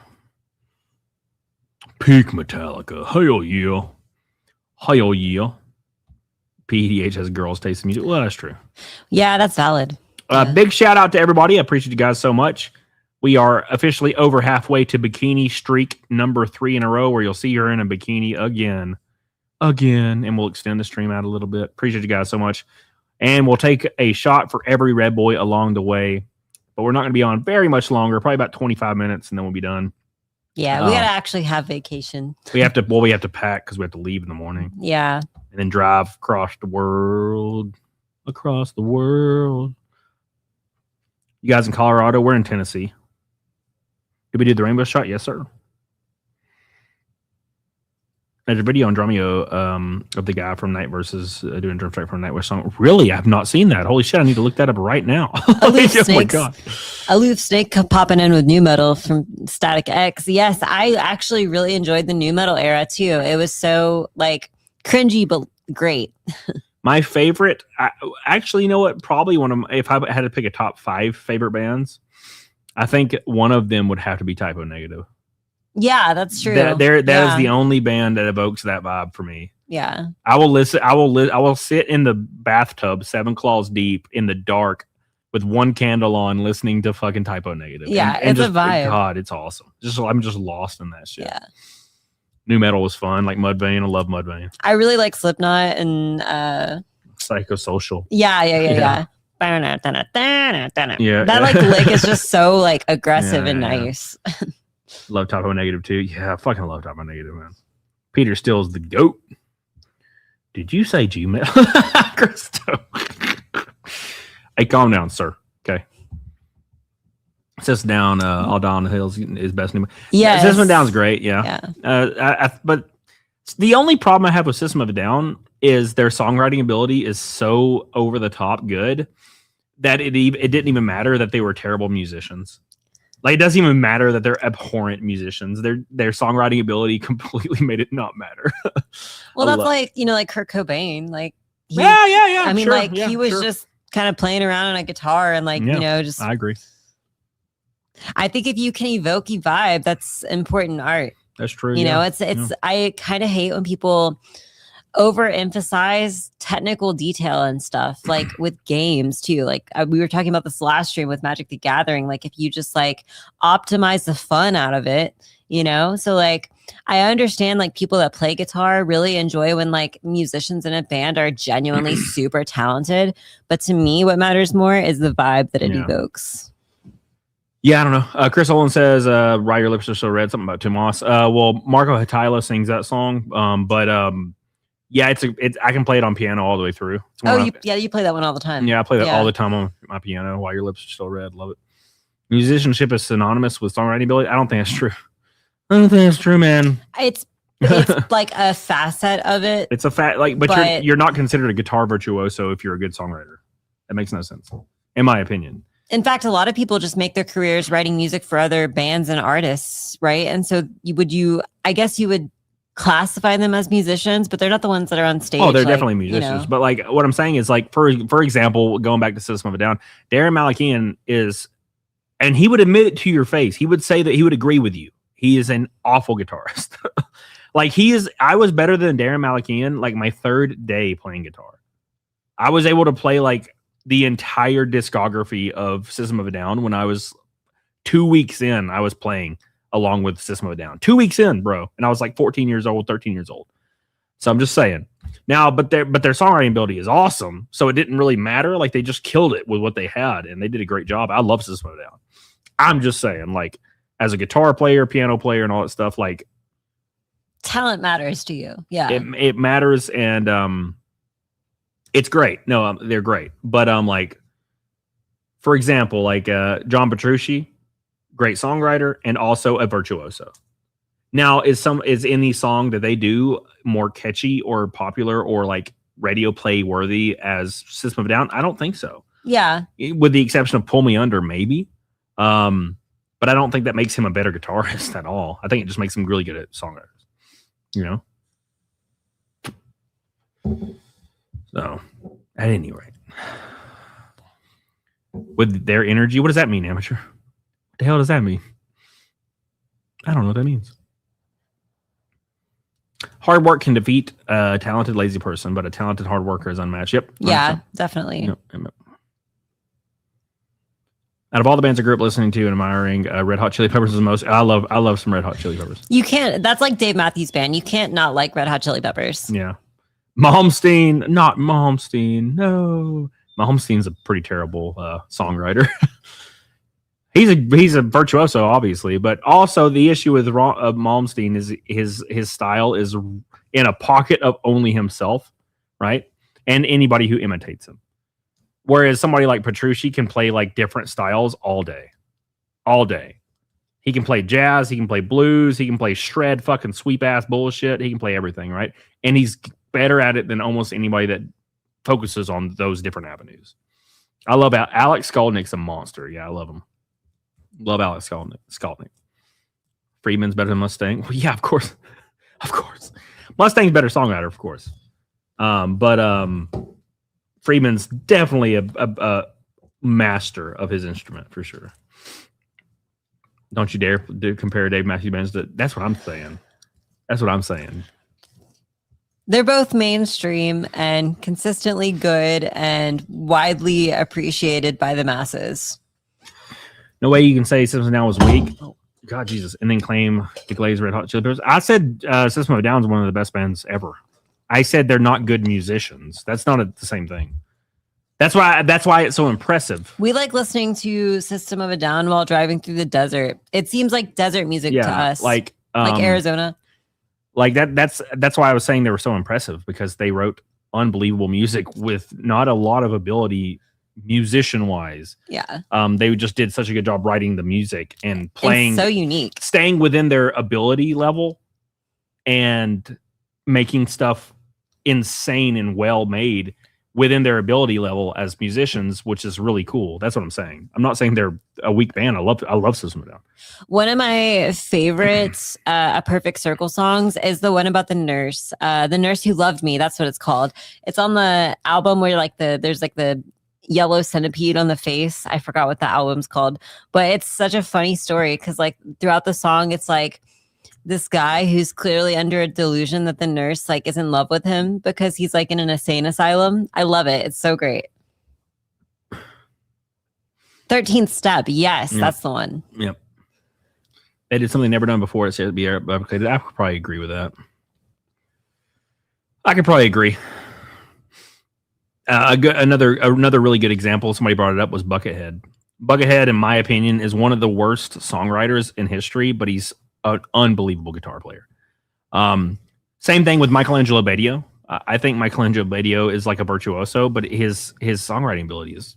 Peak Metallica. Hell yeah. Hell yeah. PDH has girls taste in music. Well, that's true. Yeah, that's valid. Big shout out to everybody. I appreciate you guys so much. We are officially over halfway to bikini streak number 3 in a row, where you'll see her in a bikini again, and we'll extend the stream out a little bit. Appreciate you guys so much. And we'll take a shot for every Red Boy along the way, but we're not going to be on very much longer, probably about 25 minutes, and then we'll be done. Yeah, we got to actually have vacation. We have to pack because we have to leave in the morning. Yeah. And then drive across the world. You guys in Colorado, we're in Tennessee. Did we do the rainbow shot? Yes, sir. There's a video on Drumeo of the guy from Night Versus doing drum track from Nightwish song. Really? I've not seen that. Holy shit, I need to look that up right now. Oh my God. Aloof Snake popping in with new metal from Static X. Yes, I actually really enjoyed the new metal era too. It was so like cringy, but great. My favorite, actually, you know what? Probably if I had to pick a top 5 favorite bands, I think one of them would have to be Typo Negative. Yeah, that's true. That is the only band that evokes that vibe for me. Yeah. I will sit in the bathtub 7 claws deep in the dark with one candle on listening to fucking Typo Negative. Yeah, and it's a vibe. God, it's awesome. I'm just lost in that shit. Yeah. New metal was fun, like Mudvayne. I love Mudvayne. I really like Slipknot and Psychosocial. Yeah. Yeah. That like lick is just so like aggressive and nice. Love Typo Negative too. Yeah, I fucking love Typo Negative, man. Peter Still's the GOAT. Did you say Gmail? Christo. Hey, calm down, sir. Okay. Sits Down, All Down the Hills is best new. Yeah. System of a Down's great, yeah. But the only problem I have with System of a Down is their songwriting ability is so over the top good that it didn't even matter that they were terrible musicians. Like, it doesn't even matter that they're abhorrent musicians. Their songwriting ability completely made it not matter. Well, that's like, like Kurt Cobain. Like, yeah. I mean, sure, he was just kind of playing around on a guitar and just. I agree. I think if you can evoke a vibe, that's important art. That's true. It's I kind of hate when people overemphasize technical detail and stuff, like with games too. Like we were talking about this last stream with Magic the Gathering. Like if you just like optimize the fun out of it, so like I understand like people that play guitar really enjoy when like musicians in a band are genuinely super talented, but to me what matters more is the vibe that it evokes. Yeah, I don't know. Chris Olin says, "Why Your Lips Are So Red." Something about Tomas. Well, Marco Hatila sings that song, but yeah, I can play it on piano all the way through. You play that one all the time. Yeah, I play that all the time on my piano. Why Your Lips Are So Red. Love it. Musicianship is synonymous with songwriting ability. I don't think that's true. I don't think that's true, man. It's like a facet of it. It's a but you're not considered a guitar virtuoso if you're a good songwriter. That makes no sense, in my opinion. In fact, a lot of people just make their careers writing music for other bands and artists, right? And so I guess you would classify them as musicians, but they're not the ones that are on stage. Oh, they're definitely musicians. But like what I'm saying is, like, for example, going back to System of a Down, Darren Malakian is, and he would admit it to your face. He would say that he would agree with you. He is an awful guitarist. I was better than Darren Malakian like my 3rd day playing guitar. I was able to play like the entire discography of System of a Down when I was 2 weeks in. I was playing along with System of a Down. 2 weeks in, bro. And I was like 14 years old, 13 years old. So I'm just saying. Now, but their songwriting ability is awesome. So it didn't really matter. Like, they just killed it with what they had, and they did a great job. I love System of a Down. I'm just saying, like, as a guitar player, piano player, and all that stuff, like, talent matters to you. Yeah. It matters, and it's great. No, they're great. But like, For example, like John Petrucci, great songwriter and also a virtuoso. Now, is any song that they do more catchy or popular or like radio play worthy as System of a Down? I don't think so. Yeah. With the exception of Pull Me Under, maybe. But I don't think that makes him a better guitarist at all. I think it just makes him really good at songwriters. You know? So, at any rate. With their energy, what does that mean, amateur? What the hell does that mean? I don't know what that means. Hard work can defeat a talented, lazy person, but a talented hard worker is unmatched. Yep. Yeah, definitely. Yep. Out of all the bands I grew up listening to and admiring, Red Hot Chili Peppers is the most. I love some Red Hot Chili Peppers. You can't. That's like Dave Matthews Band. You can't not like Red Hot Chili Peppers. Yeah. Malmsteen, not Malmsteen. No, Malmsteen's a pretty terrible songwriter. He's a virtuoso, obviously, but also the issue with Malmsteen is his style is in a pocket of only himself, right? And anybody who imitates him. Whereas somebody like Petrucci can play like different styles all day. He can play jazz, he can play blues, he can play shred fucking sweep ass bullshit. He can play everything, right? And he's better at it than almost anybody that focuses on those different avenues. I love Alex Skolnick's a monster. Yeah, I love him. Love Alex Skolnick. Friedman's better than Mustaine. Well, yeah, of course. Mustane's better songwriter, of course. But Friedman's definitely a master of his instrument for sure. Don't you dare compare Dave Matthews Bands to. That's what I'm saying. They're both mainstream and consistently good and widely appreciated by the masses. No way you can say System of a Down was weak. Oh, God, Jesus. And then claim the Glazed Red Hot Chili Peppers. I said System of a Down is one of the best bands ever. I said they're not good musicians. That's not the same thing. That's why it's so impressive. We like listening to System of a Down while driving through the desert. It seems like desert music to us. Like Arizona. Like that's why I was saying they were so impressive, because they wrote unbelievable music with not a lot of ability musician wise. Yeah. They just did such a good job writing the music and playing. It's so unique. Staying within their ability level and making stuff insane and well made within their ability level as musicians, which is really cool. That's what I'm saying. I'm not saying they're a weak band. I love System of a Down. One of my favorites, A Perfect Circle songs is the one about the nurse who loved me. That's what it's called. It's on the album where there's the yellow centipede on the face. I forgot what the album's called, but it's such a funny story because like throughout the song, it's like this guy who's clearly under a delusion that the nurse like is in love with him because he's like in an insane asylum. I love it. It's so great. 13th Step. Yes, yep. That's the one. Yep. They did something never done before. It said to be replicated. I could probably agree with that. I could probably agree. Another really good example, somebody brought it up, was Buckethead. Buckethead, in my opinion, is one of the worst songwriters in history, but he's an unbelievable guitar player. Same thing with Michelangelo Badio. I think Michelangelo Badio is like a virtuoso, but his songwriting ability is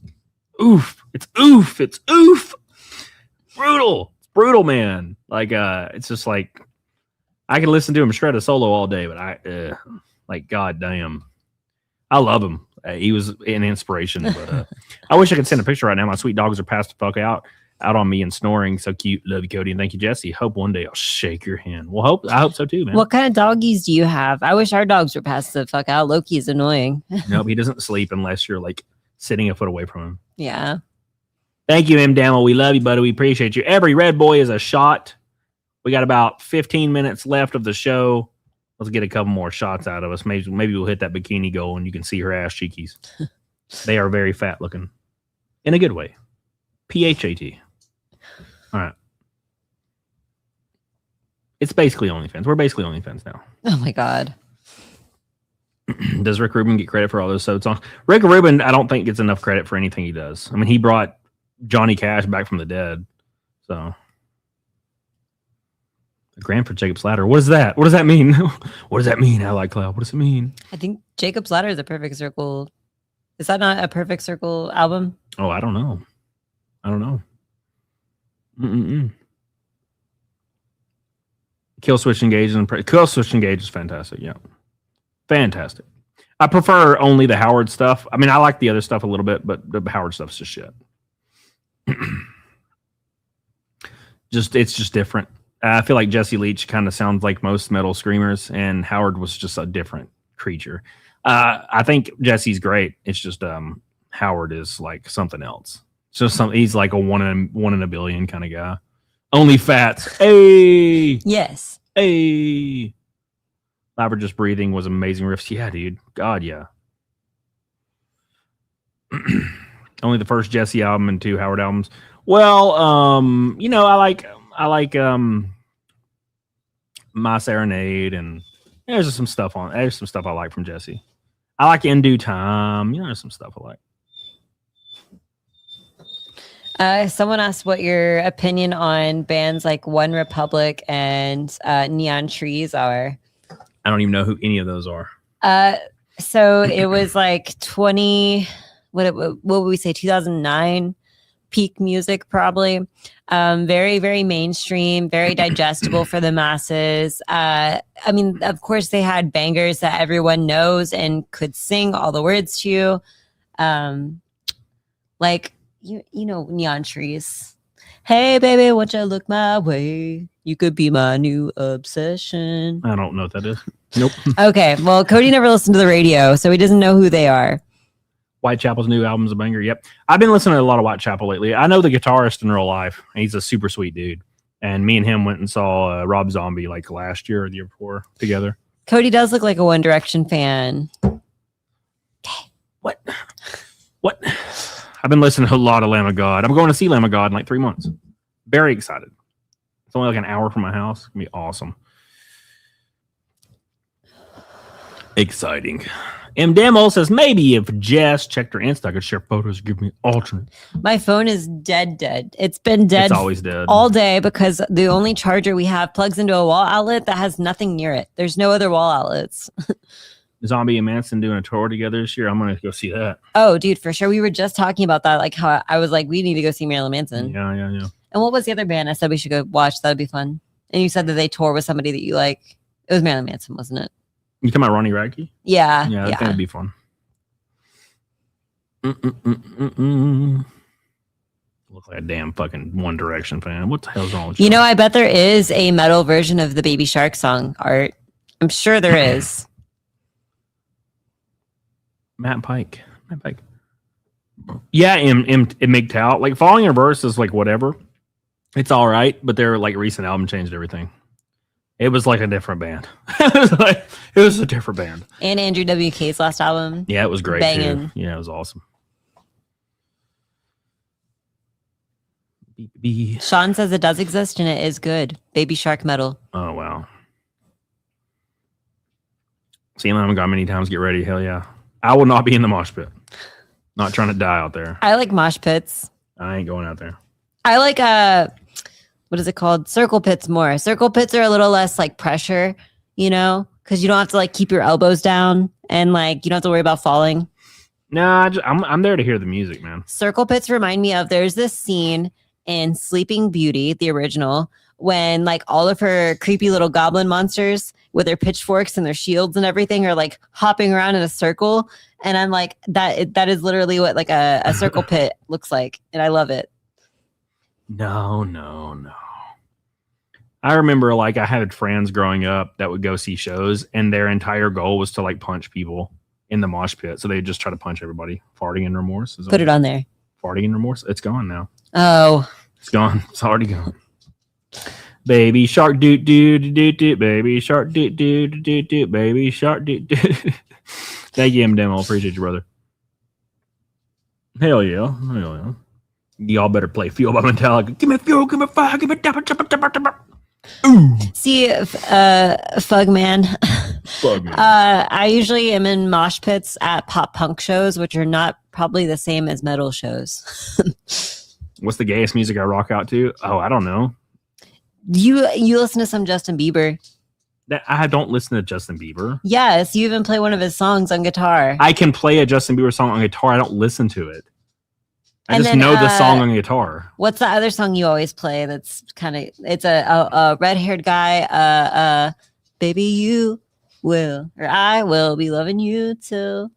oof. It's oof. Brutal, man. Like it's just like I can listen to him shred a solo all day, but like god damn, I love him. He was an inspiration, but I wish I could send a picture right now. My sweet dogs are passed the fuck out on me and snoring. So cute. Love you, Cody, and thank you, Jesse. Hope one day I'll shake your hand. Well, I hope so too, man. What kind of doggies do you have? I wish our dogs were passed the fuck out. Loki's annoying. Nope, he doesn't sleep unless you're like sitting a foot away from him. Yeah. Thank you, M. Damo. We love you, buddy. We appreciate you. Every red boy is a shot. We got about 15 minutes left of the show. Let's get a couple more shots out of us. Maybe we'll hit that bikini goal and you can see her ass cheekies. They are very fat looking. In a good way. PHAT. All right. It's basically OnlyFans. We're basically OnlyFans now. Oh my God. Does Rick Rubin get credit for all those songs? Rick Rubin, I don't think gets enough credit for anything he does. I mean, he brought Johnny Cash back from the dead. So... Grand for Jacob's Ladder. What is that? What does that mean? What does that mean? I like Cloud. What does it mean? I think Jacob's Ladder is a Perfect Circle. Is that not a Perfect Circle album? Oh, I don't know. I don't know. Kill Switch Engage Kill Switch Engage is fantastic. Yeah, fantastic. I prefer only the Howard stuff. I mean, I like the other stuff a little bit, but the Howard stuff's just shit. It's just different. I feel like Jesse Leach kind of sounds like most metal screamers, and Howard was just a different creature. I think Jesse's great. It's just Howard is like something else. So he's like a one in a billion kind of guy. Only fats. Hey. Yes. Hey. Live or Just Breathing was amazing riffs. Yeah, dude. God, yeah. Only the first Jesse album and 2 Howard albums. Well, I like My Serenade, and there's some stuff there's some stuff I like from Jesse. I like In Due Time. There's some stuff I like. Someone asked what your opinion on bands like One Republic and Neon Trees are. I don't even know who any of those are. So it was like what would we say, 2009 peak music, probably. Very, very mainstream, very digestible for the masses. I mean, of course, they had bangers that everyone knows and could sing all the words to. Like, you know, Neon Trees. Hey, baby, won't you look my way? You could be my new obsession. I don't know what that is. Nope. Okay, well, Cody never listened to the radio, so he doesn't know who they are. Whitechapel's new album's a banger. Yep. I've been listening to a lot of Whitechapel lately. I know the guitarist in real life. He's a super sweet dude. And me and him went and saw Rob Zombie like last year or the year before together. Cody does look like a One Direction fan. What? I've been listening to a lot of Lamb of God. I'm going to see Lamb of God in like 3 months. Very excited. It's only like an hour from my house. It's going to be awesome. Exciting. M. Demo says, maybe if Jess checked her Insta, I could share photos and give me alternate. My phone is dead. It's been dead. It's always dead. All day, because the only charger we have plugs into a wall outlet that has nothing near it. There's no other wall outlets. Zombie and Manson doing a tour together this year. I'm going to go see that. Oh, dude, for sure. We were just talking about that. Like how I was like, we need to go see Marilyn Manson. Yeah. And what was the other band I said we should go watch? That'd be fun. And you said that they tour with somebody that you like. It was Marilyn Manson, wasn't it? You talking about Ronnie Radke? Yeah. Yeah, I think it'd be fun. Look like a damn fucking One Direction fan. What the hell's wrong with you? You know, I bet there is a metal version of the Baby Shark song, Art. I'm sure there is. Matt Pike. Yeah, it MGTOW out. Like Falling in Reverse is like whatever. It's all right, but their like recent album changed everything. It was like a different band. It was a different band. And Andrew WK's last album. Yeah, it was great Banging. too. Yeah, it was awesome. Sean says it does exist and it is good. Baby Shark metal. Oh wow. Seen them gone many times. Get ready. Hell yeah. I will not be in the mosh pit. Not trying to die out there. I like mosh pits. I ain't going out there. I like what is it called? Circle pits more. Circle pits are a little less like pressure, you know, because you don't have to like keep your elbows down and like you don't have to worry about falling. Nah, I'm there to hear the music, man. Circle pits remind me of there's this scene in Sleeping Beauty, the original, when like all of her creepy little goblin monsters with their pitchforks and their shields and everything are like hopping around in a circle. And I'm like, that is literally what like a circle pit looks like. And I love it. No. I remember like I had friends growing up that would go see shows and their entire goal was to like punch people in the mosh pit. So they just try to punch everybody. Farting in Remorse. Put it on there. Farting in Remorse. It's gone now. Oh. It's gone. It's already gone. Baby shark doot doot doot doot. Baby shark doot doot doot doot. Baby shark doot doot. Thank you, M-Demo. Appreciate you, brother. Hell yeah. Y'all better play Fuel by Metallica. Give me fuel, give me fire, give me dapper, chopper, chopper, chopper. Ooh. See, Fugman. I usually am in mosh pits at pop punk shows, which are not probably the same as metal shows. What's the gayest music I rock out to? Oh, I don't know. You listen to some Justin Bieber? I don't listen to Justin Bieber. Yes, you even play one of his songs on guitar. I can play a Justin Bieber song on guitar. I don't listen to it. I And just then, know the song on guitar. What's the other song you always play? That's kind of it's a red-haired guy. Baby, you will or I will be loving you till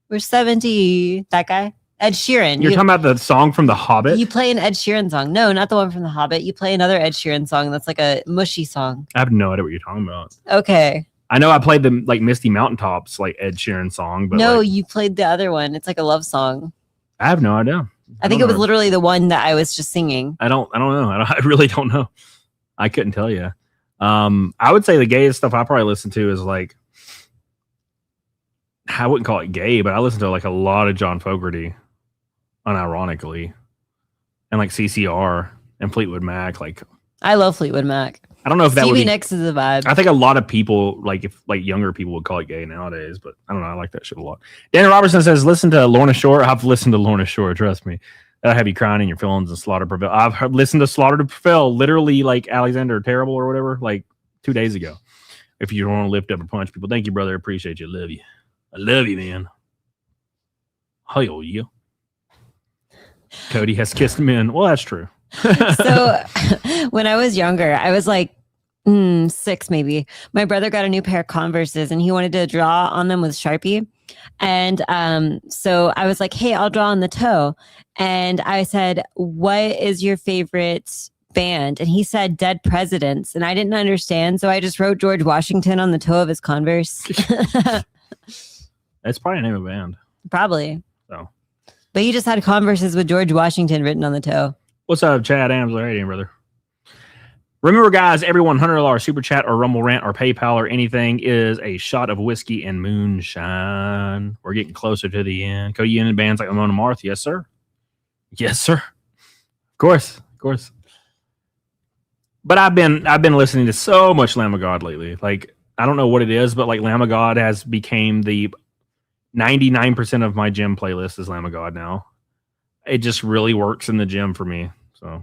we're 70. That guy, Ed Sheeran. You're talking about the song from The Hobbit? You play an Ed Sheeran song. No, not the one from The Hobbit. You play another Ed Sheeran song that's like a mushy song. I have no idea what you're talking about. Okay. I know I played the like Misty Mountaintops, like Ed Sheeran song, but No, like, you played the other one. It's like a love song. I have no idea. I think it was literally the one that I was just singing. I don't know. I really don't know. I couldn't tell you. I would say the gayest stuff I probably listen to is like, I wouldn't call it gay, but I listen to like a lot of John Fogerty, unironically, and like CCR and Fleetwood Mac. Like, I love Fleetwood Mac. I don't know if that would Stevie be. Nicks is a vibe. I think a lot of people, like if like younger people, would call it gay nowadays, but I don't know. I like that shit a lot. Danny Robertson says, "Listen to Lorna Shore." I've listened to Lorna Shore. Trust me, that'll have you crying in your feelings. And Slaughter Prevail. I've listened to Slaughter to Prevail, literally like Alexander Terrible or whatever, like 2 days ago. If you don't want to lift up or punch people, thank you, brother. Appreciate you. Love you. I love you, man. Hell yeah. Cody has kissed men. Well, that's true. So when I was younger, I was like 6 maybe. My brother got a new pair of Converses and he wanted to draw on them with Sharpie. And so I was like, hey, I'll draw on the toe. And I said, what is your favorite band? And he said Dead Presidents. And I didn't understand. So I just wrote George Washington on the toe of his Converse. That's probably the name of a band. Probably. So, but he just had Converses with George Washington written on the toe. what's up, Chad Amsler? Hey, brother. Remember, guys, every $100 super chat or Rumble rant or PayPal or anything is a shot of whiskey and moonshine. We're getting closer to the end. Cody, you in bands like Amon Amarth? Yes, sir. Yes, sir. Of course. But I've been listening to so much Lamb of God lately. Like, I don't know what it is, but like Lamb of God has became the 99% of my gym playlist is Lamb of God now. It just really works in the gym for me. So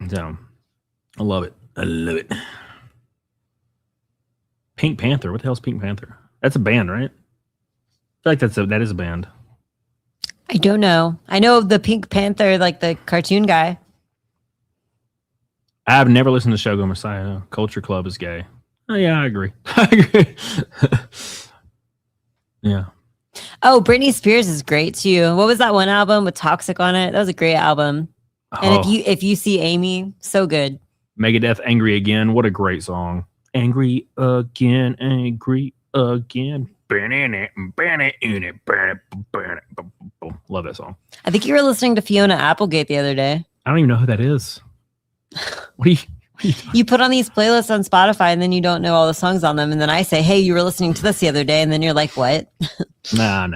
I love it. Pink Panther. What the hell's Pink Panther? That's a band, right? I feel like that is a band. I don't know. I know the Pink Panther, like the cartoon guy. I've never listened to Shogun Messiah. Culture Club is gay. Oh, yeah, I agree. Yeah. Oh, Britney Spears is great too. What was that one album with Toxic on it? That was a great album. And if you see Amy, so good. Megadeth, Angry Again. What a great song. Angry Again, Angry Again. Love that song. I think you were listening to Fiona Applegate the other day. I don't even know who that is. What are you You put on these playlists on Spotify and then you don't know all the songs on them. And then I say, hey, you were listening to this the other day. And then you're like, what? No.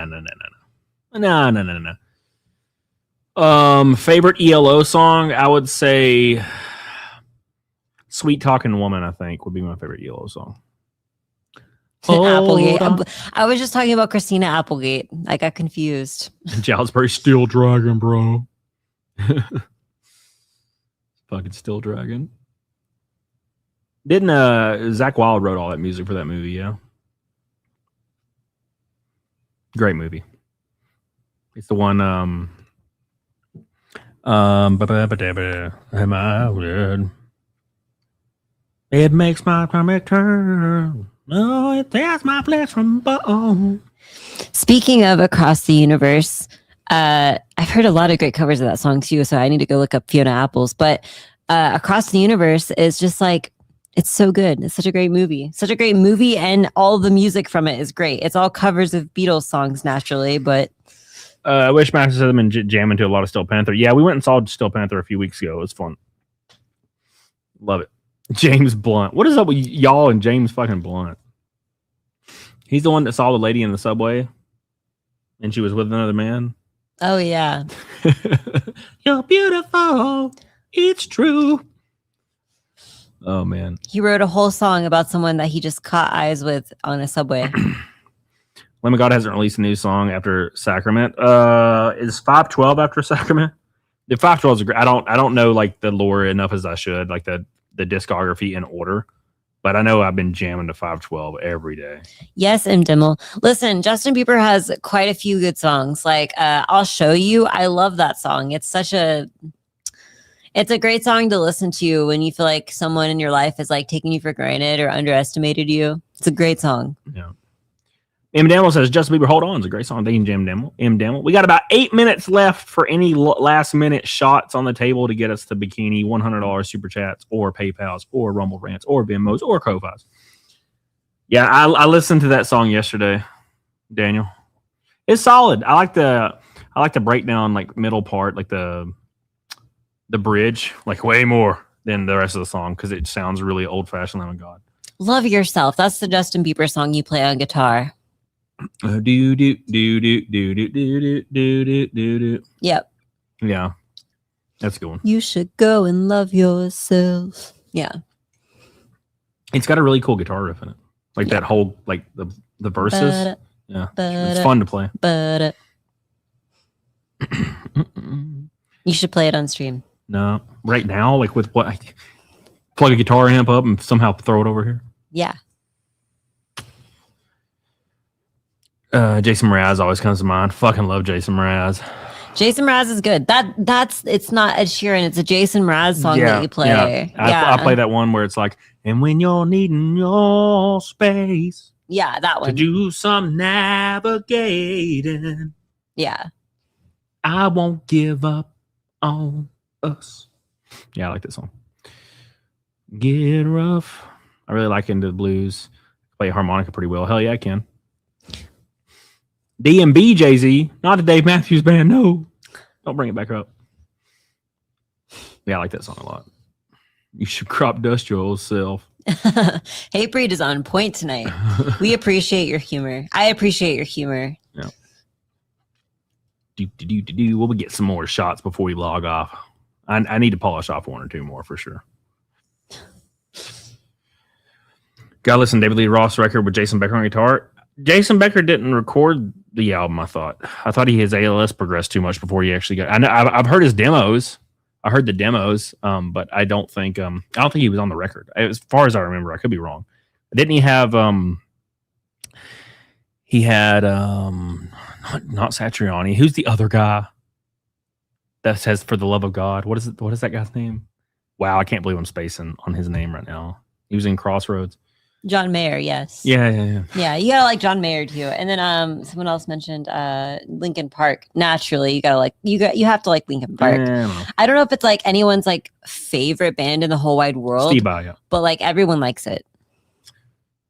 Favorite ELO song? I would say Sweet Talking Woman, I think, would be my favorite ELO song. Applegate. I was just talking about Christina Applegate. I got confused. Jalsbury Steel Dragon, bro. Fucking Steel Dragon. Didn't Zach Wilde wrote all that music for that movie? Yeah, great movie. It's the one. It makes my stomach turn. Oh, it tears my flesh from bone. Speaking of Across the Universe, I've heard a lot of great covers of that song too. So I need to go look up Fiona Apple's. But Across the Universe is just like, it's so good. It's such a great movie. And all the music from it is great. It's all covers of Beatles songs naturally, but I wish Max had been jamming to a lot of Steel Panther. Yeah, we went and saw Steel Panther a few weeks ago. It was fun. Love it. James Blunt. What is up with y'all and James fucking Blunt? He's the one that saw the lady in the subway and she was with another man. oh yeah. You're beautiful. It's true. Oh, man. He wrote a whole song about someone that he just caught eyes with on a subway. Lamb of God hasn't released a new song after Sacrament. Is 512 after Sacrament? The 512 is great. I don't know like the lore enough as I should, like the discography in order. But I know I've been jamming to 512 every day. Yes, M. Dimmel. Listen, Justin Bieber has quite a few good songs. Like, I'll Show You. I love that song. It's a great song to listen to when you feel like someone in your life is like taking you for granted or underestimated you. It's a great song. Yeah. M. Dimmel says Justin Bieber, Hold On is a great song. Thank you, M. Dimmel. We got about 8 minutes left for any last minute shots on the table to get us to Bikini, $100 super chats or PayPals or Rumble Rants or Venmos or Ko-Fis. Yeah, I listened to that song yesterday, Daniel. It's solid. I like the breakdown, like middle part, like the bridge, like way more than the rest of the song because it sounds really old fashioned. Oh God. Love Yourself. That's the Justin Bieber song you play on guitar. Do do do do do do do do do do. Yep. Yeah, that's a good one. You should go and love yourself. Yeah. It's got a really cool guitar riff in it, like that whole like the verses. Yeah, it's fun to play. But you should play it on stream. No, right now, like with what? Plug a guitar amp up and somehow throw it over here. Yeah. Jason Mraz always comes to mind. Fucking love Jason Mraz. Jason Mraz is good. It's not Ed Sheeran. It's a Jason Mraz song that you play. Yeah. I play that one where it's like, and when you're needing your space. Yeah, that one. To do some navigating. Yeah. I won't give up on us. Yeah, I like that song. Get rough. I really like Into the Blues. Play harmonica pretty well. Hell yeah, I can. D&B, Jay-Z, not a Dave Matthews Band. No, don't bring it back up. Yeah, I like that song a lot. You should crop dust your old self. Hatebreed is on point tonight. We appreciate your humor. I appreciate your humor. Yeah. We'll get some more shots before we log off. I need to polish off one or two more for sure. Gotta listen to David Lee Roth's record with Jason Becker on guitar. Jason Becker didn't record the album. I thought his ALS progressed too much before he actually got. I know I've heard his demos. I heard the demos, but I don't think he was on the record. As far as I remember, I could be wrong. Didn't he have? He had not Satriani. Who's the other guy that says "For the Love of God"? What is it? What is that guy's name? Wow, I can't believe I'm spacing on his name right now. He was in Crossroads. John Mayer, yes. Yeah. Yeah, you gotta like John Mayer too. And then someone else mentioned Linkin Park. Naturally, you have to like Linkin Park. I don't know if it's like anyone's like favorite band in the whole wide world. Steve Vai, yeah. But like everyone likes it.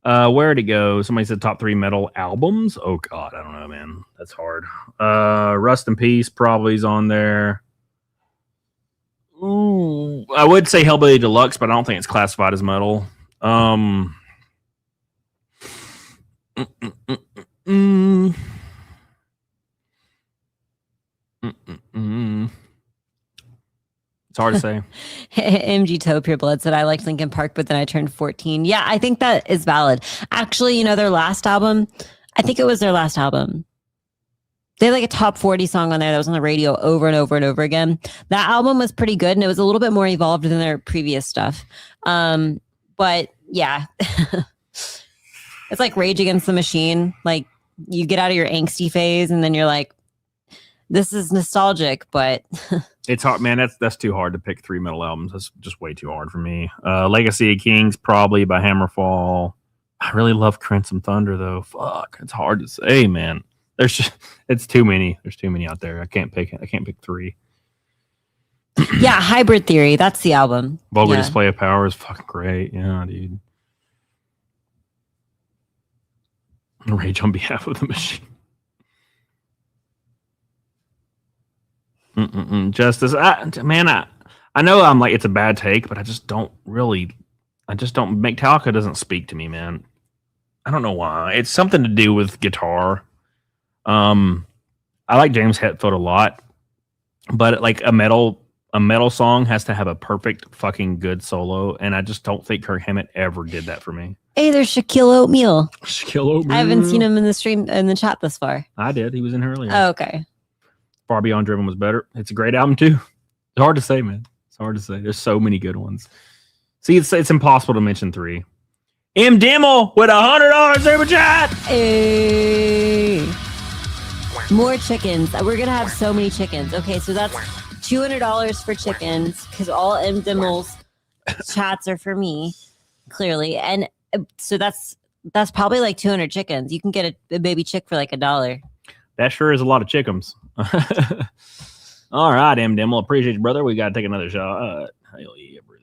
Where'd it go? Somebody said top 3 metal albums. Oh God, I don't know, man. That's hard. Rust in Peace probably is on there. Ooh, I would say Hellbilly Deluxe, but I don't think it's classified as metal. It's hard to say. MG Toe Pure Blood said I liked Linkin Park, but then I turned 14. Yeah, I think that is valid. Actually, their last album, I think it was their last album. They had like a top 40 song on there that was on the radio over and over and over again. That album was pretty good, and it was a little bit more evolved than their previous stuff. But yeah, it's like Rage Against the Machine. Like you get out of your angsty phase, and then you're like, this is nostalgic, but it's hard, man. That's too hard to pick 3 metal albums. That's just way too hard for me. Legacy of Kings, probably by Hammerfall. I really love Crimson Thunder, though. Fuck, it's hard to say, man. It's too many. There's too many out there. I can't pick 3. Yeah, Hybrid Theory. That's the album. Vulgar Display of Power is fucking great. Yeah, dude. Rage on Behalf of the Machine. Justice. I know I'm like, it's a bad take, but I just don't. Metallica doesn't speak to me, man. I don't know why. It's something to do with guitar. I like James Hetfield a lot, but like a metal song has to have a perfect fucking good solo, and I just don't think Kirk Hammett ever did that for me. Hey, there's Shaquille O'Neal. Shaquille O'Neal. I haven't seen him in the stream in the chat this far. I did. He was in here earlier. Oh, okay. Far Beyond Driven was better. It's a great album too. It's hard to say, man. It's hard to say. There's so many good ones. See, it's impossible to mention 3. M Dimmel with $100 super chat. Hey. More chickens. We're gonna have so many chickens. Okay, so that's $200 for chickens because all M Dimmel's chats are for me, clearly, and so that's probably like 200 chickens. You can get a baby chick for like $1. That sure is a lot of chickens. All right, M Dimmel, appreciate you, brother. We got to take another shot. Hell yeah, brother.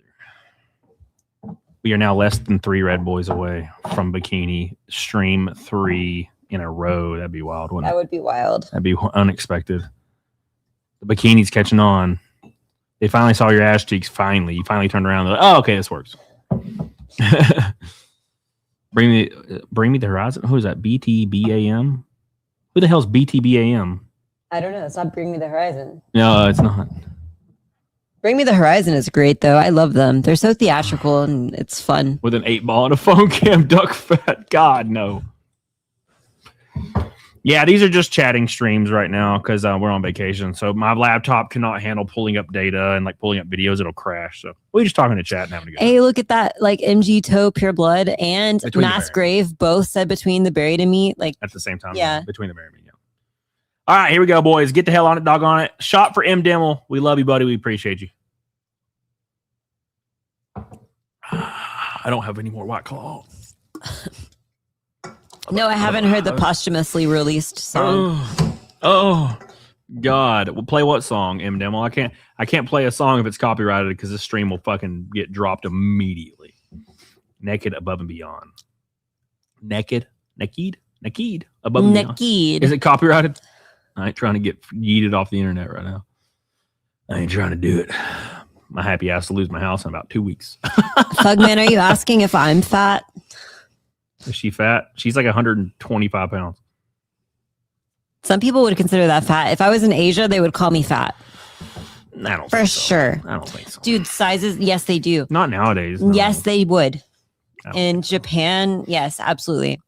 We are now less than 3 Red Boys away from Bikini. Stream 3 in a row. That'd be wild, wouldn't it? That would be wild. That'd be unexpected. The Bikini's catching on. They finally saw your ass cheeks. Finally, you finally turned around. They're like, oh, okay, this works. Bring me the horizon. Who is that? BTBAM? Who the hell's BTBAM? I don't know. It's not Bring Me the Horizon. No, it's not. Bring Me the Horizon is great, though. I love them. They're so theatrical and it's fun. With an 8-ball and a phone cam, duck fat. God, no. Yeah, these are just chatting streams right now because we're on vacation. So my laptop cannot handle pulling up data and like pulling up videos. It'll crash. So we're just talking to chat and having a good time. Hey, look at that. Like MG Toe, Pure Blood, and Between the Mass Buried. Grave both said Between the Buried and Me. Like, At the same time. Yeah. Between the Buried. Yeah. All right, here we go, boys. Get the hell on it, dog on it. Shot for M Dimmel. We love you, buddy. We appreciate you. I don't have any more White Claw. no, I haven't heard the posthumously released song. Oh, God. We'll play what song, M Dimmel? I can't play a song if it's copyrighted because this stream will fucking get dropped immediately. Naked Above and Beyond. Naked Above and Beyond. Naked. Is it copyrighted? I ain't trying to get yeeted off the internet right now. I ain't trying to do it. My happy ass to lose my house in about 2 weeks. Fugman, are you asking if I'm fat? Is she fat? She's like 125 pounds. Some people would consider that fat. If I was in Asia, they would call me fat. I don't For think so. sure. I don't think so. Dude, sizes, yes, they do. Not nowadays. No. Yes, they would. I don't In think so. Japan, yes, absolutely.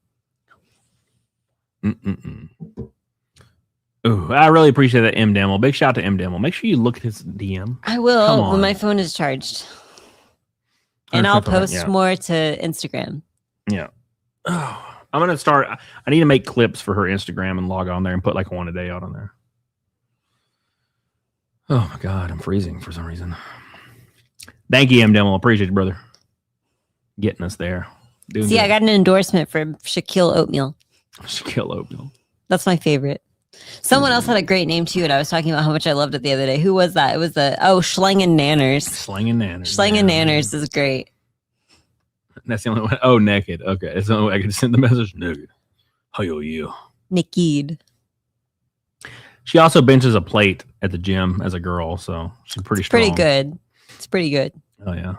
Ooh, I really appreciate that, M Dimmel. Big shout out to M Dimmel. Make sure you look at his DM. I Come will on. when my phone is charged. And I'll post more to Instagram. Yeah. Oh, I'm gonna start. I need to make clips for her Instagram and log on there and put like one a day out on there. Oh my God, I'm freezing for some reason. Thank you, M Dimmel. Appreciate you, brother. Getting us there. Doing See, good. I got an endorsement for Shaquille Oatmeal. Shaquille Oatmeal. That's my favorite. Someone else had a great name too, and I was talking about how much I loved it the other day. Who was that? It was Schlang and Nanners. Slanging Nanners. Schlang and Nanners is great. That's the only way. Oh, naked. Okay, that's the only way I could send the message. Naked. Hell yeah. Nikkied. She also benches a plate at the gym as a girl, so she's pretty strong. Pretty good. It's pretty good. Oh yeah.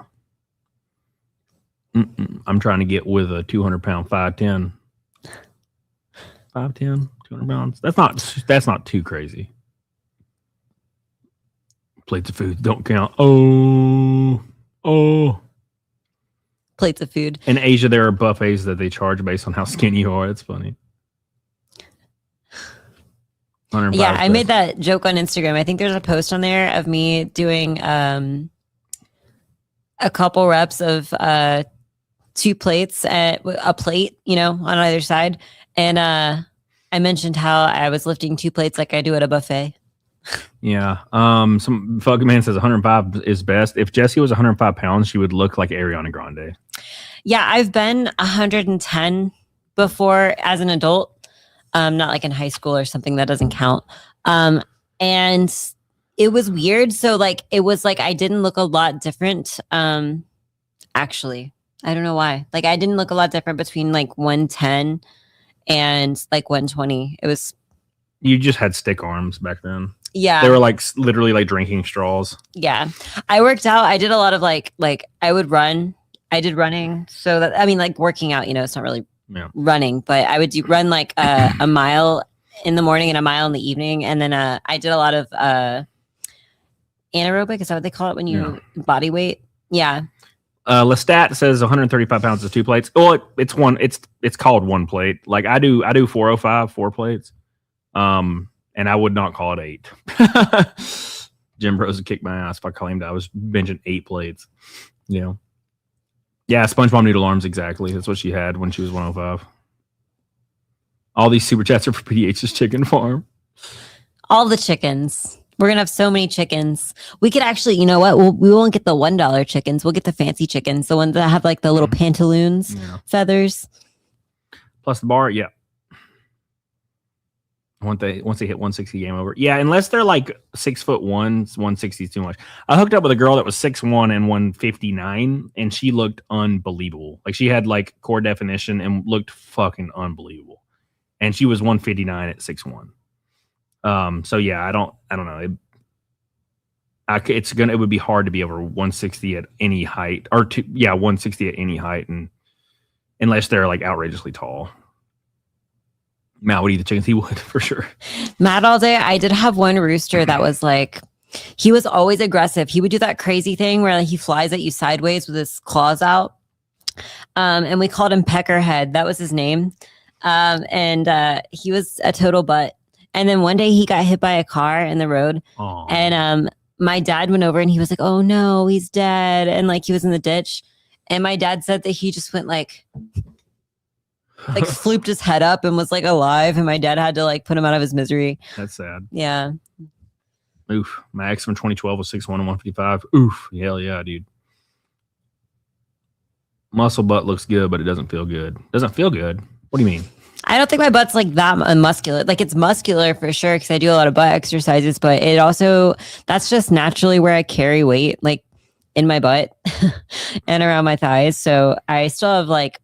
I'm trying to get with a 200-pound 5'10". 5'10", 200 pounds. That's not too crazy. Plates of food don't count. Oh. Plates of food. In Asia, there are buffets that they charge based on how skinny you are. It's funny. Yeah, I made that joke on Instagram. I think there's a post on there of me doing a couple reps of 2 plates at a plate, on either side. And I mentioned how I was lifting 2 plates like I do at a buffet. Yeah. Some fucking man says 105 is best. If Jessie was 105 pounds, she would look like Ariana Grande. Yeah, I've been 110 before as an adult. Not like in high school or something, that doesn't count. And it was weird. So like, it was like, I didn't look a lot different. Actually, I don't know why. Like I didn't look a lot different between like 110 and like 120. It was. You just had stick arms back then. Yeah. They were like literally like drinking straws. Yeah. I worked out. I did a lot of like I would run. I did running. So that, I mean, like working out, it's not really running, but I would run like a mile in the morning and a mile in the evening. And then I did a lot of anaerobic. Is that what they call it when you body weight? Yeah. Lestat says 135 pounds is 2 plates. Oh, it's one. It's called 1 plate. Like I do 405, 4 plates. And I would not call it 8. Jim Bros would kick my ass if I claimed I was benching 8 plates. Yeah, SpongeBob noodle arms, exactly. That's what she had when she was 105. All these super chats are for PDH's chicken farm. All the chickens. We're gonna have so many chickens. We could actually, you know what? We won't get the $1 chickens. We'll get the fancy chickens, the ones that have like the little pantaloons, feathers. Plus the bar, yeah. Once they hit 160, game over. Yeah, unless they're like 6'1", 160 is too much. I hooked up with a girl that was 6'1" and 159, and she looked unbelievable. Like she had like core definition and looked fucking unbelievable. And she was 159 at 6'1". So yeah, I don't know. It would be hard to be over 160 at any height, 160 at any height, and unless they're like outrageously tall. Matt would eat the chickens. He would for sure. Matt all day. I did have one rooster that was like, he was always aggressive. He would do that crazy thing where like, he flies at you sideways with his claws out. And we called him Peckerhead. That was his name. And he was a total butt. And then one day he got hit by a car in the road. Aww. And my dad went over and he was like, oh no, he's dead. And like he was in the ditch. And my dad said that he just went like flooped his head up and was like alive. And my dad had to like put him out of his misery. That's sad. Yeah. Oof. Max from 2012 was 6'1" and 155. Oof. Hell yeah, dude. Muscle butt looks good, but it doesn't feel good. Doesn't feel good? What do you mean? I don't think my butt's like that muscular. Like it's muscular for sure because I do a lot of butt exercises, but it also, that's just naturally where I carry weight, like in my butt and around my thighs. So I still have like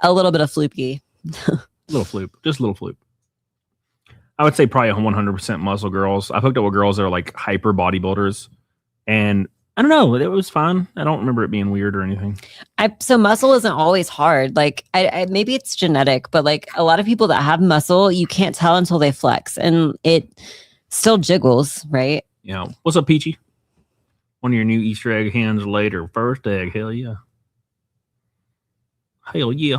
a little bit of floopy. Little floop. Just a little floop. I would say probably 100% muscle girls. I've hooked up with girls that are like hyper bodybuilders, and I don't know, it was fun. I don't remember it being weird or anything. So muscle isn't always hard. Like I maybe it's genetic, but like a lot of people that have muscle, you can't tell until they flex, and it still jiggles, right? Yeah. What's up, Peachy? One of your new Easter egg hens laid her first egg. Hell yeah. Hell yeah.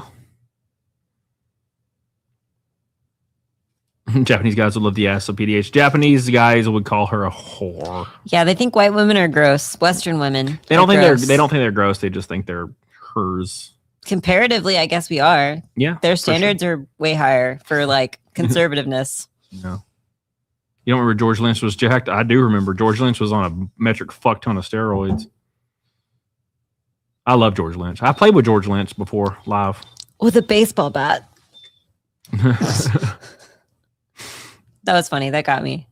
Japanese guys would love the ass of PDH. Japanese guys would call her a whore. Yeah, they think white women are gross. Western women. They don't think they're gross. They just think they're hers. Comparatively, I guess we are. Yeah. Their standards are way higher for like conservativeness. No. You don't remember George Lynch was jacked? I do remember. George Lynch was on a metric fuck ton of steroids. I love George Lynch. I played with George Lynch before live. With a baseball bat. That was funny. That got me.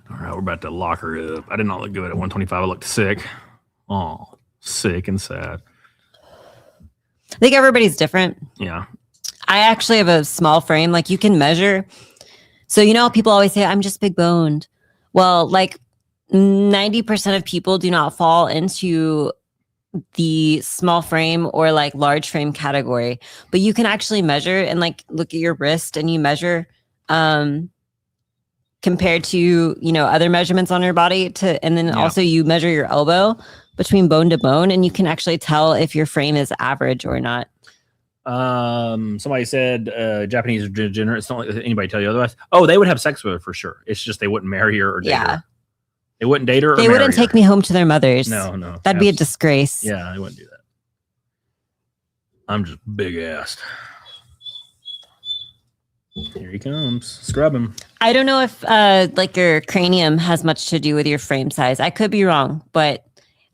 All right, we're about to lock her up. I did not look good at 125. I looked sick. Oh, sick and sad. I think everybody's different. Yeah. I actually have a small frame. Like you can measure. So you know how people always say, I'm just big boned. Well, like 90% of people do not fall into the small frame or like large frame category, but you can actually measure and like look at your wrist and you measure compared to, you know, other measurements on your body and then also you measure your elbow between bone to bone and you can actually tell if your frame is average or not. Somebody said Japanese are degenerate. It's not like anybody tell you otherwise. Oh, they would have sex with her for sure. It's just they wouldn't marry her or date her. They wouldn't date her. They wouldn't take me home to their mothers. No. That'd be a disgrace. Yeah, they wouldn't do that. I'm just big assed. Here he comes. Scrub him. I don't know if like your cranium has much to do with your frame size. I could be wrong, but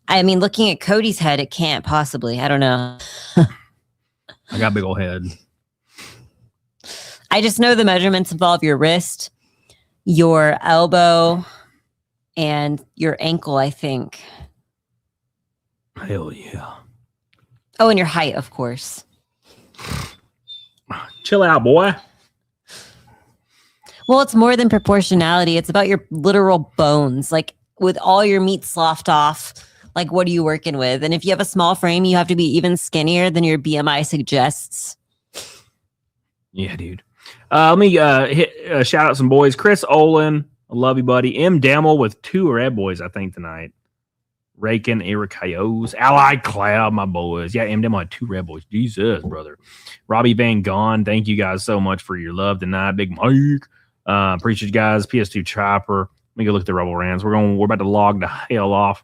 I mean, looking at Cody's head, it can't possibly. I don't know. I got a big old head. I just know the measurements involve your wrist, your elbow, and your ankle, I think. Hell yeah. Oh, and your height, of course. Chill out, boy. Well, it's more than proportionality. It's about your literal bones. Like with all your meat sloughed off, like what are you working with? And if you have a small frame, you have to be even skinnier than your BMI suggests. Yeah, dude. Let me shout out some boys. Chris Olin. I love you, buddy. M. Dammel with 2 Red Boys, I think, tonight. Rakin, Eric Hayos, Ally Cloud, my boys. Yeah, M. Dammel had 2 Red Boys. Jesus, brother. Robbie Van Gone, thank you guys so much for your love tonight. Big Mike. Appreciate you guys. PS2 Chopper. Let me go look at the Rebel Rams. We're about to log the hell off.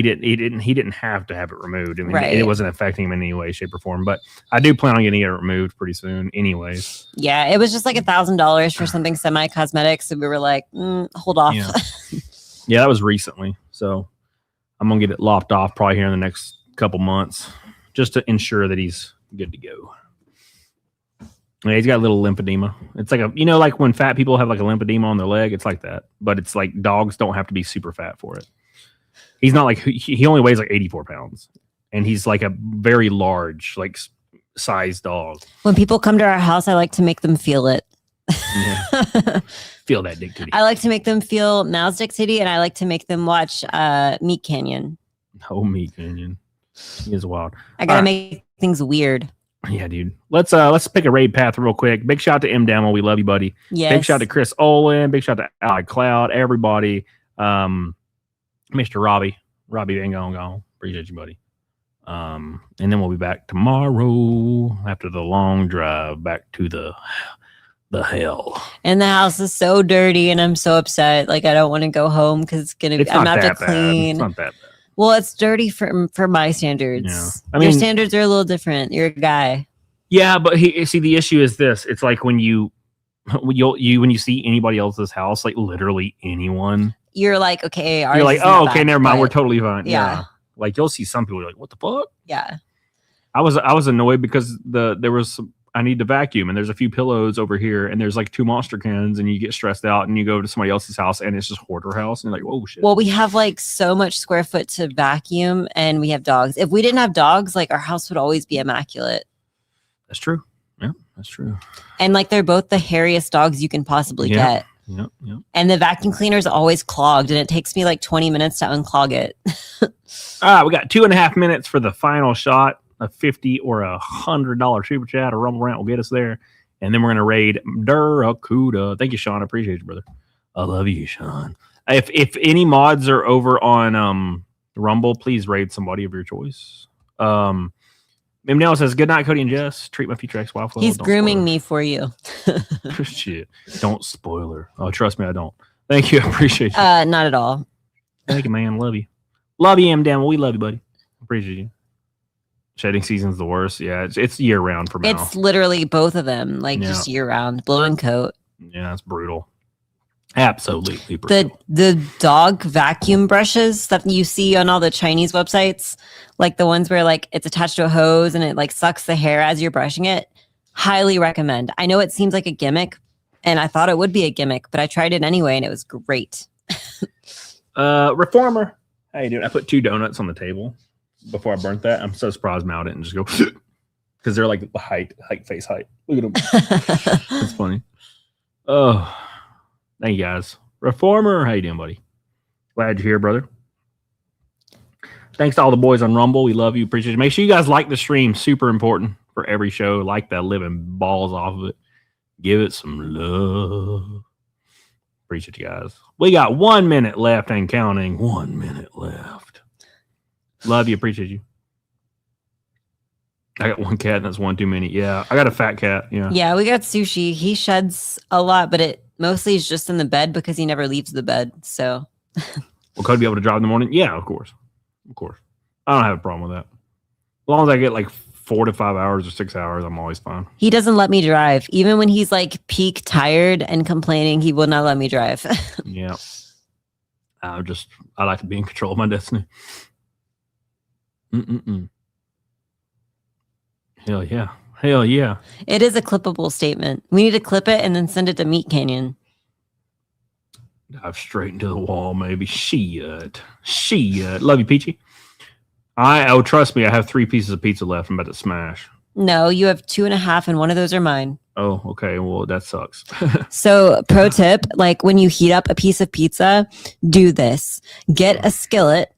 he didn't have to have it removed. I mean, Right. it wasn't affecting him in any way, shape, or form. But I do plan on getting it removed pretty soon, anyways. Yeah, it was just like $1,000 for something semi-cosmetic. So we were like, hold off. Yeah. Yeah, that was recently. So I'm gonna get it lopped off probably here in the next couple months, just to ensure that he's good to go. Yeah, he's got a little lymphedema. It's like like when fat people have like a lymphedema on their leg. It's like that, but it's like dogs don't have to be super fat for it. He's not like he only weighs like 84 pounds, and he's like a very large, like size dog. When people come to our house, I like to make them feel it. Yeah. Feel that dick titty. I like to make them feel Mal's dick titty, and I like to make them watch Meat Canyon. Oh, Meat Canyon. He is wild. I gotta make things weird. Yeah, dude. Let's pick a raid path real quick. Big shout out to M Damo. We love you, buddy. Yes. Big shout out to Chris Olin. Big shout out to Allied Cloud. Everybody. Mr. Robbie Van Gong. Appreciate you, buddy. And then we'll be back tomorrow after the long drive back to the hell. And the house is so dirty, and I'm so upset. Like, I don't want to go home because it's gonna be. I'm not to clean. It's not that bad. Well, it's dirty for my standards. Yeah. Your standards are a little different. You're a guy. Yeah, but the issue is this. It's like when you see anybody else's house, like literally anyone, you're like, okay, you're like, oh, okay, never mind, we're totally fine. Yeah. Like you'll see some people you're like, what the fuck? Yeah. I was annoyed because I need to vacuum, and there's a few pillows over here, and there's like 2 Monster cans, and you get stressed out, and you go to somebody else's house, and it's just hoarder house, and you're like, oh shit. Well, we have like so much square foot to vacuum, and we have dogs. If we didn't have dogs, like our house would always be immaculate. That's true. Yeah, that's true. And like they're both the hairiest dogs you can possibly get. Yep. And the vacuum cleaner is always clogged, and it takes me like 20 minutes to unclog it. All right, we got 2.5 minutes for the final shot. A $50 or $100 super chat or rumble rant will get us there, and then we're gonna raid Durakuda. Thank you, Sean. I appreciate you, brother. I love you, Sean. If any mods are over on Rumble, please raid somebody of your choice. Now says, good night, Cody and Jess. Treat my future ex-wife well. He's grooming me for you. Shit. Don't spoil her. Oh, trust me, I don't. Thank you. I appreciate you. Not at all. Thank you, man. Love you. Love you, M. Dan. We love you, buddy. Appreciate you. Shedding season's the worst. Yeah, it's year round for Mal. It's literally both of them, like just year round. Blue and coat. Yeah, it's brutal. Absolutely brutal. The dog vacuum brushes that you see on all the Chinese websites, like the ones where like it's attached to a hose and it like sucks the hair as you're brushing it. Highly recommend. I know it seems like a gimmick, and I thought it would be a gimmick, but I tried it anyway, and it was great. Reformer. How you doing? I put 2 donuts on the table before I burnt that. I'm so surprised Mal didn't just go because they're like the face height. Look at them. That's funny. Oh, thank you guys. Reformer, how you doing, buddy? Glad you're here, brother. Thanks to all the boys on Rumble. We love you. Appreciate it. Make sure you guys like the stream. Super important for every show. Like that living balls off of it. Give it some love. Appreciate you guys. We got 1 minute left and counting. 1 minute left. Love you. Appreciate you. I got 1 cat and that's 1 too many. Yeah. I got a fat cat. Yeah. Yeah, we got Sushi. He sheds a lot, but it mostly is just in the bed because he never leaves the bed. So will Cody be able to drive in the morning? Yeah, of course. Of course. I don't have a problem with that. As long as I get like 4 to 5 hours or 6 hours, I'm always fine. He doesn't let me drive. Even when he's like peak tired and complaining, he will not let me drive. Yeah. I like to be in control of my destiny. Hell yeah. Hell yeah. It is a clippable statement. We need to clip it and then send it to Meat Canyon. Dive straight into the wall, maybe. Shit. Love you, Peachy. Trust me, I have 3 pieces of pizza left. I'm about to smash. No, you have 2.5, and one of those are mine. Oh, okay. Well, that sucks. So, pro tip, like when you heat up a piece of pizza, do this. Get a skillet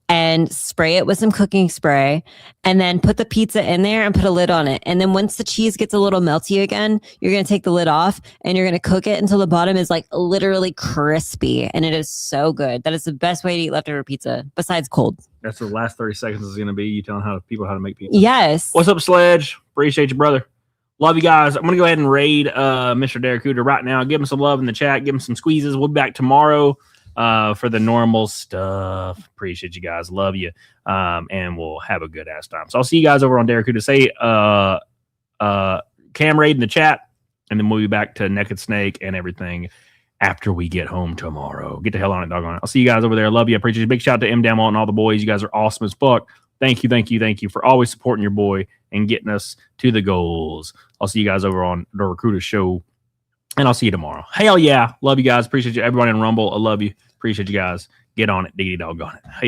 and spray it with some cooking spray, and then put the pizza in there and put a lid on it. And then once the cheese gets a little melty again, you're going to take the lid off and you're going to cook it until the bottom is like literally crispy. And it is so good. That is the best way to eat leftover pizza besides cold. That's the last 30 seconds is going to be you telling people how to make pizza. Yes. What's up, Sledge? Appreciate you, brother. Love you guys. I'm going to go ahead and raid Mr. Derek Cooter right now. Give him some love in the chat. Give him some squeezes. We'll be back tomorrow for the normal stuff. Appreciate you guys. Love you. And we'll have a good ass time. So I'll see you guys over on Derek. To say Cam Raid in the chat, and then we'll be back to Naked Snake and everything after we get home tomorrow. Get the hell on it, doggone it. I'll see you guys over there. Love you. I appreciate you. Big shout out to M. Damwalt and all the boys. You guys are awesome as fuck. Thank you for always supporting your boy and getting us to the goals. I'll see you guys over on the Recruiter Show, and I'll see you tomorrow. Hell yeah. Love you guys. Appreciate you. Everyone in Rumble, I love you. Appreciate you guys. Get on it. Diggity doggone it. Hell